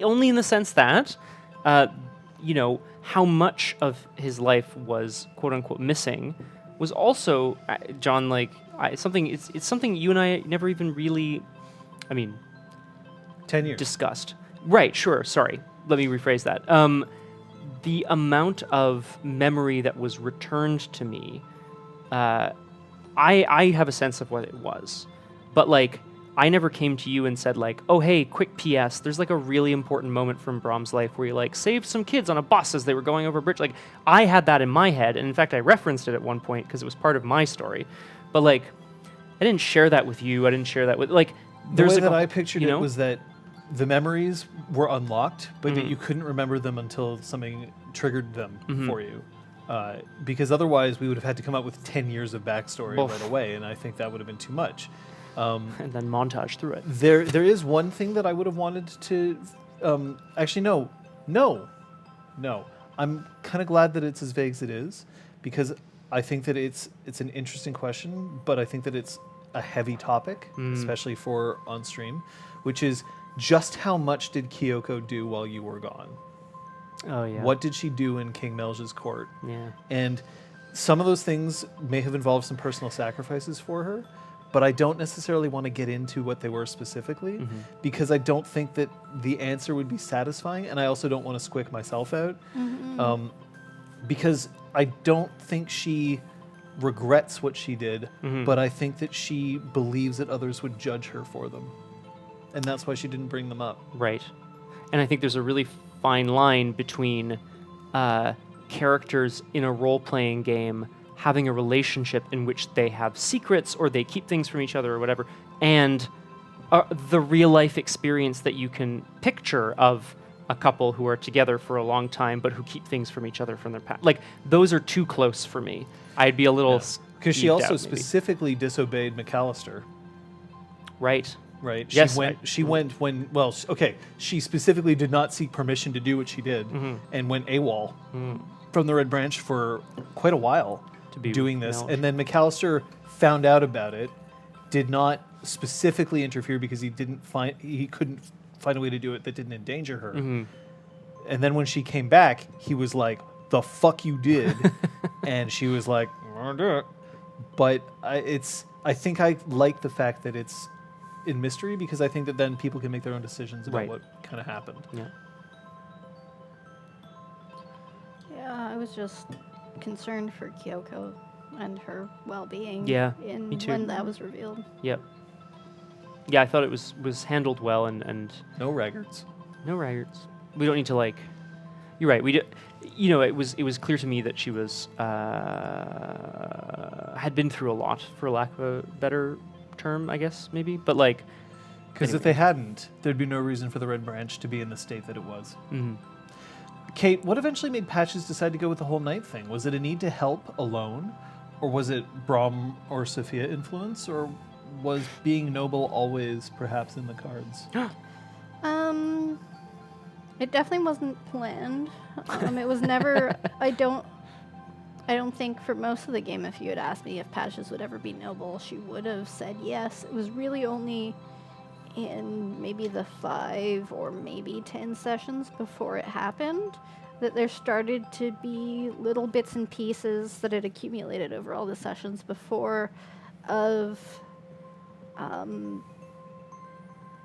Only in the sense that, how much of his life was quote unquote missing was also, John, something. It's something you and I never even really, 10 years. discussed. Right. Sure. Sorry. Let me rephrase that. The amount of memory that was returned to me, I have a sense of what it was, but I never came to you and said oh hey, quick PS, there's a really important moment from Brahms' life where he saved some kids on a bus as they were going over a bridge. I had that in my head, and in fact I referenced it at one point because it was part of my story, but I didn't share that with you. I didn't share that with The there's way that I pictured you it know? was that the memories were unlocked, but that you couldn't remember them until something triggered them for you. Because otherwise, we would have had to come up with 10 years of backstory Oof. right away, and I think that would have been too much. and then montage through it. There is one thing that I would have wanted to. Actually, no. I'm kind of glad that it's as vague as it is, because I think that it's an interesting question, but I think that it's a heavy topic, especially for on stream, which is just how much did Kyoko do while you were gone? Oh yeah. What did she do in King Melge's court? Yeah. And some of those things may have involved some personal sacrifices for her, but I don't necessarily want to get into what they were specifically, because I don't think that the answer would be satisfying, and I also don't want to squick myself out, because I don't think she regrets what she did, but I think that she believes that others would judge her for them, and that's why she didn't bring them up. Right. And I think there's a really fine line between characters in a role-playing game having a relationship in which they have secrets or they keep things from each other or whatever, and the real-life experience that you can picture of a couple who are together for a long time but who keep things from each other from their past. Those are too close for me. I'd be a little... Because she skeeved also out, maybe. specifically disobeyed McAllister. Right. Right. Yes, She went when. Well, okay. She specifically did not seek permission to do what she did, and went AWOL from the Red Branch for quite a while To be doing with this. Melge. And then McAllister found out about it, did not specifically interfere because he couldn't find a way to do it that didn't endanger her. And then when she came back, he was like, "The fuck you did," and she was like, "I don't do it." But I think I like the fact that it's in mystery, because I think that then people can make their own decisions about Right. what kind of happened. Yeah. Yeah, I was just concerned for Kyoko and her well-being. Yeah, in me too. when that was revealed. Yep. Yeah, I thought it was handled well, and No raggarts. no raggarts. We don't need to You're right. We do. It was clear to me that she was had been through a lot, for lack of a better term, I guess, maybe. But Because if they hadn't, there'd be no reason for the Red Branch to be in the state that it was. Mhm. Kate, what eventually made Patches decide to go with the whole night thing? Was it a need to help alone? Or was it Brahm or Sophia influence? Or was being noble always perhaps in the cards? It definitely wasn't planned. It was never. I don't think for most of the game, if you had asked me if Patches would ever be noble, she would have said yes. It was really only in maybe the 5 or maybe 10 sessions before it happened that there started to be little bits and pieces that had accumulated over all the sessions before of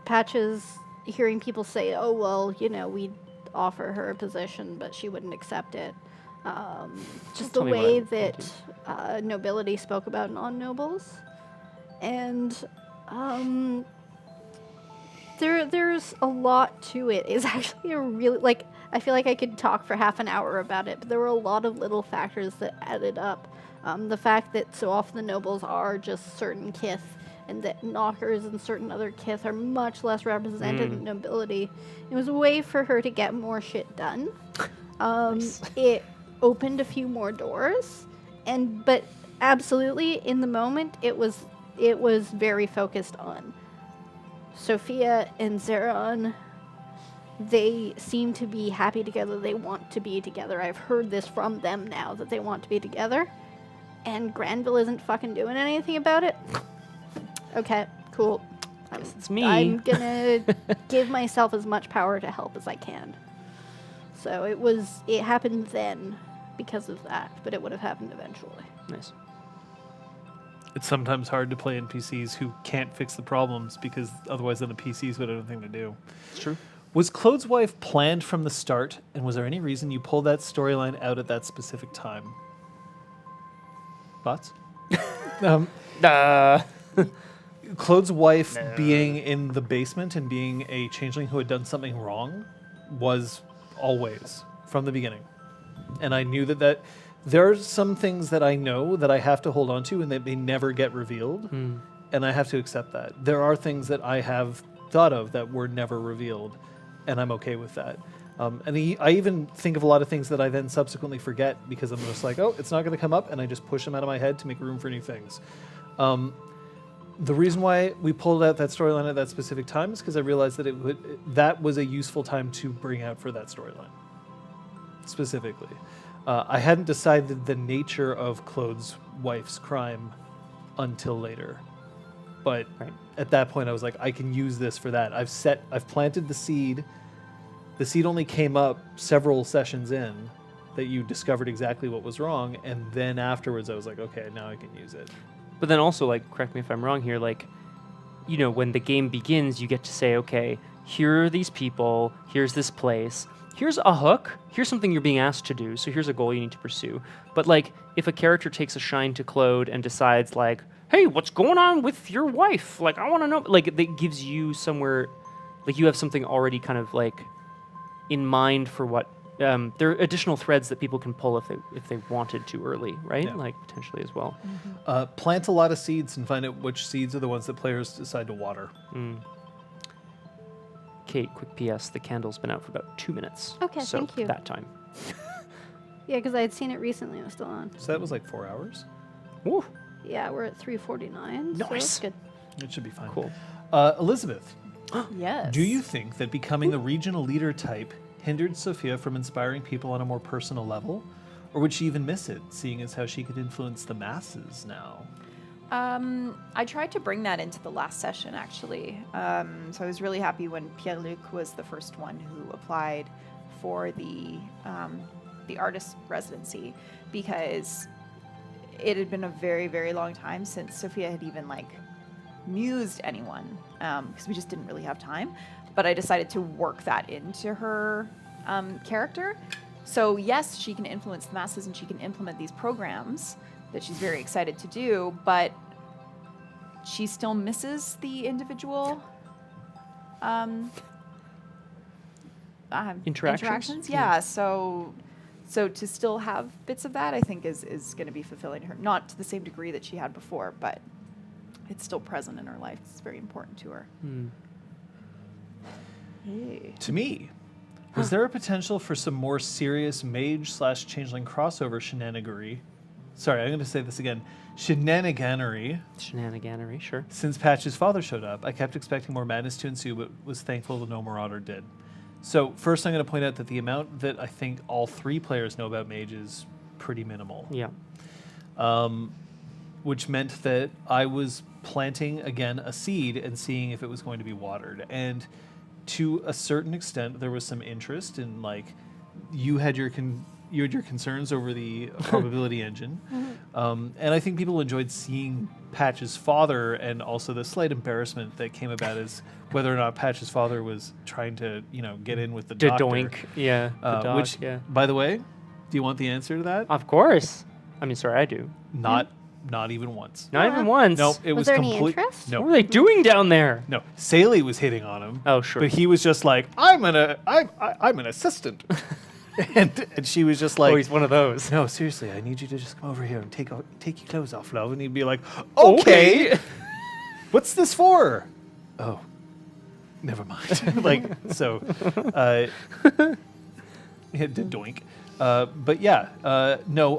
Patches hearing people say, "Oh, well, we'd offer her a position, but she wouldn't accept it." Just the Tell me what way I that nobility spoke about non-nobles. And there's a lot to it. It's actually a really, I feel like I could talk for half an hour about it, but there were a lot of little factors that added up. The fact that so often the nobles are just certain kith, and that knockers and certain other kith are much less represented in nobility. It was a way for her to get more shit done. It opened a few more doors, but absolutely, in the moment, it was very focused on Sophia and Zeron. They seem to be happy together. They want to be together. I've heard this from them now that they want to be together. And Granville isn't fucking doing anything about it. Okay, cool. It's me. I'm gonna give myself as much power to help as I can. So it happened then because of that, but it would have happened eventually. Nice. It's sometimes hard to play NPCs who can't fix the problems because otherwise then the PCs would have nothing to do. It's true. Was Claude's wife planned from the start, and was there any reason you pulled that storyline out at that specific time? Thoughts? Claude's wife being in the basement and being a changeling who had done something wrong was always from the beginning. And I knew that there are some things that I know that I have to hold on to and that they never get revealed. And I have to accept that. There are things that I have thought of that were never revealed, and I'm okay with that. I even think of a lot of things that I then subsequently forget because I'm just like, oh, it's not going to come up, and I just push them out of my head to make room for new things. The reason why we pulled out that storyline at that specific time is because I realized that that was a useful time to bring out for that storyline, specifically. I hadn't decided the nature of Claude's wife's crime until later. But at that point, I was like, I can use this for that. I've planted the seed. The seed only came up several sessions in that you discovered exactly what was wrong. And then afterwards, I was like, okay, now I can use it. But then also, like, correct me if I'm wrong here, like, you know, when the game begins, you get to say, okay, here are these people, here's this place, here's a hook, here's something you're being asked to do, so here's a goal you need to pursue. But, like, if a character takes a shine to Claude and decides, like, hey, what's going on with your wife? Like, I want to know. Like, it gives you somewhere, like, you have something already kind of, like, in mind for what, there are additional threads that people can pull if they wanted to early, right? Yeah. Like, potentially as well. Plant a lot of seeds and find out which seeds are the ones that players decide to water. Kate, quick PS, the candle's been out for about 2 minutes. Okay, so thank you. that time. Yeah, because I had seen it recently. It was still on. So that was like 4 hours. Woo. Yeah, we're at 3:49. So Nice. it's good. It should be fine. Cool. Elizabeth, Yes. do you think that becoming the regional leader type hindered Sophia from inspiring people on a more personal level? Or would she even miss it, seeing as how she could influence the masses now? I tried to bring that into the last session, actually. So I was really happy when Pierre-Luc was the first one who applied for the artist residency, because it had been a very, very long time since Sophia had even, like, mused anyone, because we just didn't really have time. But I decided to work that into her character. So yes, she can influence the masses and she can implement these programs that she's very excited to do, but she still misses the individual interactions. Yeah, so to still have bits of that, I think is going to be fulfilling to her. Not to the same degree that she had before, but it's still present in her life. It's very important to her. Hey. To me, was there a potential for some more serious mage/changeling crossover shenaniganery? Sorry, I'm going to say this again. Shenaniganery. Shenaniganery, sure. Since Patch's father showed up, I kept expecting more madness to ensue, but was thankful that no Marauder did. So first, I'm going to point out that the amount that I think all 3 players know about mage is pretty minimal. Yeah. Which meant that I was planting, again, a seed and seeing if it was going to be watered. And to a certain extent, there was some interest in, like, you had your concerns over the probability engine. And I think people enjoyed seeing Patch's father, and also the slight embarrassment that came about as whether or not Patch's father was trying to, get in with the doctor. Doink. Yeah. The dog, Which, yeah. by the way, do you want the answer to that? Of course. I mean, sorry, I do. Not even once. Not even once. No, it was there any complete. interest? No, What were they doing down there? no. Saley was hitting on him. Oh, sure. But he was just like, I'm an assistant, and she was just like, Oh, he's one of those. no, seriously, I need you to just come over here and take your clothes off, love. And he'd be like, okay, what's this for? Oh, never mind. Like, so, he did doink. But yeah, no,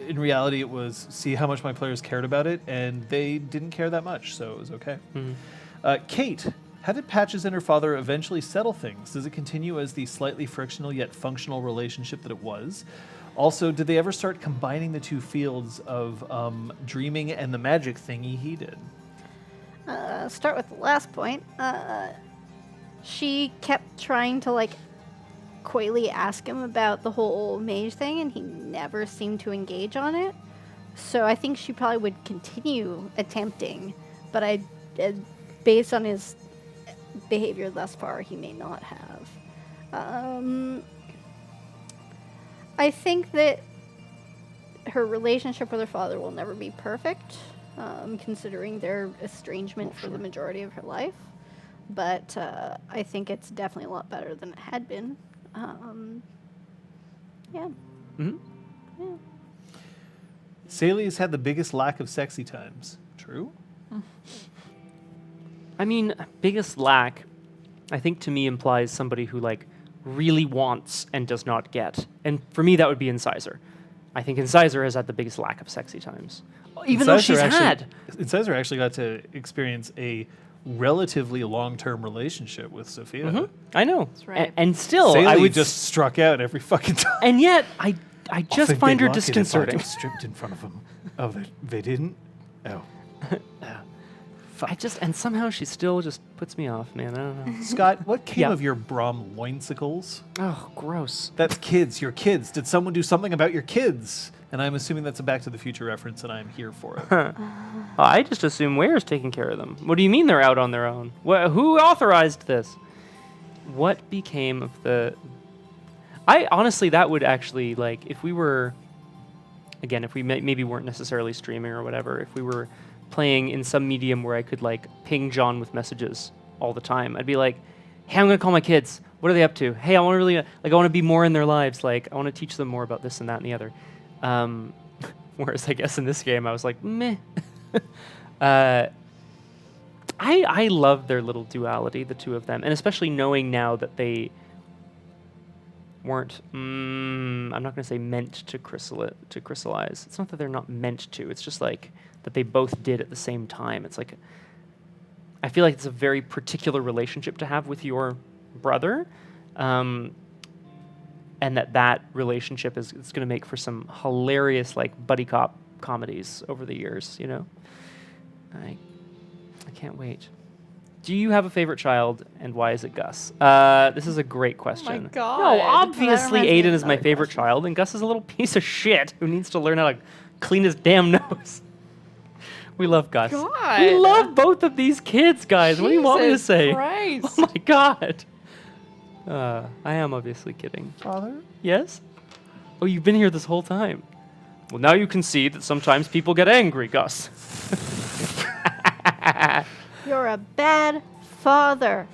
in reality, it was see how much my players cared about it, and they didn't care that much, so it was okay. Kate, how did Patches and her father eventually settle things? Does it continue as the slightly frictional yet functional relationship that it was? Also, did they ever start combining the two fields of dreaming and the magic thingy he did? Start with the last point. She kept trying to, like, coyly ask him about the whole mage thing, and he never seemed to engage on it. So I think she probably would continue attempting, but based on his behavior thus far, he may not have. I think that her relationship with her father will never be perfect, considering their estrangement for the majority of her life. But I think it's definitely a lot better than it had been. Yeah. Sally's had the biggest lack of sexy times. True? I mean, biggest lack, I think to me implies somebody who like really wants and does not get. And for me, that would be Incisor. I think Incisor has had the biggest lack of sexy times. Even though she's had. Incisor actually got to experience a relatively long-term relationship with Sophia. I know. That's right. And still, Sally I would just struck out every fucking time. And yet, I just find her disconcerting. Stripped in front of them. Oh, they didn't? Oh. And somehow she still just puts me off, man. I don't know. Scott, what came Yeah. of your Brom loinsicles? Oh, gross. That's kids, your kids. Did someone do something about your kids? And I'm assuming that's a Back to the Future reference, and I'm here for it. I just assume Ware's taking care of them. What do you mean they're out on their own? Who authorized this? What became of the... I honestly, that would actually, like, if we were... Again, if we maybe weren't necessarily streaming or whatever, if we were playing in some medium where I could, like, ping John with messages all the time, I'd be like, hey, I'm going to call my kids. What are they up to? Hey, I want to really... Like, I want to be more in their lives. Like, I want to teach them more about this and that and the other. Whereas I guess in this game I was like, meh. I love their little duality, the two of them, and especially knowing now that they weren't. I'm not going to say meant to crystallize. It's not that they're not meant to. It's just like that they both did at the same time. It's like I feel like it's a very particular relationship to have with your brother. And that relationship is going to make for some hilarious, like, buddy cop comedies over the years, you know? I can't wait. Do you have a favorite child, and why is it Gus? This is a great question. Oh my God. No, obviously That reminds me Aiden of is my another favorite question. child, and Gus is a little piece of shit who needs to learn how to clean his damn nose. We love Gus. God. We love both of these kids, guys. What do you want me to Jesus say? Christ. Oh my God. I am obviously kidding. Father? Yes? Oh, you've been here this whole time. Well, now you can see that sometimes people get angry, Gus. You're a bad father.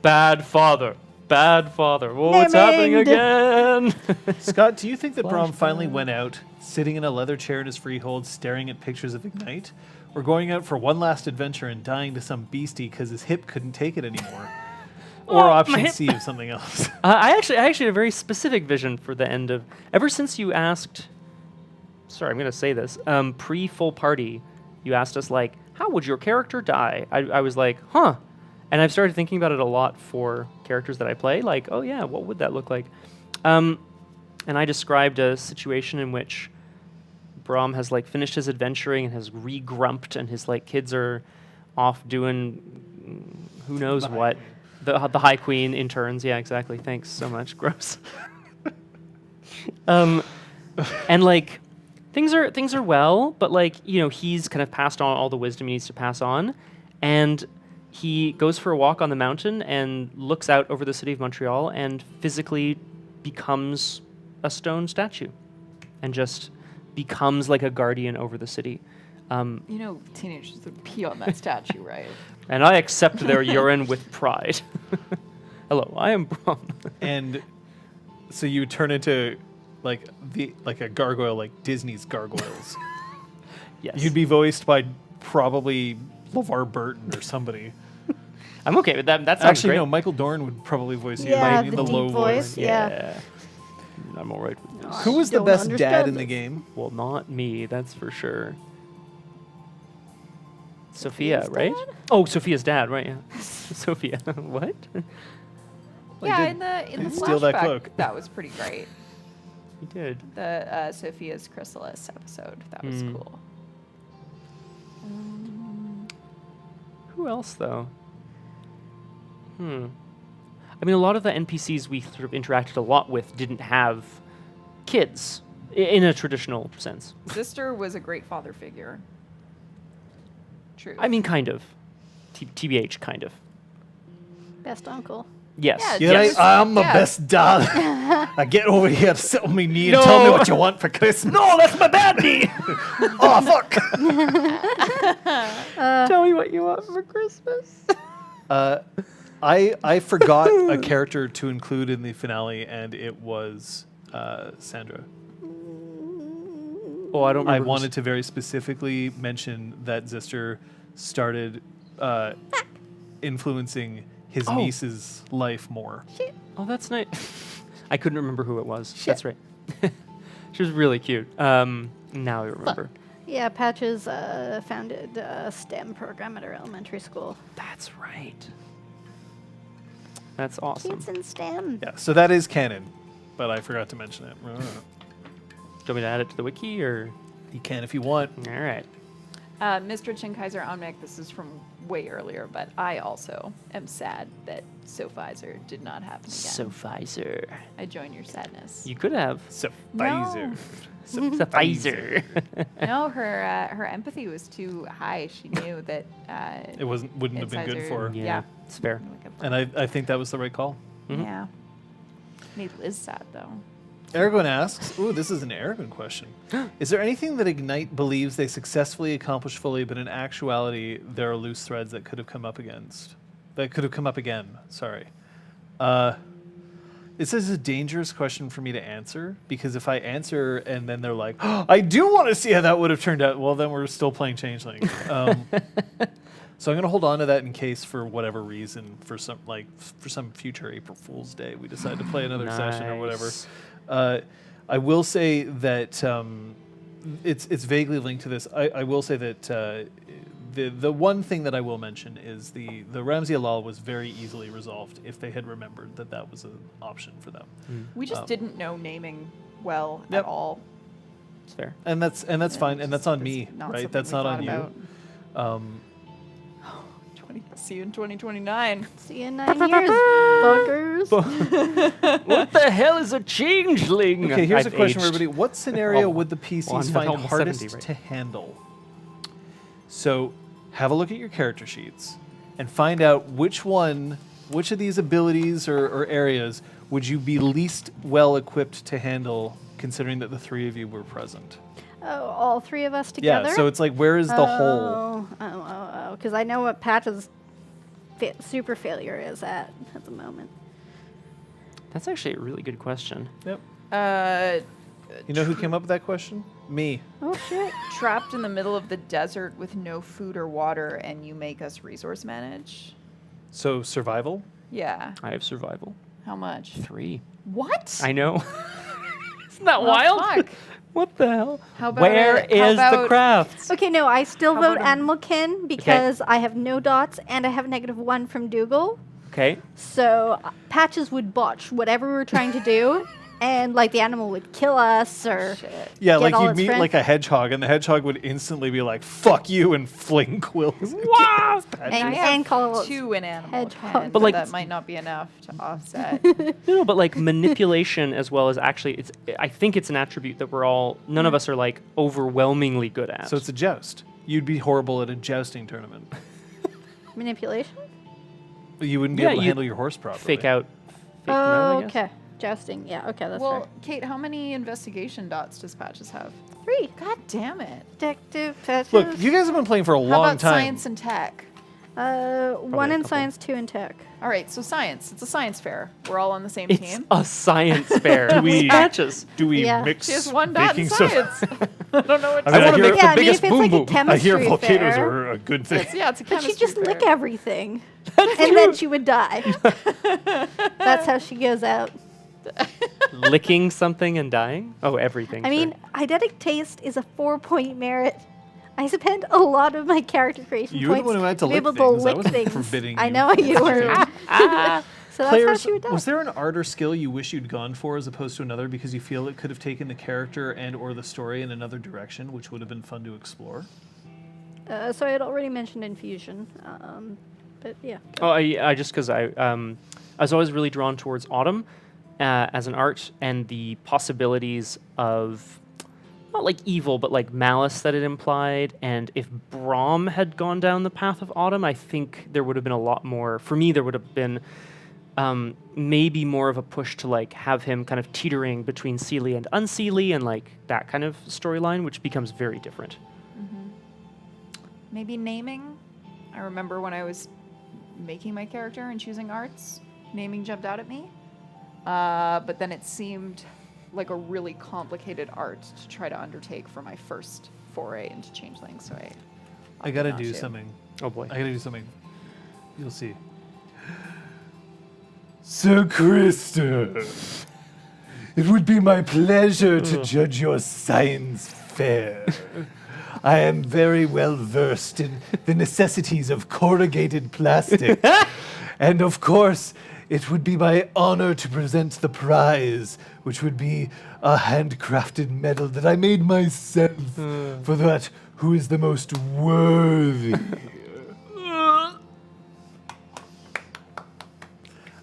Bad father. Bad father. Whoa, what's happening Named. again? Scott, do you think that Brom Flashback. finally went out, sitting in a leather chair in his freehold, staring at pictures of Ignite? Or going out for one last adventure and dying to some beastie because his hip couldn't take it anymore? Or Oh, my option hip. C of something else? I actually had a very specific vision for the end of... Ever since you asked... Sorry, I'm going to say this. Pre-full party, you asked us, like, how would your character die? I was like, huh. And I've started thinking about it a lot for characters that I play. Like, oh yeah, what would that look like? And I described a situation in which Brom has, like, finished his adventuring and has re-grumped, and his, like, kids are off doing who knows what. The High Queen interns. Yeah, exactly. Thanks so much. Gross. And, like, things are well, but, like, you know, he's kind of passed on all the wisdom he needs to pass on, and he goes for a walk on the mountain and looks out over the city of Montreal and physically becomes a stone statue and just becomes like a guardian over the city. You know, teenagers would pee on that statue, right? And I accept their urine with pride. Hello, I am Brom. And so you turn into like a gargoyle, like Disney's gargoyles. Yes. You'd be voiced by probably LeVar Burton or somebody. I'm okay with that. That sounds Actually, great. no, Michael Dorn would probably voice you Yeah, in the the deep low voice. Yeah. I'm all right with this. Who was the don't best dad understand in the this. game? Well, not me, that's for sure. Sophia, right? dad? Oh, Sophia's dad, right? Yeah. Sophia. What? Yeah, did- in the did steal that flashback, cloak. that was pretty great. He did. The Sophia's Chrysalis episode, that was Mm. cool. Who else, though? I mean, a lot of the NPCs we sort of interacted a lot with didn't have kids in a traditional sense. Sister was a great father figure. True. I mean, kind of. TBH, kind of. Best uncle. Yes. Yeah, Yeah, yes. I'm the Yeah. best dad. I get over here, sit on my knee, and tell me No. what you want for Christmas. No, that's my bad knee! Oh, fuck. Tell me what you want for Christmas. I forgot a character to include in the finale, and it was Sandra. Oh, I don't remember. I wanted to very specifically mention that Zister started influencing his Oh. niece's life more. Oh, that's nice. I couldn't remember who it was. That's right. She was really cute. Now I remember. Yeah, Patches founded a STEM program at our elementary school. That's right. That's awesome. Kids in STEM. Yeah, so that is canon, but I forgot to mention it. Do you want me to add it to the wiki, or? You can if you want. All right. Mr. Chinkaiser Omnic, this is from way earlier, but I also am sad that Sophizer did not happen again. Pfizer. I join your sadness. You could have. So No. Pfizer. Pfizer. No, her empathy was too high. She knew that It wouldn't have been good Incisor- for her. Yeah, Yeah. it's fair. And I think that was the right call. Mhm. Yeah. Made Liz sad though. Aragorn asks, ooh, this is an Aragorn question. Is there anything that Ignite believes they successfully accomplished fully, but in actuality, there are loose threads that could have come up against? That could have come up again, sorry. This is a dangerous question for me to answer, because if I answer and then they're like, oh, I do want to see how that would have turned out, well, then we're still playing Changeling. So I'm going to hold on to that in case, for whatever reason, for some future April Fool's Day, we decide to play another session or whatever. Nice. I will say that it's vaguely linked to this. I will say that the one thing that I will mention is the Ramsey Alal was very easily resolved if they had remembered that that was an option for them. We just didn't know naming well Yep. at all. It's fair. And that's fine, and that's on me, It's not right? something That's we not on thought you. about. See you in 2029. See you in 9 years, fuckers. What the hell is a changeling? Okay, here's I've a question aged. for everybody. What scenario Oh, would the PCs well, I'm find almost hardest 70, right? to handle? So have a look at your character sheets and find out which of these abilities or areas would you be least well equipped to handle, considering that the three of you were present. Oh, all three of us together? Yeah, so it's like, where is the hole? Because I know what Patch's super failure is at the moment. That's actually a really good question. Yep. You know who came up with that question? Me. Oh, shit. Trapped in the middle of the desert with no food or water, and you make us resource manage? So survival? Yeah. I have survival. How much? 3. What? I know. Isn't that Well, wild? fuck. What the hell? How about Where it- how is the about- crafts? Okay, no, I still How vote about Animal Kin because I have no dots and I have -1 from Dougal. Okay. So Patches would botch whatever we were trying to do, and like the animal would kill us or Shit. Yeah, get like all you'd its meet friends. like a hedgehog, and the hedgehog would instantly be like, "Fuck you," and fling quills. Wow! and, I have and call it 2 in animal hedgehog. pen, But, but like- that might not be enough to offset. No, but like manipulation as well as actually, I think it's an attribute that none of us are like overwhelmingly good at. So it's a joust. You'd be horrible at a jousting tournament. manipulation. You wouldn't be Yeah, able to you handle your horse properly. fake out. Fake them out, I guess. Okay, jousting. Yeah, okay, that's Well, Kate, how many investigation dots does Patches have? fair. 3. God damn it. Detective Patches. Look, you guys have been playing for a How long about time. science and tech? 1 a in couple. science, 2 in tech. All right, so science. It's a science fair. We're all on the same It's team. a science fair. Do we- Patches? Do we Yeah. mix She has 1 dot in baking soda? science. I don't know what to I mean, I wanna hear- make Yeah, the I mean, biggest if it's boom like a boom. I chemistry hear volcanoes fair, are a good thing. It's a but chemistry she'd just fair. lick everything, and then she would die. That's how she goes out. Licking something and dying? Oh, everything. I sorry. mean, eidetic taste is a 4-point merit. I spent a lot of my character creation You were the points one who had to be lick able things. to I lick wasn't things. forbidding I you. know you were. So that's how Players, she would die. was there an art or skill you wish you'd gone for as opposed to another because you feel it could have taken the character and or the story in another direction, which would have been fun to explore? So I had already mentioned infusion, but yeah. Oh, I just because I was always really drawn towards Autumn as an art and the possibilities of not like evil, but like malice that it implied. And if Brahm had gone down the path of Autumn, I think there would have been a lot more. For me, there would have been maybe more of a push to like have him kind of teetering between Seelie and Unseelie and like that kind of storyline, which becomes very different. Maybe naming. I remember when I was making my character and choosing arts, naming jumped out at me. But then it seemed like a really complicated art to try to undertake for my first foray into Changeling. So I gotta opted do not to. something. Oh boy. I gotta do something. You'll see. Sir Krister, it would be my pleasure to judge your science fair. I am very well versed in the necessities of corrugated plastic. And of course, it would be my honor to present the prize, which would be a handcrafted medal that I made myself for that who is the most worthy.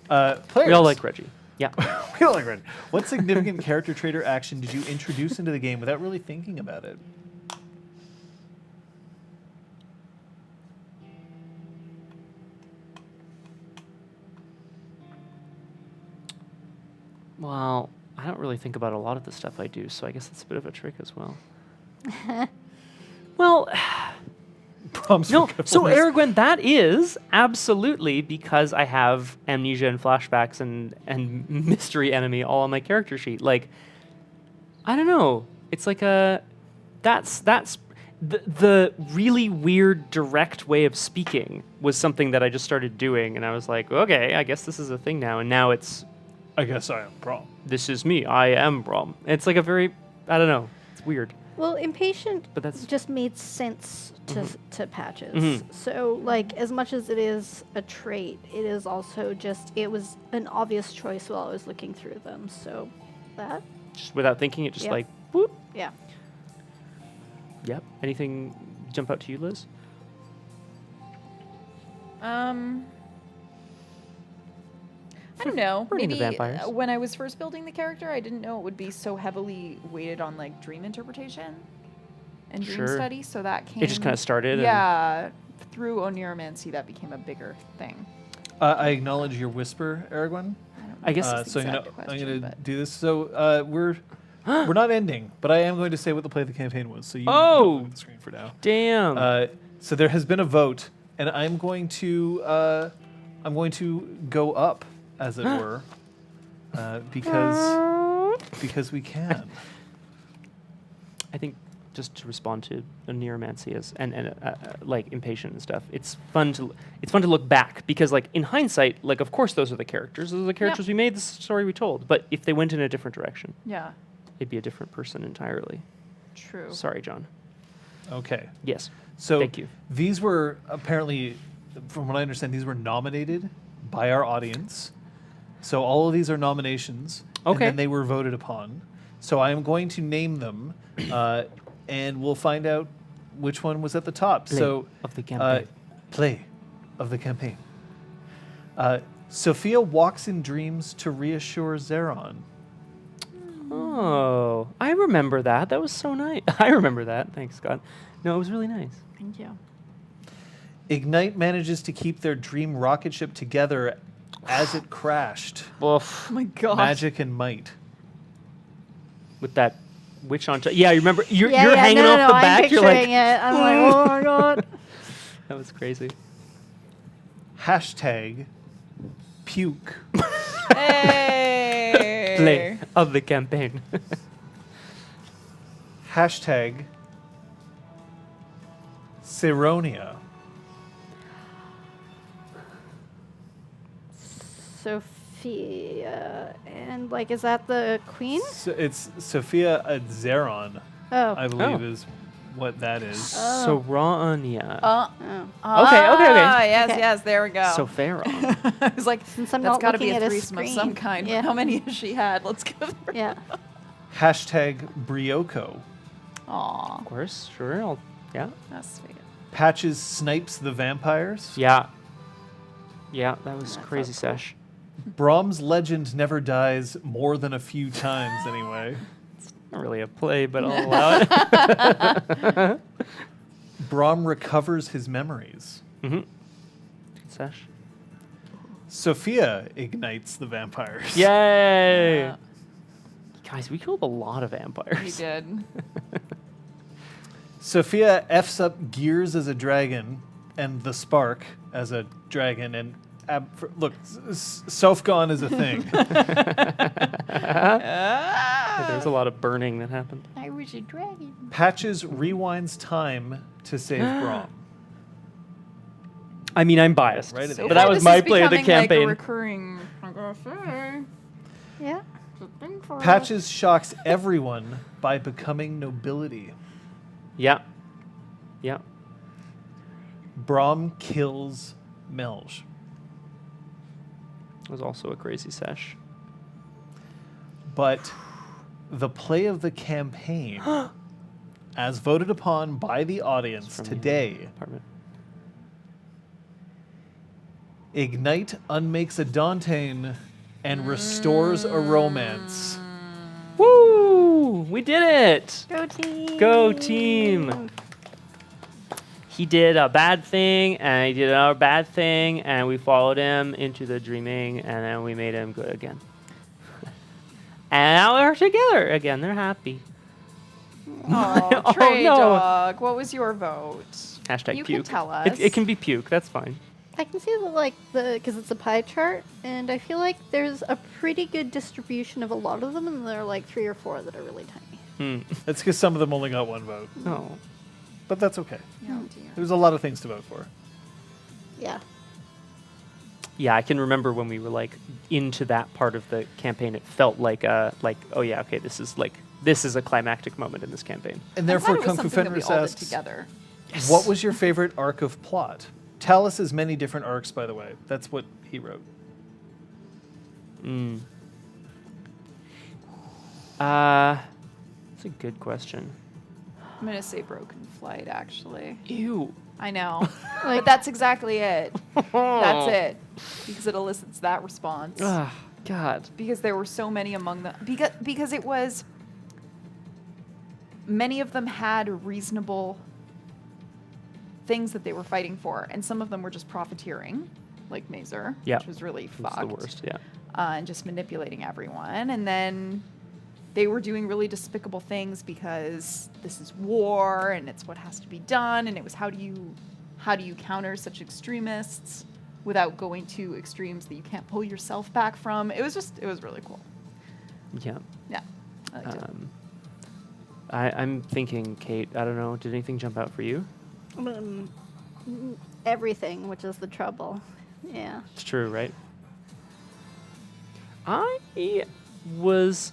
Players. We all like Reggie. Yeah. We all like Reggie. What significant character trait or action did you introduce into the game without really thinking about it? Well, I don't really think about a lot of the stuff I do, so I guess that's a bit of a trick as well. Well, Brahm's no. So forgetfulness. Aragorn, that is absolutely because I have amnesia and flashbacks and mystery enemy all on my character sheet. I don't know. It's like that's the really weird direct way of speaking was something that I just started doing, and I was like, okay, I guess this is a thing now, and now it's. I guess I am Brahm. This is me. I am Brahm. It's like a very, I don't know. It's weird. Well, impatient But that's- just made sense to Patches. Mhm. So, like, as much as it is a trait, it is also just, it was an obvious choice while I was looking through them. So, that, Just without thinking, it just Yeah. like, whoop. yeah. Yep. Anything jump out to you, Liz? I don't know. Burning the Maybe vampires. when I was first building the character, I didn't know it would be so heavily weighted on like dream interpretation and dream Sure. study. So that came. It just kind of started. and- Yeah, through Oneiromancy, that became a bigger thing. I acknowledge your whisper, Aragorn. I guess that's So the I'm exact gonna question, but- do this. So we're not ending, but I am going to say what the play of the campaign was. So you Oh! don't look at the screen for now. Damn. So there has been a vote, and I'm going to go up, as it were, because we can. I think just to respond to Neuromancy and like impatient and stuff. It's fun to look back because like in hindsight, like of course those are the characters. Those are the characters we made. This is the story we told. But if they went in a different direction, Yeah, it'd be a different person entirely. true. Sorry, John. Okay. Yes. So Thank you. these were apparently, from what I understand, these were nominated by our audience. So all of these are nominations, and Okay. then they were voted upon. So I am going to name them, and we'll find out which one was at the top. Play So of the campaign. play of the campaign. Sophia walks in dreams to reassure Zeron. Oh, I remember that. That was so nice. I remember that. Thanks, Scott. No, it was really nice. Thank you. Ignite manages to keep their dream rocket ship together as it crashed. Oof. Oh my gosh. Magic and might. With that witch on top. Yeah, you remember? You're Yeah, hanging no, off no, the I'm back. You're like, picturing it. I'm like, oh my god. that was crazy. Hashtag puke. Hey. Play of the campaign. Hashtag Sironia. Sophia. And, like, is that the queen? So it's Sophia Adzeron, Oh. I believe Oh. is what that is. Sorania. Oh. Okay. Yes, Okay. yes, there we go. So Pharaoh. I was like, Since I'm that's not got to be looking a at a threesome of some screen. kind. Yeah. How many has she had? Let's go through. Yeah. Hashtag Brioko. Aw, Of course, sure. Yeah. that's sweet. Patches snipes the vampires. Yeah. Yeah, that was That crazy sounds cool. sesh. Brahms' legend never dies more than a few times anyway. Not really a play, but I'll allow it. Brahm recovers his memories. Mm-hmm. Good sesh. Sophia ignites the vampires. Yay! Yeah. Guys, we killed a lot of vampires. We did. Sophia F's up Gears as a dragon and the Spark as a dragon. And look, Self-Gone is a thing. There was a lot of burning that happened. I was a dragon. Patches rewinds time to save Brahm. I mean, I'm biased, Right at the So end. but that far, was this my is play of the becoming like a campaign. recurring. I gotta say, Yeah. it's a thing for us. Patches shocks everyone by becoming nobility. Yeah. Yeah. Brahm kills Melge. It was also a crazy sesh. But the play of the campaign, as voted upon by the audience From the today, apartment. Ignite unmakes a Dantean and restores a romance. Woo! We did it! Go team. Go team. He did a bad thing, and he did another bad thing, and we followed him into the dreaming, and then we made him good again. And now they're together again. They're happy. Oh, Oh, Trey no. Dog, what was your vote? Hashtag You puke. can tell us. It can be puke. That's fine. I can see because it's a pie chart, and I feel like there's a pretty good distribution of a lot of them, and there are like 3 or 4 that are really tiny. That's because some of them only got one vote. Oh. But that's okay. Oh dear. There's a lot of things to vote for. Yeah. Yeah, I can remember when we were like into that part of the campaign. It felt like oh yeah, okay, this is a climactic moment in this campaign. And I'm therefore, glad it was Kung Fu something that we Fenris all did asks, together. what was your favorite arc of plot? Talus has many different arcs, by the way. That's what he wrote. That's a good question. I'm gonna say Broken Flight, actually. Ew. I know, but that's exactly it. That's it, because it elicits that response. Ah, God. Because there were so many among them. Because it was. Many of them had reasonable things that they were fighting for, and some of them were just profiteering, like Mazer, Yeah. which was really That's fucked. the worst. Yeah. And just manipulating everyone. And then they were doing really despicable things because this is war and it's what has to be done. And it was how do you counter such extremists without going to extremes that you can't pull yourself back from. It was really cool. Yeah. Yeah. I liked it. I'm thinking, Kate, I don't know, did anything jump out for you? Everything, which is the trouble. Yeah. It's true, right? I was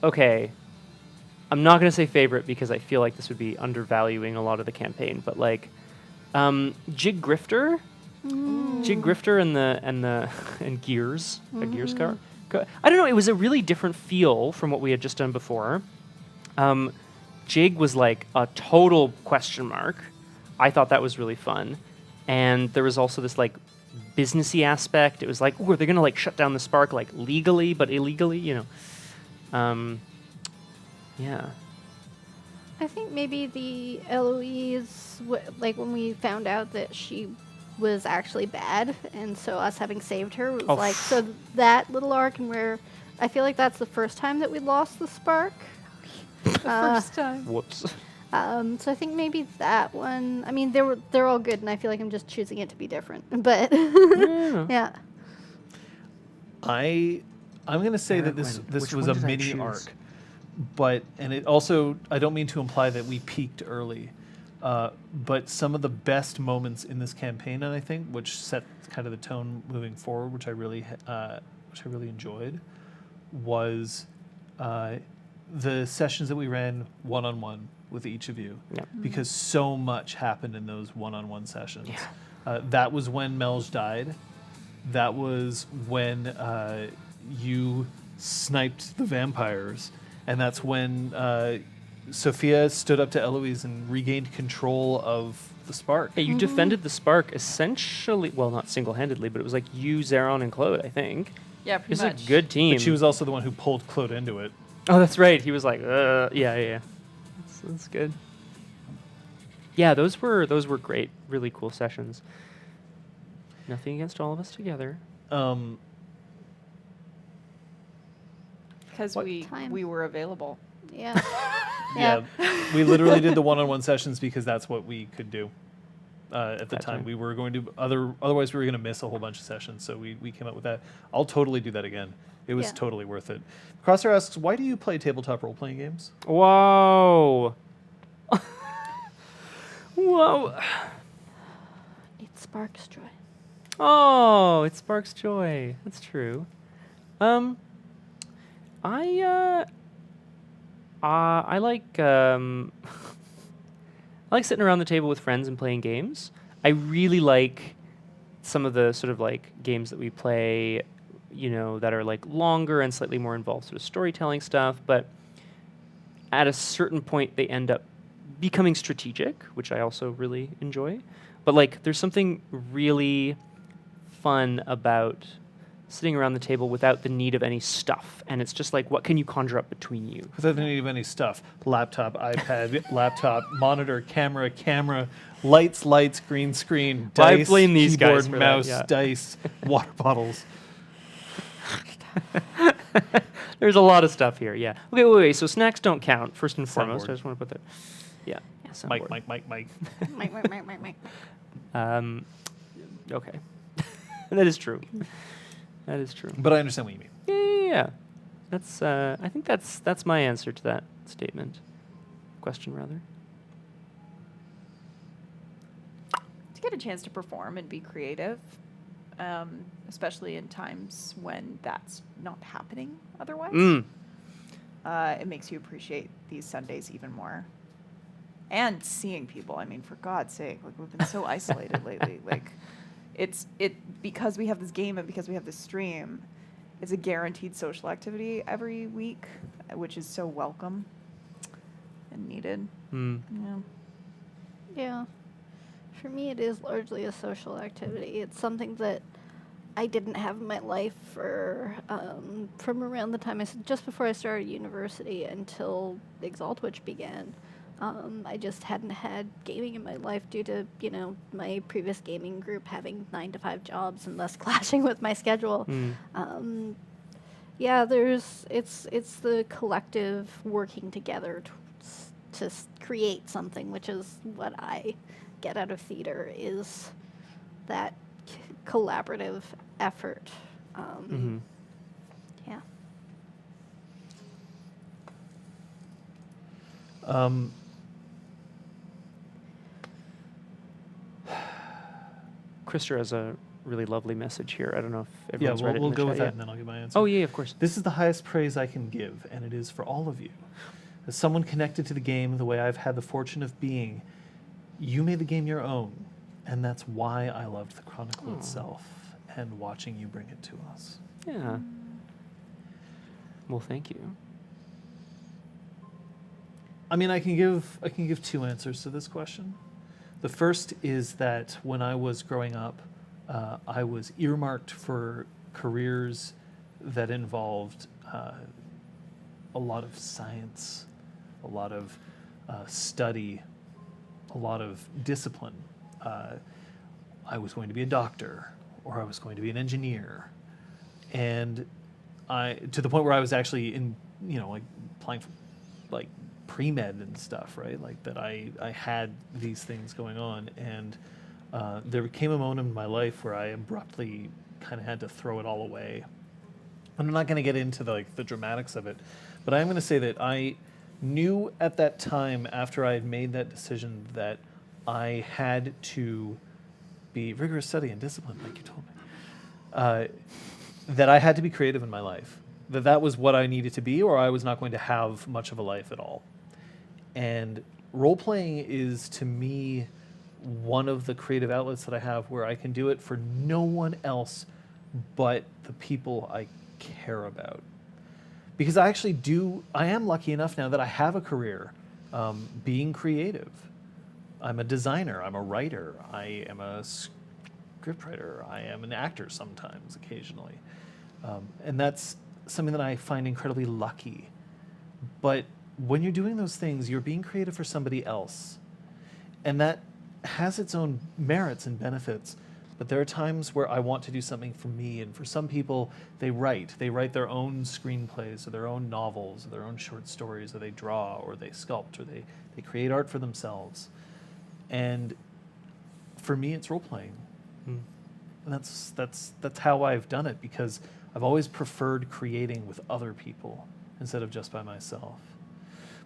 okay. I'm not gonna say favorite because I feel like this would be undervaluing a lot of the campaign, but like Jig Grifter, Jig Grifter and Gears, a Gears car. I don't know. It was a really different feel from what we had just done before. Jig was like a total question mark. I thought that was really fun, and there was also this like businessy aspect. It was like, are they gonna like shut down the Spark like legally but illegally? You know. Yeah. I think maybe the Eloise, like when we found out that she was actually bad, and so us having saved her was like, so that little arc, and where I feel like that's the first time that we lost the Spark. First time. Whoops. So I think maybe that one. I mean, they're all good, and I feel like I'm just choosing it to be different. But yeah. I'm going to say that this Which was one a did I mini choose? arc, and it also, I don't mean to imply that we peaked early, but some of the best moments in this campaign, and I think, which set kind of the tone moving forward, which I really which I really enjoyed, was the sessions that we ran one-on-one with each of you, Yep. because so much happened in those one-on-one sessions. Yeah. That was when Melge died. That was when you sniped the vampires, and that's when Sophia stood up to Eloise and regained control of the spark. Yeah, you defended the spark essentially, well, not single-handedly, but it was like you, Zeron, and Claude, I think. Yeah, pretty It's much. a good team. But she was also the one who pulled Claude into it. Oh, that's right. He was like, yeah. That's good. Yeah, those were great, really cool sessions. Nothing against all of us together. Because What time? we were available. Yeah. Yeah, we literally did the one-on-one sessions because that's what we could do at the That time. time. We were going to otherwise we were going to miss a whole bunch of sessions, so we came up with that. I'll totally do that again. It was Yeah. totally worth it. Crosshair asks, why do you play tabletop role-playing games? Whoa. Whoa. It sparks joy. Oh, it sparks joy. That's true. I like I like sitting around the table with friends and playing games. I really like some of the sort of like games that we play, you know, that are like longer and slightly more involved sort of storytelling stuff, but at a certain point they end up becoming strategic, which I also really enjoy. But like there's something really fun about sitting around the table without the need of any stuff, and it's just like, what can you conjure up between you? Without the need of any stuff. Laptop, iPad, laptop, monitor, camera, lights, green screen, Well, I dice, blame these keyboard, guys for that, mouse, yeah. dice, water bottles. There's a lot of stuff here, yeah. Okay, wait. So snacks don't count, first and foremost. Soundboard. I just want to put that. Yeah. Mike. Mike. Okay. That is true. That is true. But I understand what you mean. Yeah. That's. I think that's my answer to that statement. Question, rather. To get a chance to perform and be creative, especially in times when that's not happening otherwise. It makes you appreciate these Sundays even more. And seeing people. I mean, for God's sake, like we've been so isolated lately. Like, it's because we have this game and because we have this stream, it's a guaranteed social activity every week, which is so welcome and needed. Yeah. Yeah. For me, it is largely a social activity. It's something that I didn't have in my life for from around the time just before I started university until Exaltwitch began. I just hadn't had gaming in my life due to, you know, my previous gaming group having 9-to-5 jobs and thus clashing with my schedule. Yeah, it's the collective working together to create something, which is what I get out of theater, is that collaborative effort. Yeah. Krister has a really lovely message here. I don't know if Yeah, everyone's read it. we'll in the go chat with that yet. and then I'll give my answer. Oh yeah, of course. This is the highest praise I can give, and it is for all of you. As someone connected to the game the way I've had the fortune of being, you made the game your own, and that's why I loved the Chronicle itself and watching you bring it to us. Yeah. Well, thank you. I mean, I can give two answers to this question. The first is that when I was growing up, I was earmarked for careers that involved a lot of science, a lot of study, a lot of discipline. I was going to be a doctor, or I was going to be an engineer, and to the point where I was actually in, you know, like applying for like pre-med and stuff, right? Like that I had these things going on, and there came a moment in my life where I abruptly kind of had to throw it all away. And I'm not going to get into the dramatics of it, but I'm going to say that I knew at that time, after I had made that decision, that I had to be rigorous study and discipline, like you told me. that I had to be creative in my life, that was what I needed to be, or I was not going to have much of a life at all. And role-playing is, to me, one of the creative outlets that I have where I can do it for no one else but the people I care about. Because I am lucky enough now that I have a career being creative. I'm a designer, I'm a writer, I am a scriptwriter, I am an actor sometimes, occasionally. And that's something that I find incredibly lucky. But when you're doing those things, you're being creative for somebody else. And that has its own merits and benefits. But there are times where I want to do something for me. And for some people, they write their own screenplays or their own novels or their own short stories, or they draw or they sculpt or they create art for themselves. And for me, it's role-playing. And that's how I've done it, because I've always preferred creating with other people instead of just by myself.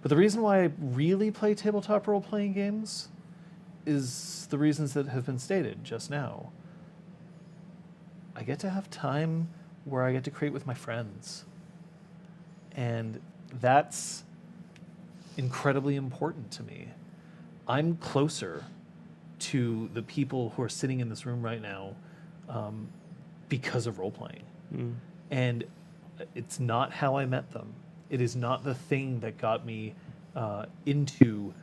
But the reason why I really play tabletop role-playing games is the reasons that have been stated just now. I get to have time where I get to create with my friends. And that's incredibly important to me. I'm closer to the people who are sitting in this room right now because of role-playing. And it's not how I met them. It is not the thing that got me into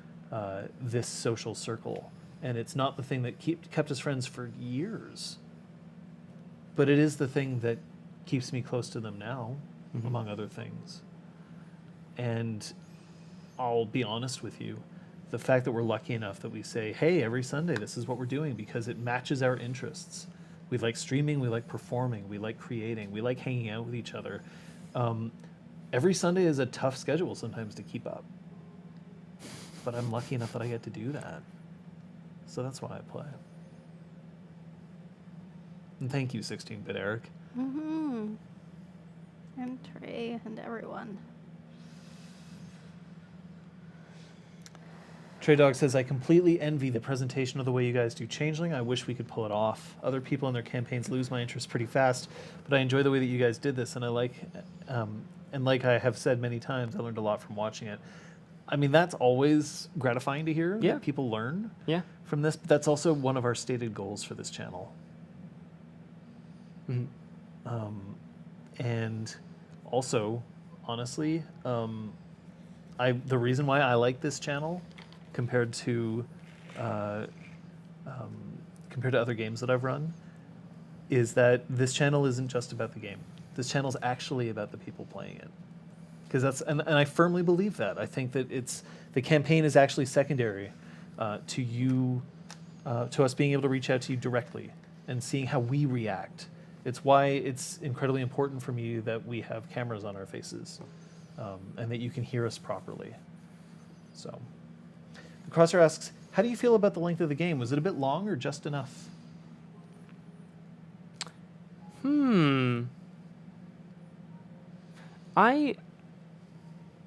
this social circle. And it's not the thing that kept us friends for years. But it is the thing that keeps me close to them now, among other things. And I'll be honest with you, the fact that we're lucky enough that we say, hey, every Sunday this is what we're doing because it matches our interests. We like streaming, we like performing, we like creating, we like hanging out with each other. Every Sunday is a tough schedule sometimes to keep up. But I'm lucky enough that I get to do that. So that's why I play. And thank you, 16-Bit Eric. And Trey and everyone. Trey Dog says, I completely envy the presentation of the way you guys do Changeling. I wish we could pull it off. Other people in their campaigns lose my interest pretty fast, but I enjoy the way that you guys did this, and I like, and like I have said many times, I learned a lot from watching it. I mean, that's always gratifying to hear that people learn from this, but that's also one of our stated goals for this channel. And also, honestly, the reason why I like this channel compared to other games that I've run is that this channel isn't just about the game. This channel is actually about the people playing it. Because and I firmly believe that. I think that the campaign is actually secondary to you, to us being able to reach out to you directly and seeing how we react. It's why it's incredibly important for me that we have cameras on our faces and that you can hear us properly. So, the Crosshair asks, how do you feel about the length of the game? Was it a bit long or just enough?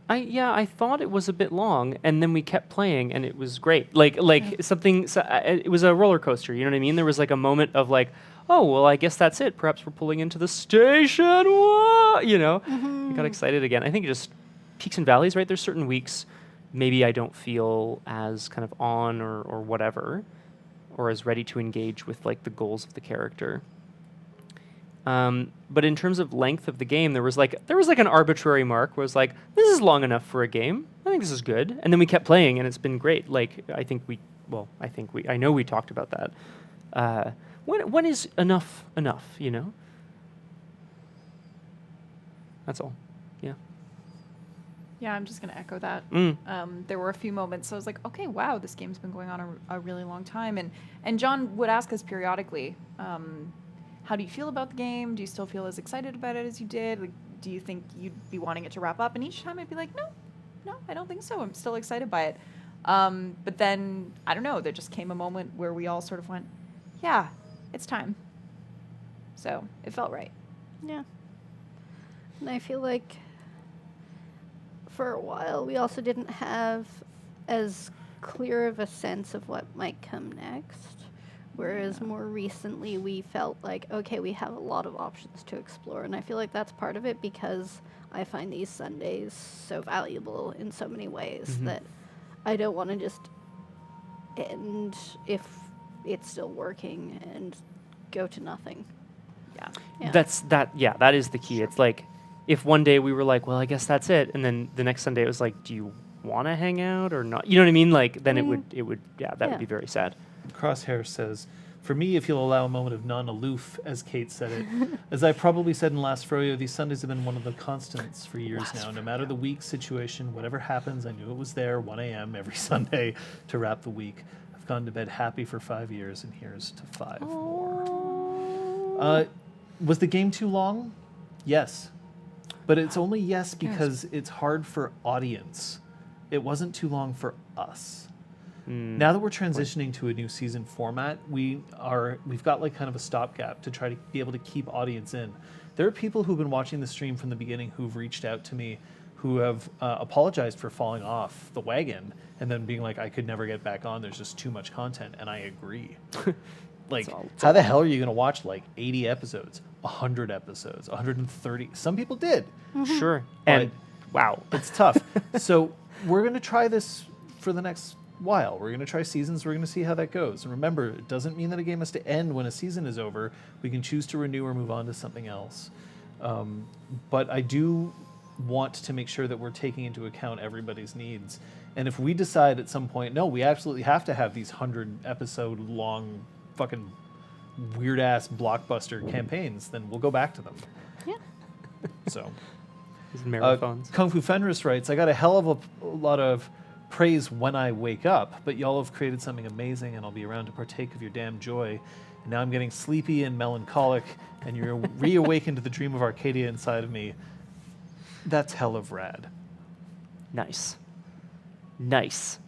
I thought it was a bit long, and then we kept playing, and it was great. It was a roller coaster. You know what I mean? There was like a moment of like, oh, well, I guess that's it. Perhaps we're pulling into the station. Whoa! You know, I got excited again. I think it just peaks and valleys, right? There's certain weeks maybe I don't feel as kind of on or whatever, or as ready to engage with like the goals of the character. But in terms of length of the game, there was like an arbitrary mark where it was like, this is long enough for a game. I think this is good. And then we kept playing, and it's been great. Like, I know we talked about that. When is enough, you know? That's all. Yeah. Yeah, I'm just going to echo that. There were a few moments, so I was like, okay, wow, this game's been going on a really long time. And John would ask us periodically, how do you feel about the game? Do you still feel as excited about it as you did? Like, do you think you'd be wanting it to wrap up? And each time I'd be like, no, I don't think so. I'm still excited by it. But then, I don't know, there just came a moment where we all sort of went, yeah, it's time. So it felt right. Yeah. And I feel like for a while we also didn't have as clear of a sense of what might come next. Whereas more recently, we felt like, okay, we have a lot of options to explore. And I feel like that's part of it because I find these Sundays so valuable in so many ways that I don't want to just end if it's still working and go to nothing. Yeah. Yeah. That is the key. It's like, if one day we were like, well, I guess that's it. And then the next Sunday it was like, do you want to hang out or not? You know what I mean? Like, then it would, that would Yeah. be very sad. Crosshair says, for me, if you'll allow a moment of non-aloof, as Kate said it, as I probably said in last Froyo, these Sundays have been one of the constants for years now. No matter the week situation, whatever happens, I knew it was there, 1 a.m. every Sunday to wrap the week. I've gone to bed happy for 5 years, and here's to 5 more. Was the game too long? Yes. But it's only yes because it's hard for audience. It wasn't too long for us. Now that we're transitioning to a new season format, we've got like kind of a stopgap to try to be able to keep audience in. There are people who've been watching the stream from the beginning who've reached out to me who have apologized for falling off the wagon and then being like, I could never get back on. There's just too much content. And I agree. Like, how the hell are you going to watch like 80 episodes, 100 episodes, 130? Some people did. Sure. But And wow. it's tough. So we're going to try this for the next while. We're going to try seasons. We're going to see how that goes. And remember, it doesn't mean that a game has to end when a season is over. We can choose to renew or move on to something else. But I do want to make sure that we're taking into account everybody's needs. And if we decide at some point, no, we absolutely have to have these 100-episode long fucking weird-ass blockbuster campaigns, then we'll go back to them. Yeah. So, These marathons. Kung Fu Fenris writes, I got a hell of a lot of praise when I wake up, but y'all have created something amazing, and I'll be around to partake of your damn joy. And now I'm getting sleepy and melancholic, and you're reawakened to the dream of Arcadia inside of me. That's hell of rad. Nice. Nice.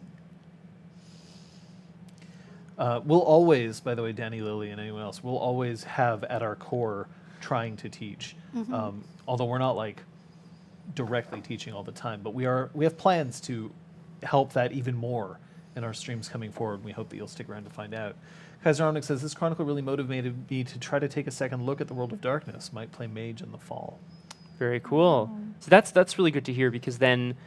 We'll always, by the way, Danny, Lily, and anyone else, we'll always have at our core trying to teach. Although we're not like directly teaching all the time, but we have plans to help that even more in our streams coming forward. We hope that you'll stick around to find out. Kaiser Omnic says, this chronicle really motivated me to try to take a second look at the World of Darkness. Might play Mage in the fall. Very cool. So that's really good to hear, because then,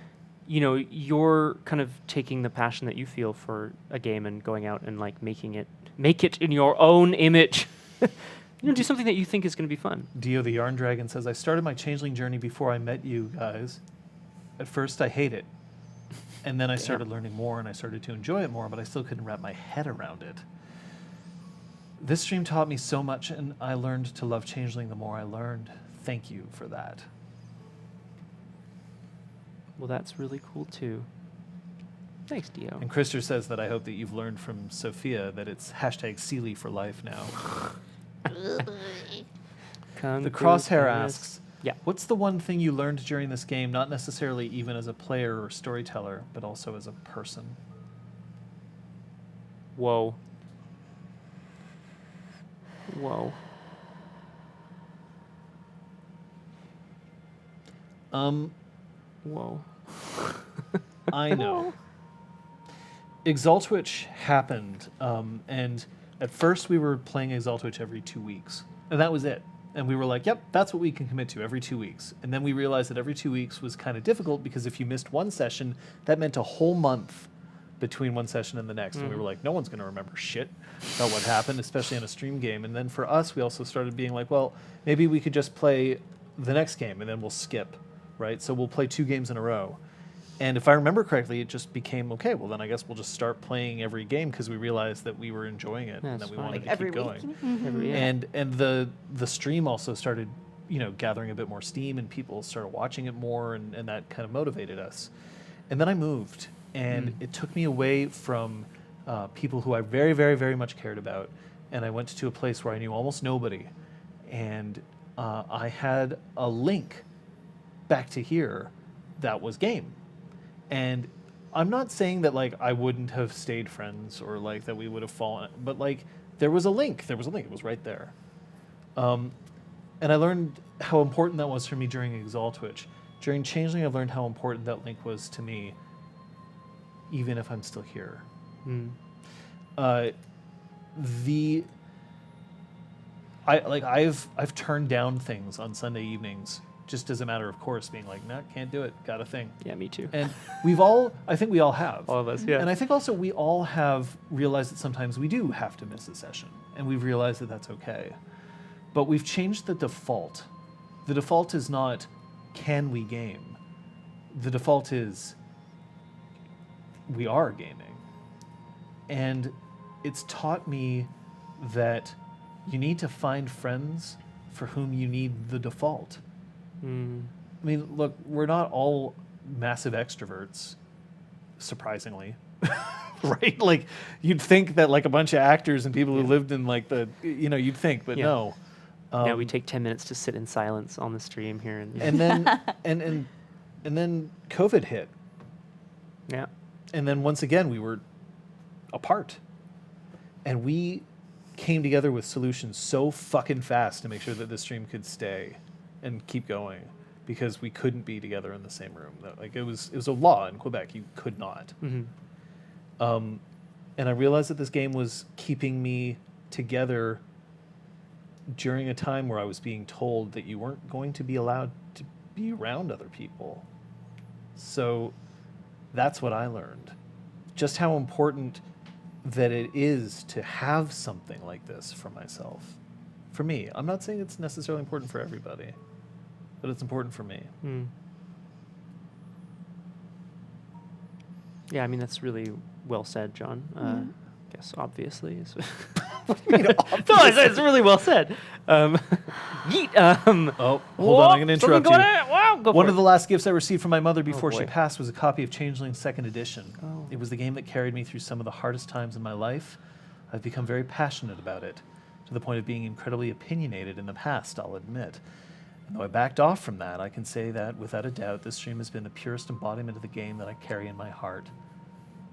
you know, you're kind of taking the passion that you feel for a game and going out and like make it in your own image. You know, do something that you think is going to be fun. Dio the Yarn Dragon says, I started my Changeling journey before I met you guys. At first I hate it. And then I started learning more and I started to enjoy it more, but I still couldn't wrap my head around it. This stream taught me so much, and I learned to love Changeling the more I learned. Thank you for that. Well, that's really cool too. Thanks, Dio. And Krister says that I hope that you've learned from Sophia that it's hashtag Sealy for life now. The Crosshair asks, yeah, what's the one thing you learned during this game, not necessarily even as a player or storyteller, but also as a person? Whoa. Whoa. Whoa. I know. Exaltwitch happened, and at first we were playing Exaltwitch every 2 weeks, and that was it. And we were like, yep, that's what we can commit to every 2 weeks. And then we realized that every 2 weeks was kind of difficult, because if you missed one session, that meant a whole month between one session and the next. And we were like, no one's going to remember shit about what happened, especially in a stream game. And then for us, we also started being like, well, maybe we could just play the next game and then we'll skip, right? So we'll play 2 games in a row. And if I remember correctly, it just became, okay, well, then I guess we'll just start playing every game, because we realized that we were enjoying it and that we wanted to keep going. And the stream also started, you know, gathering a bit more steam, and people started watching it more, and that kind of motivated us. And then I moved, and it took me away from people who I very, very, very much cared about, and I went to a place where I knew almost nobody, and I had a link back to here that was game. And I'm not saying that like I wouldn't have stayed friends or like that we would have fallen, but like there was a link. There was a link. It was right there. And I learned how important that was for me during Exaltwitch. During Changeling, I learned how important that link was to me, even if I'm still here. I've turned down things on Sunday evenings just as a matter of course, being like, no, can't do it, got a thing. Yeah, me too. And I think we all have. All of us, yeah. And I think also we all have realized that sometimes we do have to miss a session, and we've realized that that's okay. But we've changed the default. The default is not, can we game? The default is, we are gaming. And it's taught me that you need to find friends for whom you need the default. I mean, look, we're not all massive extroverts, surprisingly. Right? Like, you'd think that like a bunch of actors and people who lived in like you'd think, but no. Now we take 10 minutes to sit in silence on the stream here. And then and then COVID hit. Yeah. And then once again, we were apart. And we came together with solutions so fucking fast to make sure that the stream could stay and keep going, because we couldn't be together in the same room. Like, it was a law in Quebec. You could not. Mm-hmm. And I realized that this game was keeping me together during a time where I was being told that you weren't going to be allowed to be around other people. So that's what I learned. Just how important that it is to have something like this for myself. For me. I'm not saying it's necessarily important for everybody, but it's important for me. Yeah, I mean, that's really well said, John. I guess obviously. What do you mean, obviously? No, it's really well said. Yeet. Hold on, I'm going to interrupt you. Wow, go One for of it. the last gifts I received from my mother before she boy. passed was a copy of Changeling 2nd Edition. Oh. It was the game that carried me through some of the hardest times in my life. I've become very passionate about it, to the point of being incredibly opinionated in the past, I'll admit. And though I backed off from that, I can say that, without a doubt, this stream has been the purest embodiment of the game that I carry in my heart.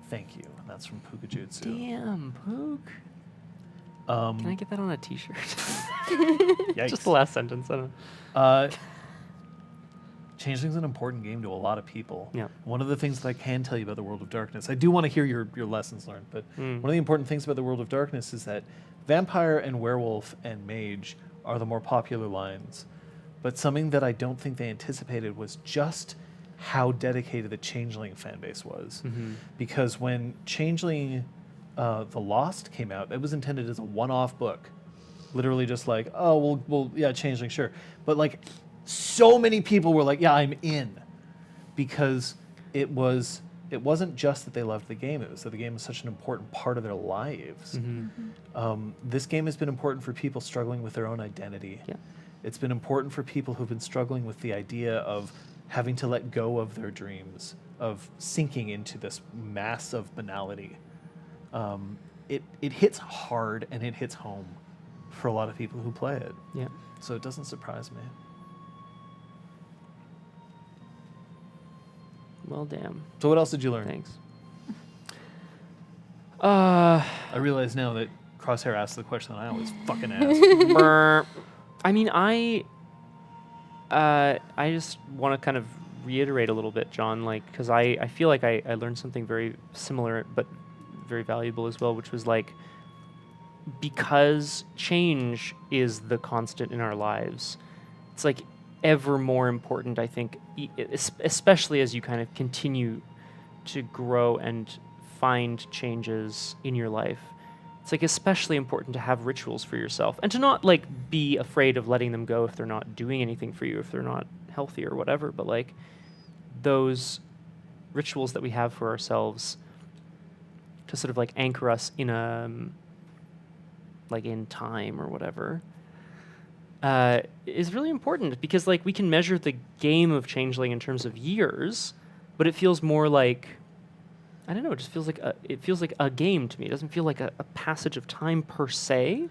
Thank you. And that's from Pukajutsu. Damn, Pook. Can I get that on a t-shirt? Yikes. Just the last sentence. I don't know. Changeling's an important game to a lot of people. Yeah. One of the things that I can tell you about the World of Darkness, I do want to hear your lessons learned, but one of the important things about the World of Darkness is that vampire and werewolf and mage are the more popular lines. But something that I don't think they anticipated was just how dedicated the Changeling fan base was. Because when Changeling The Lost came out, it was intended as a one-off book. Literally just like, oh, well, yeah, Changeling, sure. But like, so many people were like, yeah, I'm in. Because it wasn't just that they loved the game, it was that the game was such an important part of their lives. This game has been important for people struggling with their own identity. Yeah. It's been important for people who've been struggling with the idea of having to let go of their dreams, of sinking into this mass of banality. It hits hard and it hits home for a lot of people who play it. Yeah. So it doesn't surprise me. Well, damn. So what else did you learn? Thanks. I realize now that Crosshair asked the question that I always fucking ask. I mean, I just want to kind of reiterate a little bit, John, like, because I feel like I learned something very similar but very valuable as well, which was like, because change is the constant in our lives, it's like ever more important, I think, especially as you kind of continue to grow and find changes in your life. It's like especially important to have rituals for yourself and to not like be afraid of letting them go if they're not doing anything for you, if they're not healthy or whatever. But like those rituals that we have for ourselves to sort of like anchor us in a like in time or whatever is really important, because like we can measure the game of Changeling in terms of years, but it feels more like, I don't know, it just feels like a game to me. It doesn't feel like a passage of time per se.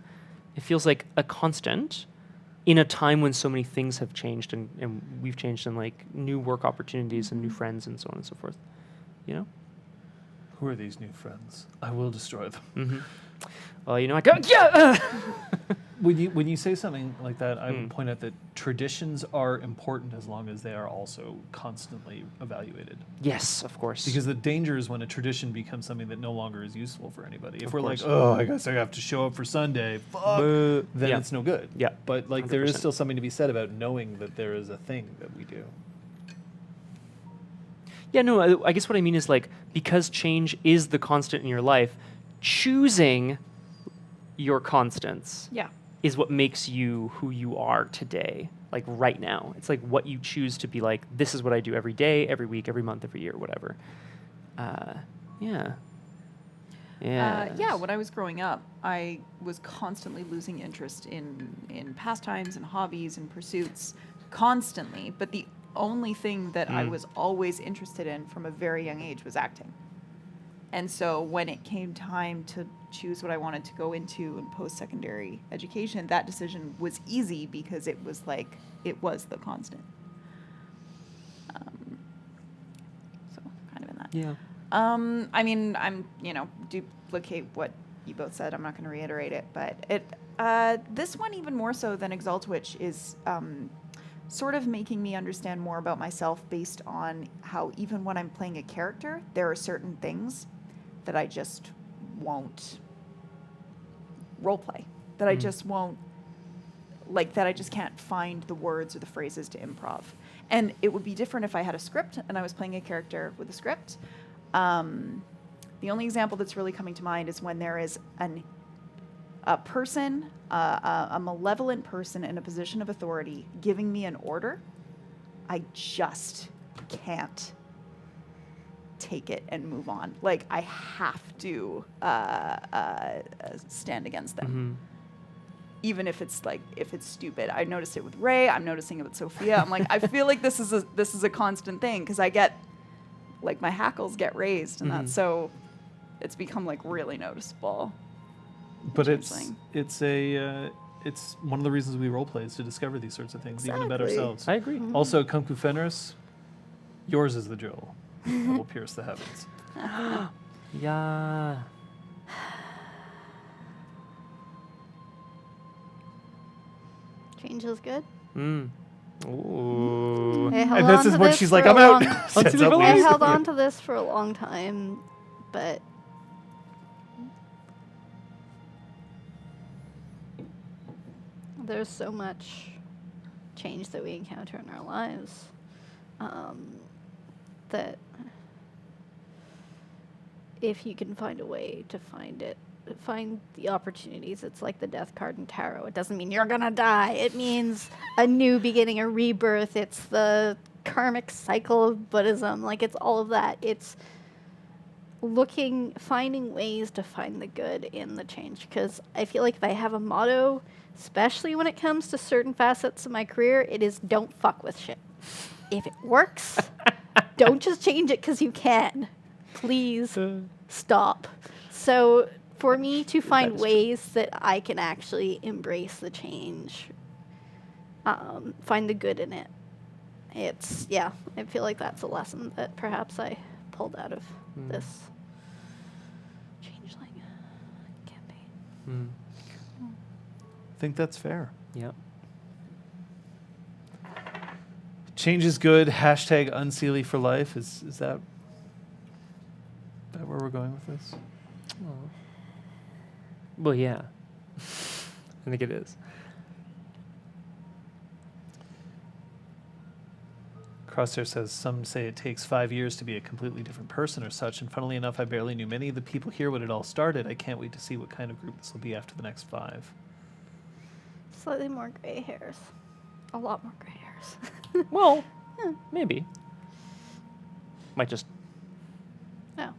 It feels like a constant in a time when so many things have changed and we've changed, and like new work opportunities and new friends and so on and so forth. You know? Who are these new friends? I will destroy them. Well, you know, I go, yeah! When you say something like that, I would point out that traditions are important as long as they are also constantly evaluated. Yes, of course. Because the danger is when a tradition becomes something that no longer is useful for anybody. If Of we're course. like, oh, I guess I have to show up for Sunday, fuck, Boo. then Yeah. it's no good. Yeah. But like, there is 100%. still something to be said about knowing that there is a thing that we do. Yeah, no, I guess what I mean is like, because change is the constant in your life, choosing your constants Yeah. is what makes you who you are today, like right now. It's like what you choose to be like, this is what I do every day, every week, every month, every year, whatever. Yeah. Yeah, when I was growing up, I was constantly losing interest in pastimes and hobbies and pursuits, constantly. But the only thing that I was always interested in from a very young age was acting. And so when it came time to choose what I wanted to go into in post-secondary education, that decision was easy because it was like, it was the constant. So kind of in that. Yeah. I mean, duplicate what you both said. I'm not going to reiterate it, but this one even more so than Exaltwitch is sort of making me understand more about myself based on how even when I'm playing a character, there are certain things that I just won't roleplay, that I just won't, like, that I just can't find the words or the phrases to improv. And it would be different if I had a script and I was playing a character with a script. The only example that's really coming to mind is when there is a person, a malevolent person in a position of authority giving me an order. I just can't take it and move on. Like, I have to stand against them. Even if it's stupid. I noticed it with Ray. I'm noticing it with Sophia. I'm like, I feel like this is a constant thing because I get, like, my hackles get raised and that's so, it's become like really noticeable. But Changeling. it's one of the reasons we roleplay is to discover these sorts of things, even about Exactly. ourselves. I agree. Also, Kumku Fenris, yours is the jewel that will pierce the heavens. Yeah. Change is good. Ooh. I held And this on is to when this she's for like, a I'm out. long- Sets Until up the I leaves. held on to this for a long time, but there's so much change that we encounter in our lives that if you can find a way to find the opportunities, it's like the death card in tarot. It doesn't mean you're gonna die. It means a new beginning, a rebirth. It's the karmic cycle of Buddhism. Like, it's all of that. It's finding ways to find the good in the change. Because I feel like if I have a motto, especially when it comes to certain facets of my career, it is don't fuck with shit. If it works, don't just change it because you can. Please stop. So for me to find is ways that I can actually embrace the change, find the good in it, I feel like that's a lesson that perhaps I pulled out of this Changeling campaign. I think that's fair. Yep. Change is good. Hashtag unseelie for life. Is that where we're going with this? Well, yeah. I think it is. Crosshair says, some say it takes 5 years to be a completely different person or such, and funnily enough, I barely knew many of the people here when it all started. I can't wait to see what kind of group this will be after the next 5. Slightly more gray hairs. A lot more gray hairs. Well, maybe. Might just No.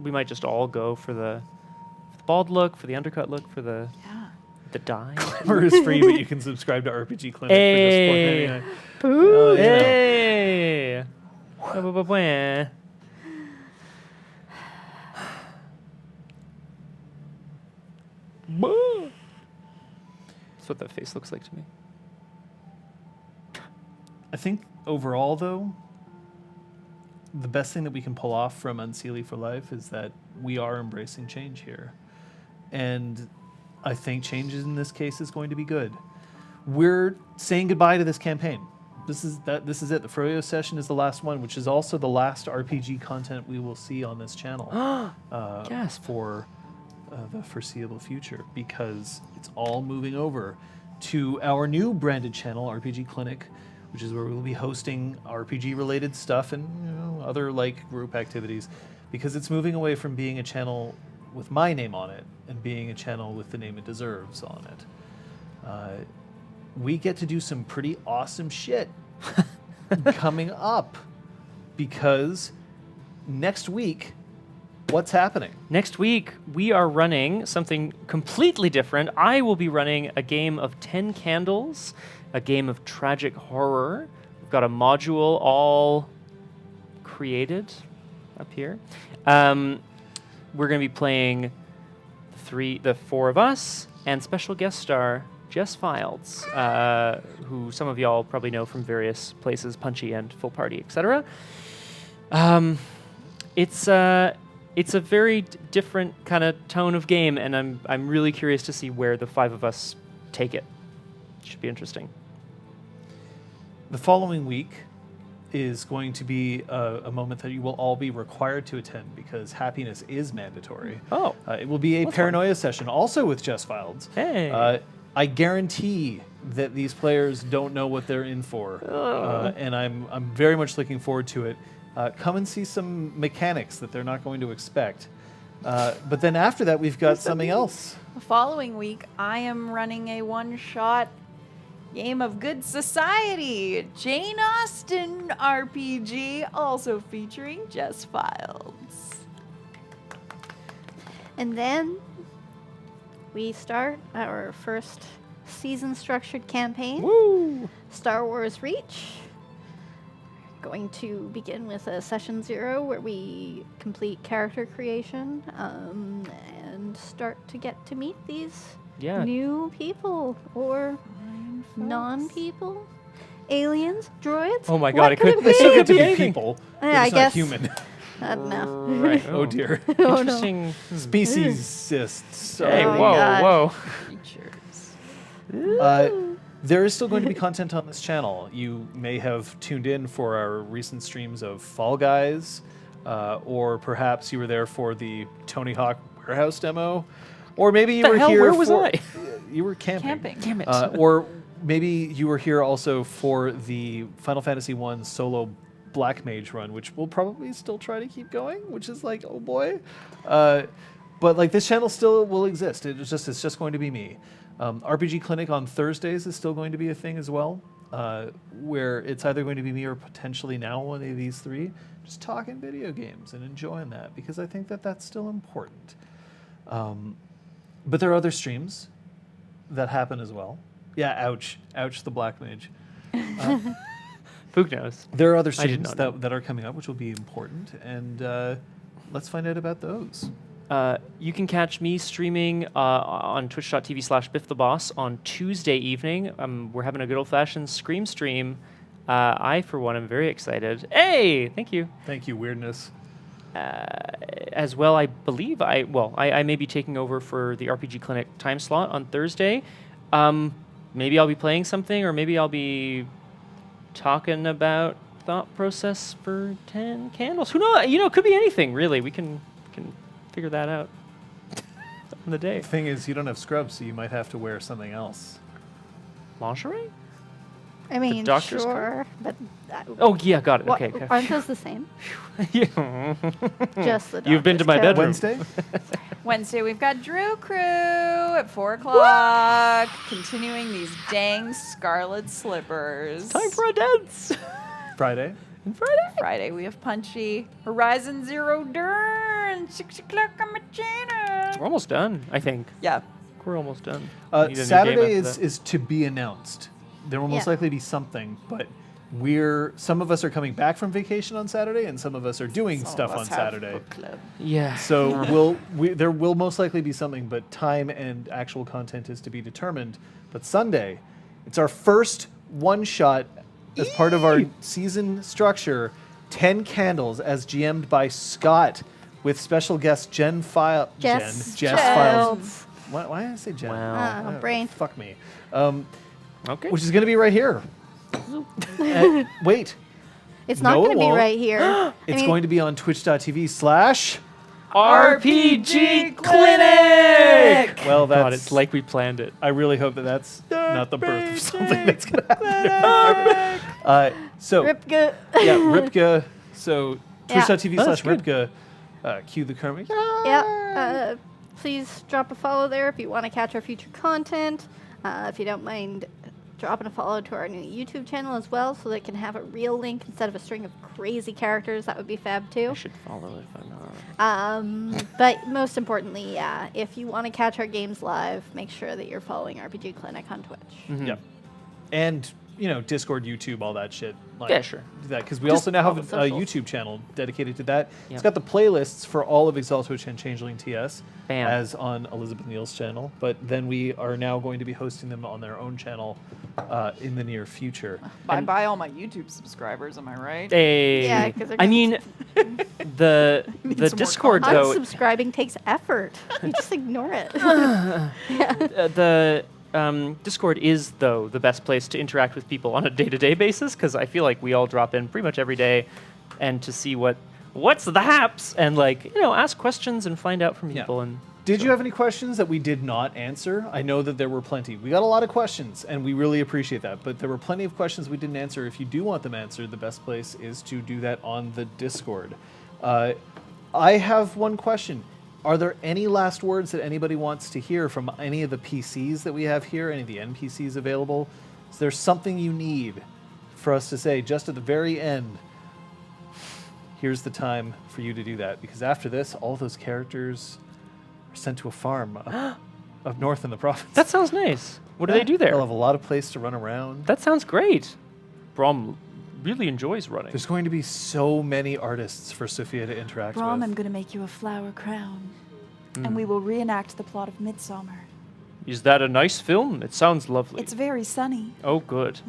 we might just all go for the bald look, for the undercut look, for the dye. Glamour is free, but you can subscribe to RPG Clinic Hey. for just $4.99. Hey. Ba-ba-ba-bwah. Boo. That's what that face looks like to me. I think overall, though, the best thing that we can pull off from Unseelie for Life is that we are embracing change here. And I think change in this case is going to be good. We're saying goodbye to this campaign. This is it. The FroYo Session is the last one, which is also the last RPG content we will see on this channel Yes. for the foreseeable future, because it's all moving over to our new branded channel, RPGCLINIC, which is where we will be hosting RPG-related stuff and other like group activities, because it's moving away from being a channel with my name on it and being a channel with the name it deserves on it. We get to do some pretty awesome shit coming up, because next week, what's happening? Next week, we are running something completely different. I will be running a game of 10 Candles, a game of tragic horror. We've got a module all created up here. We're going to be playing the four of us and special guest star Jess Fields, who some of y'all probably know from various places, Punchy and Full Party, etc. It's a very different kind of tone of game, and I'm really curious to see where the five of us take it. Should be interesting. The following week is going to be a moment that you will all be required to attend, because happiness is mandatory. Oh. It will be a paranoia session, also with Jess Fields. Hey. I guarantee that these players don't know what they're in for, and I'm very much looking forward to it. Come and see some mechanics that they're not going to expect. But then after that, we've got something else. The following week, I am running a one-shot game of Good Society, Jane Austen RPG, also featuring Jess Fields. And then we start our first season-structured campaign, Woo! Star Wars Reach. Going to begin with a session 0 where we complete character creation and start to get to meet these new people or non-people, aliens, droids. Oh my What God! It could They still get to be anything. people. Yeah, They're I just guess. not human. No. Right. Oh dear. Oh, no. Interesting. Speciesists. Hey, Oh, whoa, God. whoa. Creatures. There is still going to be content on this channel. You may have tuned in for our recent streams of Fall Guys, or perhaps you were there for the Tony Hawk Warehouse demo, or maybe you The were hell, here where was for I? You were camping. Camping. Damn it. Or maybe you were here also for the Final Fantasy I solo Black Mage run, which we'll probably still try to keep going, which is like, oh boy. But like this channel still will exist. It's just going to be me. RPGCLINIC on Thursdays is still going to be a thing as well, where it's either going to be me or potentially now one of these three just talking video games and enjoying that, because I think that that's still important. But there are other streams that happen as well. Yeah, ouch, the Black Mage. Fook knows. There are other I did streams not know. that are coming up, which will be important, and let's find out about those. You can catch me streaming on twitch.tv/BiffTheBoss on Tuesday evening. We're having a good old-fashioned Scream stream. I, for one, am very excited. Hey, thank you. Thank you, weirdness. As well, I believe I may be taking over for the RPGCLINIC time slot on Thursday. Maybe I'll be playing something, or maybe I'll be talking about thought process for 10 Candles. Who knows? It could be anything, really. We can figure that out on the day. The thing is, you don't have scrubs, so you might have to wear something else. Lingerie? I mean, doctor's sure, but Oh, yeah, got it. what, Okay. aren't those the same? Yeah. Just the You've been to doctor's my coat. bedroom. Wednesday? Wednesday, we've got Drew Crew at 4 o'clock, continuing these dang scarlet slippers. Time for a dance. Friday? And Friday. Friday, we have Punchy, Horizon Zero Dawn, 6 o'clock on my channel. We're almost done, I think. Yeah. We're almost done. We need a new game Saturday after that. is to be announced. There will most Yeah. likely be something, but some of us are coming back from vacation on Saturday, and some of us are doing Some of stuff us on have Saturday. book club. Yeah. So there will most likely be something, but time and actual content is to be determined. But Sunday, it's our first one-shot as part of our season structure, 10 Candles, as GM'd by Scott, with special guest Jess Files. Why did I say Jen? Wow. Brain. Fuck me. Okay. Which is going to be right here. Wait. It's not No, it going to be won't. right here. It's going to be on twitch.tv/ RPG Clinic! Well, that's... God, it's like we planned it. I really hope that that's not the birth of something that's going to happen. So, Ripka. yeah, Ripka. So, Yeah. twitch.tv/ Oh, that's good. Ripka. Cue the current. Yeah. Please drop a follow there if you want to catch our future content. If you don't mind dropping a follow to our new YouTube channel as well, so that it can have a real link instead of a string of crazy characters. That would be fab too. I should follow if I'm not. But most importantly, yeah, if you want to catch our games live, make sure that you're following RPG Clinic on Twitch. Mm-hmm. Yep. And, Discord, YouTube, all that shit. Like, Yeah, sure. Do that, because we Just also now all have the a socials. YouTube channel dedicated to that. Yep. It's got the playlists for all of Exalto and Changeling TS, Bam. as on Elizabeth Neale's channel. But then we are now going to be hosting them on their own channel in the near future. Bye all my YouTube subscribers, am I right? Hey. Yeah, 'cause they're I gonna- mean, the Need some more Discord though. Unsubscribing takes effort. You just ignore it. The Discord is though the best place to interact with people on a day-to-day basis, because I feel like we all drop in pretty much every day, and to see what's the haps, and ask questions and find out from Yeah. people. And Did you have any questions that we did not answer? I know that there were plenty. We got a lot of questions, and we really appreciate that. But there were plenty of questions we didn't answer. If you do want them answered, the best place is to do that on the Discord. I have one question. Are there any last words that anybody wants to hear from any of the PCs that we have here, any of the NPCs available? Is there something you need for us to say just at the very end? Here's the time for you to do that. Because after this, all those characters are sent to a farm up north in the province. that sounds nice. What do they do there? They'll have a lot of place to run around. That sounds great. Brom really enjoys running. There's going to be so many artists for Sophia to interact Brom, with. I'm going to make you a flower crown, and we will reenact the plot of Midsummer. Is that a nice film? It sounds lovely. It's very sunny. Oh, good.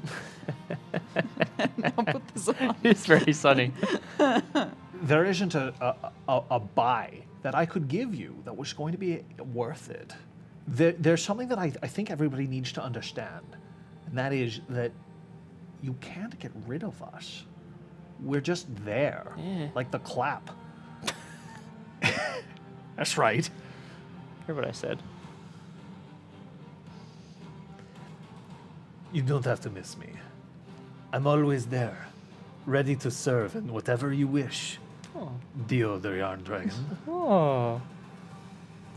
I'll put this on. It's very sunny. There isn't a buy that I could give you that was going to be worth it. There's something that I think everybody needs to understand, and that is that you can't get rid of us. We're just there, Yeah. like the clap. That's right. Hear what I said. You don't have to miss me. I'm always there, ready to serve in whatever you wish. Oh. Dio the Yarn Dragon. Oh.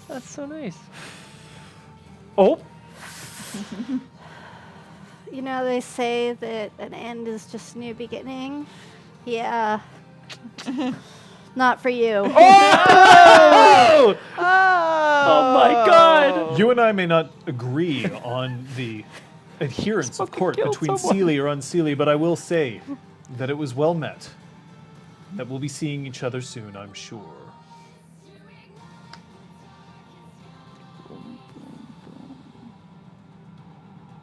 That's so nice. Oh. You know, they say that an end is just a new beginning. Yeah. Not for you. Oh! Oh my god! You and I may not agree on the adherence of fucking court killed between someone. Sealy or unsealy, but I will say that it was well met. That we'll be seeing each other soon, I'm sure.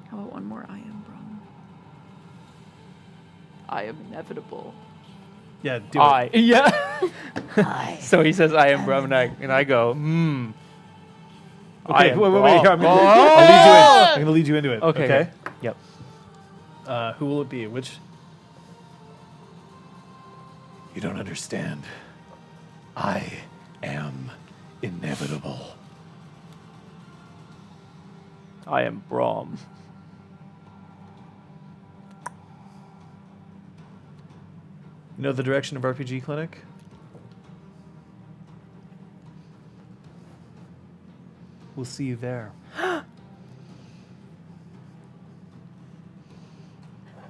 How about one more I am Brom? I am inevitable. Yeah, do it. Yeah. So he says, I am Brom, and I go, hmm. I Okay, am wait, Brom. here, I'm gonna lead you into it. Okay. Okay. Yep. Who will it be? Which? You don't understand. I am inevitable. I am Brom. You know the direction of RPG Clinic? We'll see you there. Bye.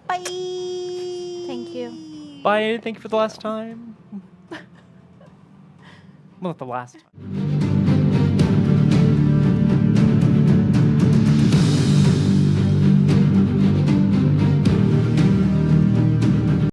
Thank you. Bye. Thank you for the last time. Well, not the last time.